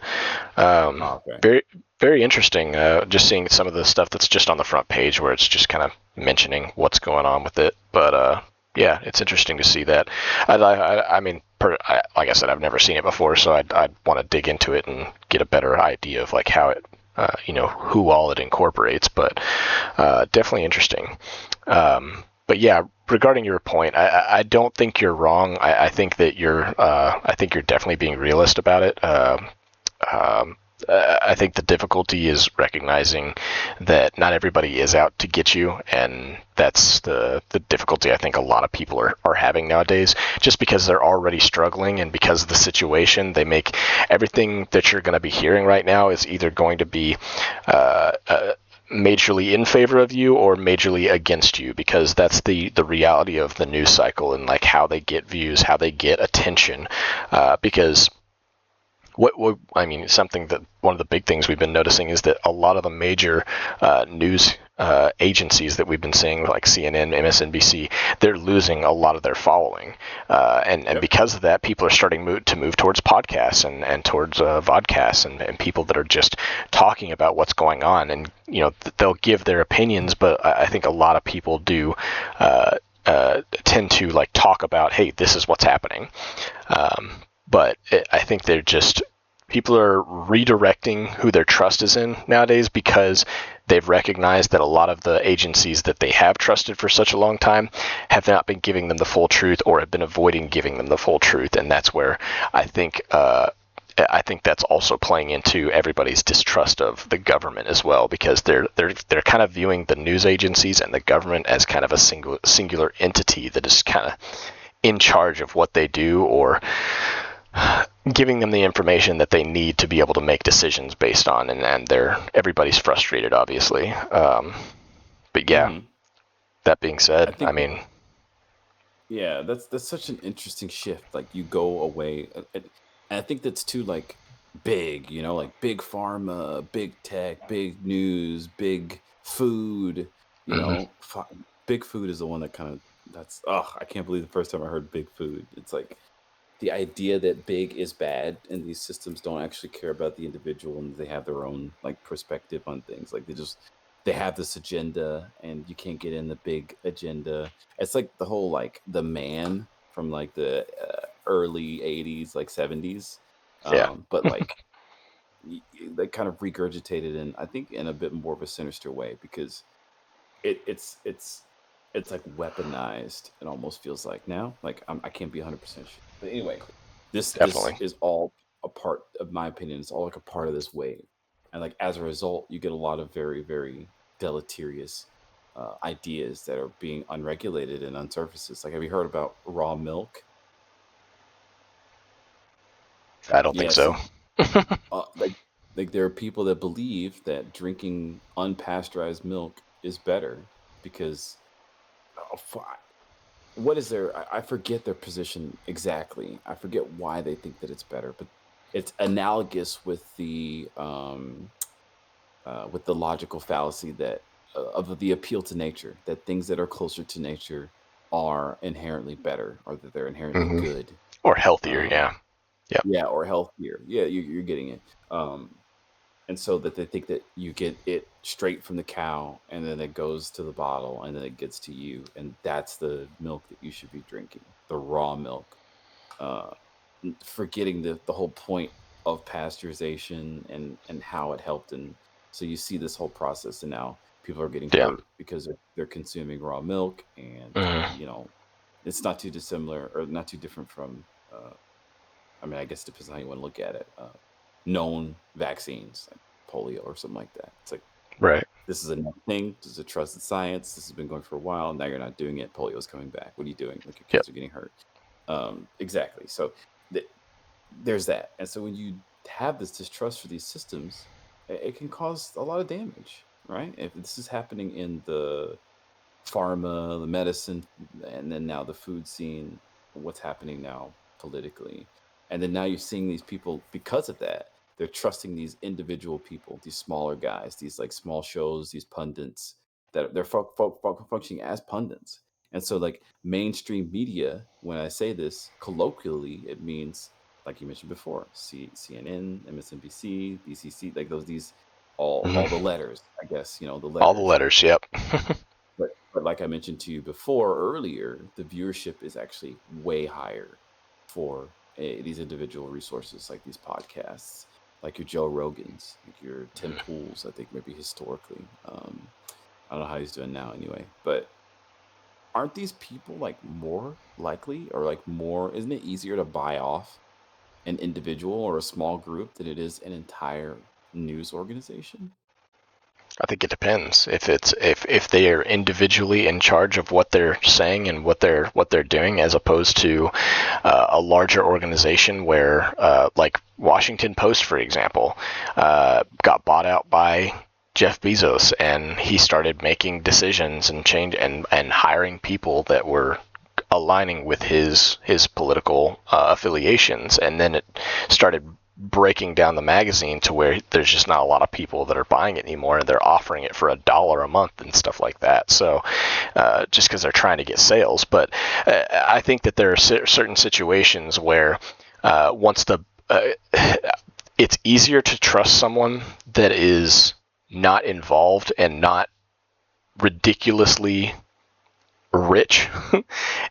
Oh, okay. very very interesting. Just seeing some of the stuff that's just on the front page where it's just kind of mentioning what's going on with it, but yeah, it's interesting to see that. I mean, like I said, I've never seen it before, so I'd want to dig into it and get a better idea of like how it, who all it incorporates. But definitely interesting. But yeah, regarding your point, I don't think you're wrong. I think that I think you're definitely being realist about it. Um, I think the difficulty is recognizing that not everybody is out to get you, and that's the difficulty I think a lot of people are having nowadays. Just because they're already struggling and because of the situation, they make everything that you're going to be hearing right now is either going to be majorly in favor of you or majorly against you, because that's the reality of the news cycle and like how they get views, how they get attention, because what I mean, something that one of the big things we've been noticing is that a lot of the major news agencies that we've been seeing, like CNN, MSNBC, they're losing a lot of their following, and because of that, people are starting to move towards podcasts and towards vodcasts and people that are just talking about what's going on, and they'll give their opinions, but I think a lot of people do. Tend to like talk about, hey, this is what's happening. But I think they're just people are redirecting who their trust is in nowadays because they've recognized that a lot of the agencies that they have trusted for such a long time have not been giving them the full truth or have been avoiding giving them the full truth, and that's where I think that's also playing into everybody's distrust of the government as well, because they're kind of viewing the news agencies and the government as kind of a singular entity that is kind of in charge of what they do, or giving them the information that they need to be able to make decisions based on, and everybody's frustrated, obviously. But yeah, that being said, I mean, yeah, that's such an interesting shift. Like you go away, and I think that's too like big, like big pharma, big tech, big news, big food. You know, big food is the one that kind of that's. Oh, I can't believe the first time I heard big food. It's like the idea that big is bad and these systems don't actually care about the individual and they have their own like perspective on things. Like they have this agenda and you can't get in the big agenda. It's like the whole like the man from like the early 80s, like 70s. yeah, But like they kind of regurgitated in, I think, in a bit more of a sinister way, because it's like weaponized. It almost feels like now. Like I can't be 100% sure, but anyway, this definitely. is all a part of my opinion. It's all like a part of this wave, and like as a result, you get a lot of very very deleterious ideas that are being unregulated and unsurfaces. Like, have you heard about raw milk? I don't think Yeah, so. so like there are people that believe that drinking unpasteurized milk is better because uh, f- what is their I forget their position exactly. I forget why they think that it's better, but it's analogous with the logical fallacy that of the appeal to nature, that things that are closer to nature are inherently better, or that they're inherently hmm good. Or healthier, um yeah. Yep. yeah, or healthier. Yeah, you're getting it. And so that they think that you get it straight from the cow and then it goes to the bottle and then it gets to you, and that's the milk that you should be drinking, the raw milk. uh Forgetting the whole point of pasteurization and how it helped. And so you see this whole process, and now people are getting Yeah. hurt because they're consuming raw milk. And hmm you know it's not too dissimilar or not too different from I mean, I guess it depends on how you want to look at it. Known vaccines like polio or something like that. It's like, Right. this is a known thing. This is a trusted science. This has been going for a while. Now you're not doing it. Polio is coming back. What are you doing? Like, your Yep. kids are getting hurt. Exactly. So th- there's that. And so when you have this distrust for these systems, it can cause a lot of damage, right? If this is happening in the pharma, the medicine, and then now the food scene, what's happening now politically. And then now you're seeing these people, because of that, they're trusting these individual people, these smaller guys, these like small shows, these pundits that they're functioning as pundits. And so, like, mainstream media, when I say this colloquially, it means, like you mentioned before, CNN, MSNBC, BCC, like these all the hmm letters, I guess, the All the letters. letters. Yep. But like I mentioned to you before earlier, the viewership is actually way higher. for these individual resources like these podcasts, like your Joe Rogans, like your Tim Pools, I think maybe historically. I don't know how he's doing now anyway, but aren't these people like more likely or like more, isn't it easier to buy off an individual or a small group than it is an entire news organization? I think it depends. If they are individually in charge of what they're saying and what they're doing, as opposed to a larger organization where, like Washington Post, for example, got bought out by Jeff Bezos, and he started making decisions and and hiring people that were aligning with his political affiliations, and then it started breaking down the magazine to where there's just not a lot of people that are buying it anymore, and they're offering it for $1 a month and stuff like that. So just because they're trying to get sales. But I think that there are certain situations where once the it's easier to trust someone that is not involved and not ridiculously rich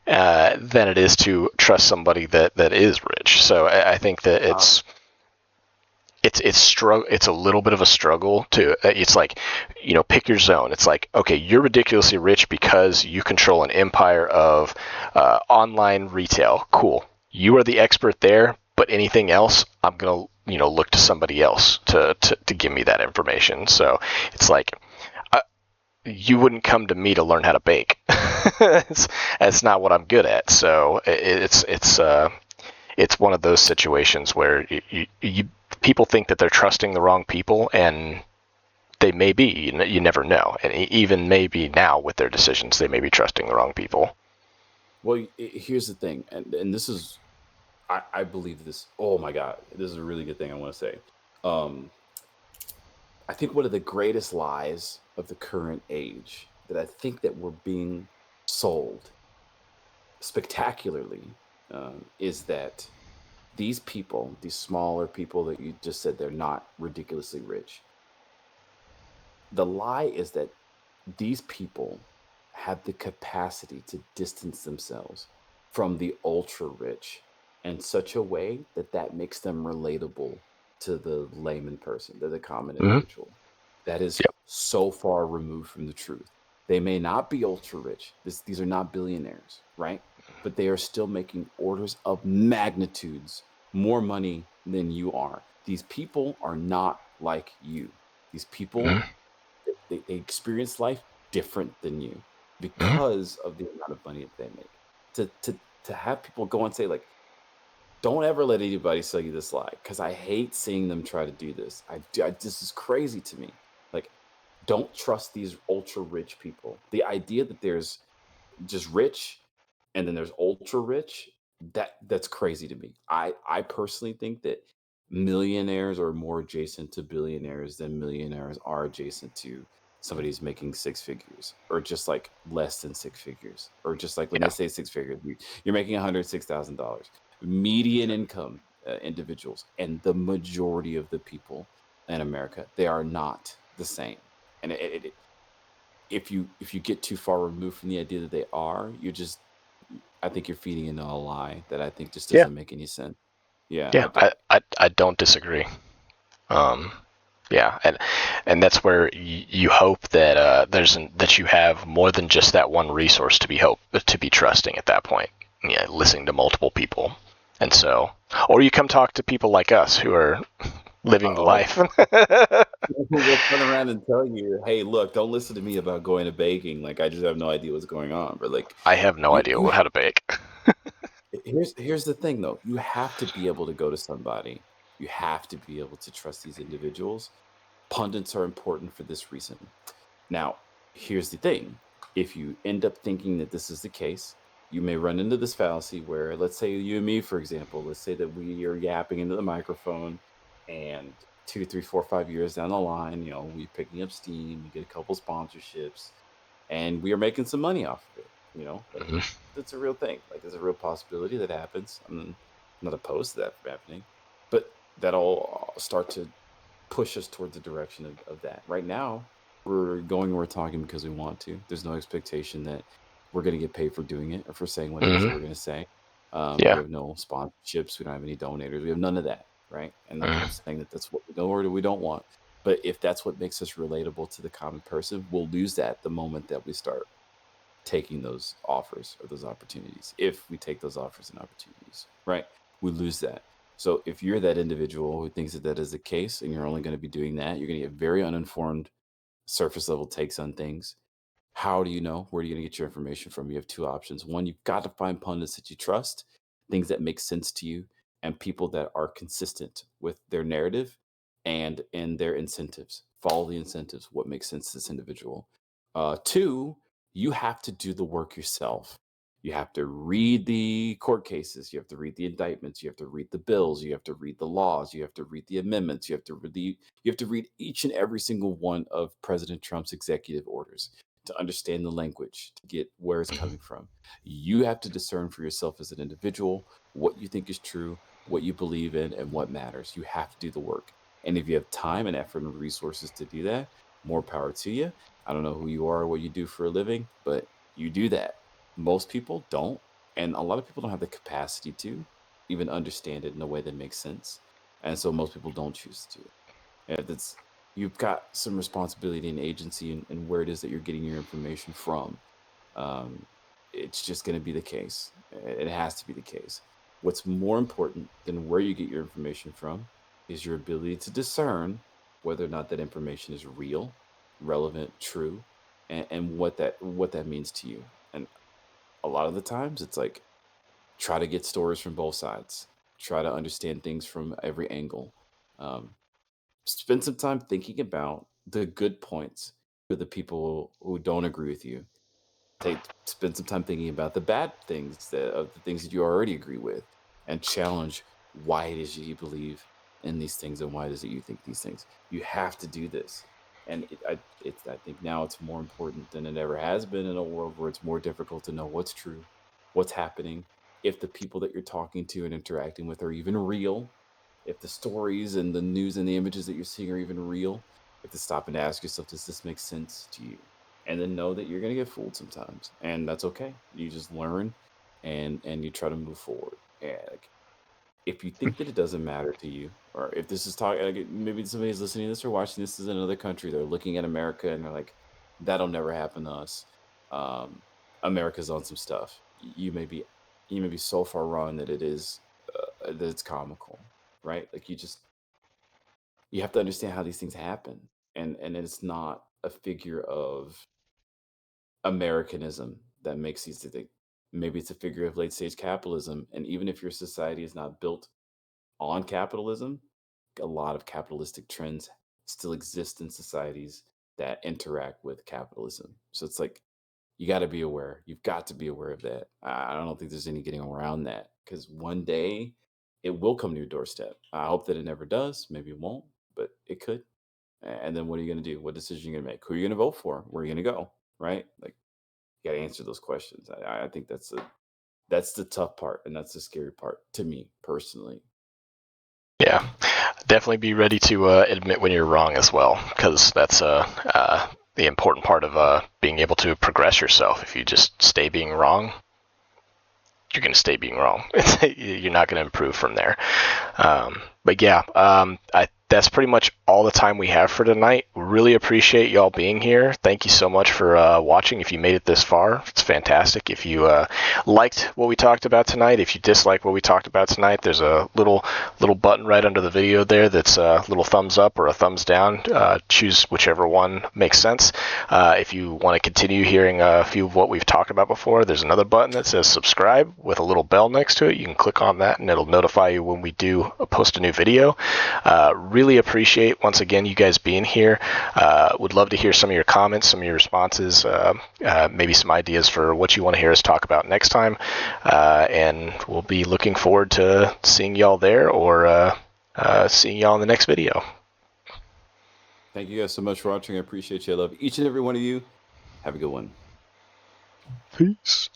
than it is to trust somebody that is rich. So I think that it's a little bit of a struggle to, it's like, pick your zone. It's like, okay, you're ridiculously rich because you control an empire of online retail. Cool, you are the expert there, but anything else, I'm gonna look to somebody else to give me that information. So it's like, you wouldn't come to me to learn how to bake. That's not what I'm good at. So it's one of those situations where people think that they're trusting the wrong people, and they may be. You never know. And even maybe now with their decisions, they may be trusting the wrong people. Well, here's the thing, and this is, I believe this. Oh my God, this is a really good thing I want to say. Um, I think one of the greatest lies of the current age that I think that we're being sold spectacularly is that these people, these smaller people that you just said they're not ridiculously rich. The lie is that these people have the capacity to distance themselves from the ultra rich in such a way that that makes them relatable to the layman person, to the common Mm-hmm. individual. That is Yep. so far removed from the truth. They may not be ultra rich. These are not billionaires, right? But they are still making orders of magnitudes more money than you are. These people are not like you. These people, Mm-hmm. they experience life different than you Mm-hmm. because of the amount of money that they make. To have people go and say like, don't ever let anybody sell you this lie, because I hate seeing them try to do this. This is crazy to me. Like, don't trust these ultra rich people. The idea that there's just rich and then there's ultra rich, that's crazy to me. I personally think that millionaires are more adjacent to billionaires than millionaires are adjacent to somebody who's making six figures, or just like less than six figures, or just like when they Yeah. say six figures, you're making $106,000 median income individuals, and the majority of the people in America, they are not the same. And if you get too far removed from the idea that they are, I think you're feeding into a lie that I think just Yeah. doesn't make any sense. Yeah, Yeah. I don't disagree. Um, yeah, and that's where you hope that that you have more than just that one resource to be trusting at that point. Yeah, listening to multiple people, and so, or you come talk to people like us who are living the uh-oh. life. We'll turn around and tell you, hey, look, don't listen to me about going to baking. Like, I just have no idea what's going on. But like, I have no idea you how to bake. here's the thing though. You have to be able to go to somebody. You have to be able to trust these individuals. Pundits are important for this reason. Now, here's the thing. If you end up thinking that this is the case, you may run into this fallacy where, let's say you and me, for example, let's say that we are yapping into the microphone, and 2, 3, 4, 5 years down the line, we're picking up steam, we get a couple sponsorships, and we are making some money off of it. Mhm. That's a real thing. Like, there's a real possibility that happens. I'm not opposed to that from happening, but that'll start to push us towards the direction of that. Right now, we're talking because we want to. There's no expectation that we're going to get paid for doing it or for saying what it is that Mhm. we're going to say. We Yeah. have no sponsorships. We don't have any donators. We have none of that, right? And like I'm Mm. saying that that's what we don't or we don't want. But if that's what makes us relatable to the common person, we'll lose that the moment that we start taking those offers or those opportunities. If we take those offers and opportunities, right? We lose that. So if you're that individual who thinks that that is the case and you're only going to be doing that, you're going to get very uninformed, surface level takes on things. How do you know? Where are you going to get your information from? You have two options. One, you've got to find pundits that you trust, things that make sense to you, and people that are consistent with their narrative and in their incentives. Follow the incentives. What makes sense to this individual? Two, you have to do the work yourself. You have to read the court cases. You have to read the indictments. You have to read the bills. You have to read the laws. You have to read the amendments. You have to read each and every single one of President Trump's executive orders to understand the language, to get where it's Mhm. coming from. You have to discern for yourself as an individual what you think is true, what you believe in, and what matters. You have to do the work. And if you have time and effort and resources to do that, more power to you. I don't know who you are or what you do for a living, but you do that. Most people don't. And a lot of people don't have the capacity to even understand it in a way that makes sense. And so most people don't choose to. And that's you've got some responsibility and agency in where it is that you're getting your information from. Um, it's just going to be the case. It has to be the case. What's more important than where you get your information from is your ability to discern whether or not that information is real, relevant, true, and what that means to you. And a lot of the times, it's like try to get stories from both sides, try to understand things from every angle. Um, Spend some time thinking about the good points for the people who don't agree with you. Spend some time thinking about the bad things that of the things that you already agree with, and challenge why it is you believe in these things and why it is that you think these things. You have to do this, and I think now it's more important than it ever has been in a world where it's more difficult to know what's true, what's happening, if the people that you're talking to and interacting with are even real, if the stories and the news and the images that you're seeing are even real. You have to stop and ask yourself, does this make sense to you? And then know that you're going to get fooled sometimes, and that's okay. You just learn and you try to move forward. And like, if you think that it doesn't matter to you, or if this is talking, like, maybe somebody's listening to this or watching this is in another country, they're looking at America and they're like, that'll never happen to us. um America's on some stuff. You may be so far wrong that it is that it's comical, right? Like, you have to understand how these things happen, and it's not a figure of Americanism that makes these things. Maybe it's a figure of late stage capitalism. And even if your society is not built on capitalism, a lot of capitalistic trends still exist in societies that interact with capitalism. So it's like, you got to be aware. You've got to be aware of that. I don't think there's any getting around that, because one day it will come to your doorstep. I hope that it never does. Maybe it won't, but it could. And then what are you going to do? What decision are you going to make? Who are you going to vote for? Where are you going to go? Right? Like, you got to answer those questions. I think that's the tough part, and that's the scary part to me personally. Yeah, definitely be ready to admit when you're wrong as well, because that's the important part of being able to progress yourself. If you just stay being wrong, you're going to stay being wrong. You're not going to improve from there. But yeah, that's pretty much all the time we have for tonight. Really appreciate y'all being here. Thank you so much for watching. If you made it this far, it's fantastic. If you liked what we talked about tonight, if you dislike what we talked about tonight, there's a little button right under the video there that's a little thumbs up or a thumbs down. Choose whichever one makes sense. If you want to continue hearing a few of what we've talked about before, there's another button that says subscribe with a little bell next to it. You can click on that and it'll notify you when we do post a new video. Really appreciate, once again, you guys being here. Would love to hear some of your comments, some of your responses, maybe some ideas for what you want to hear us talk about next time. And we'll be looking forward to seeing y'all there, or seeing y'all in the next video. Thank you guys so much for watching. I appreciate you. I love each and every one of you. Have a good one. Peace.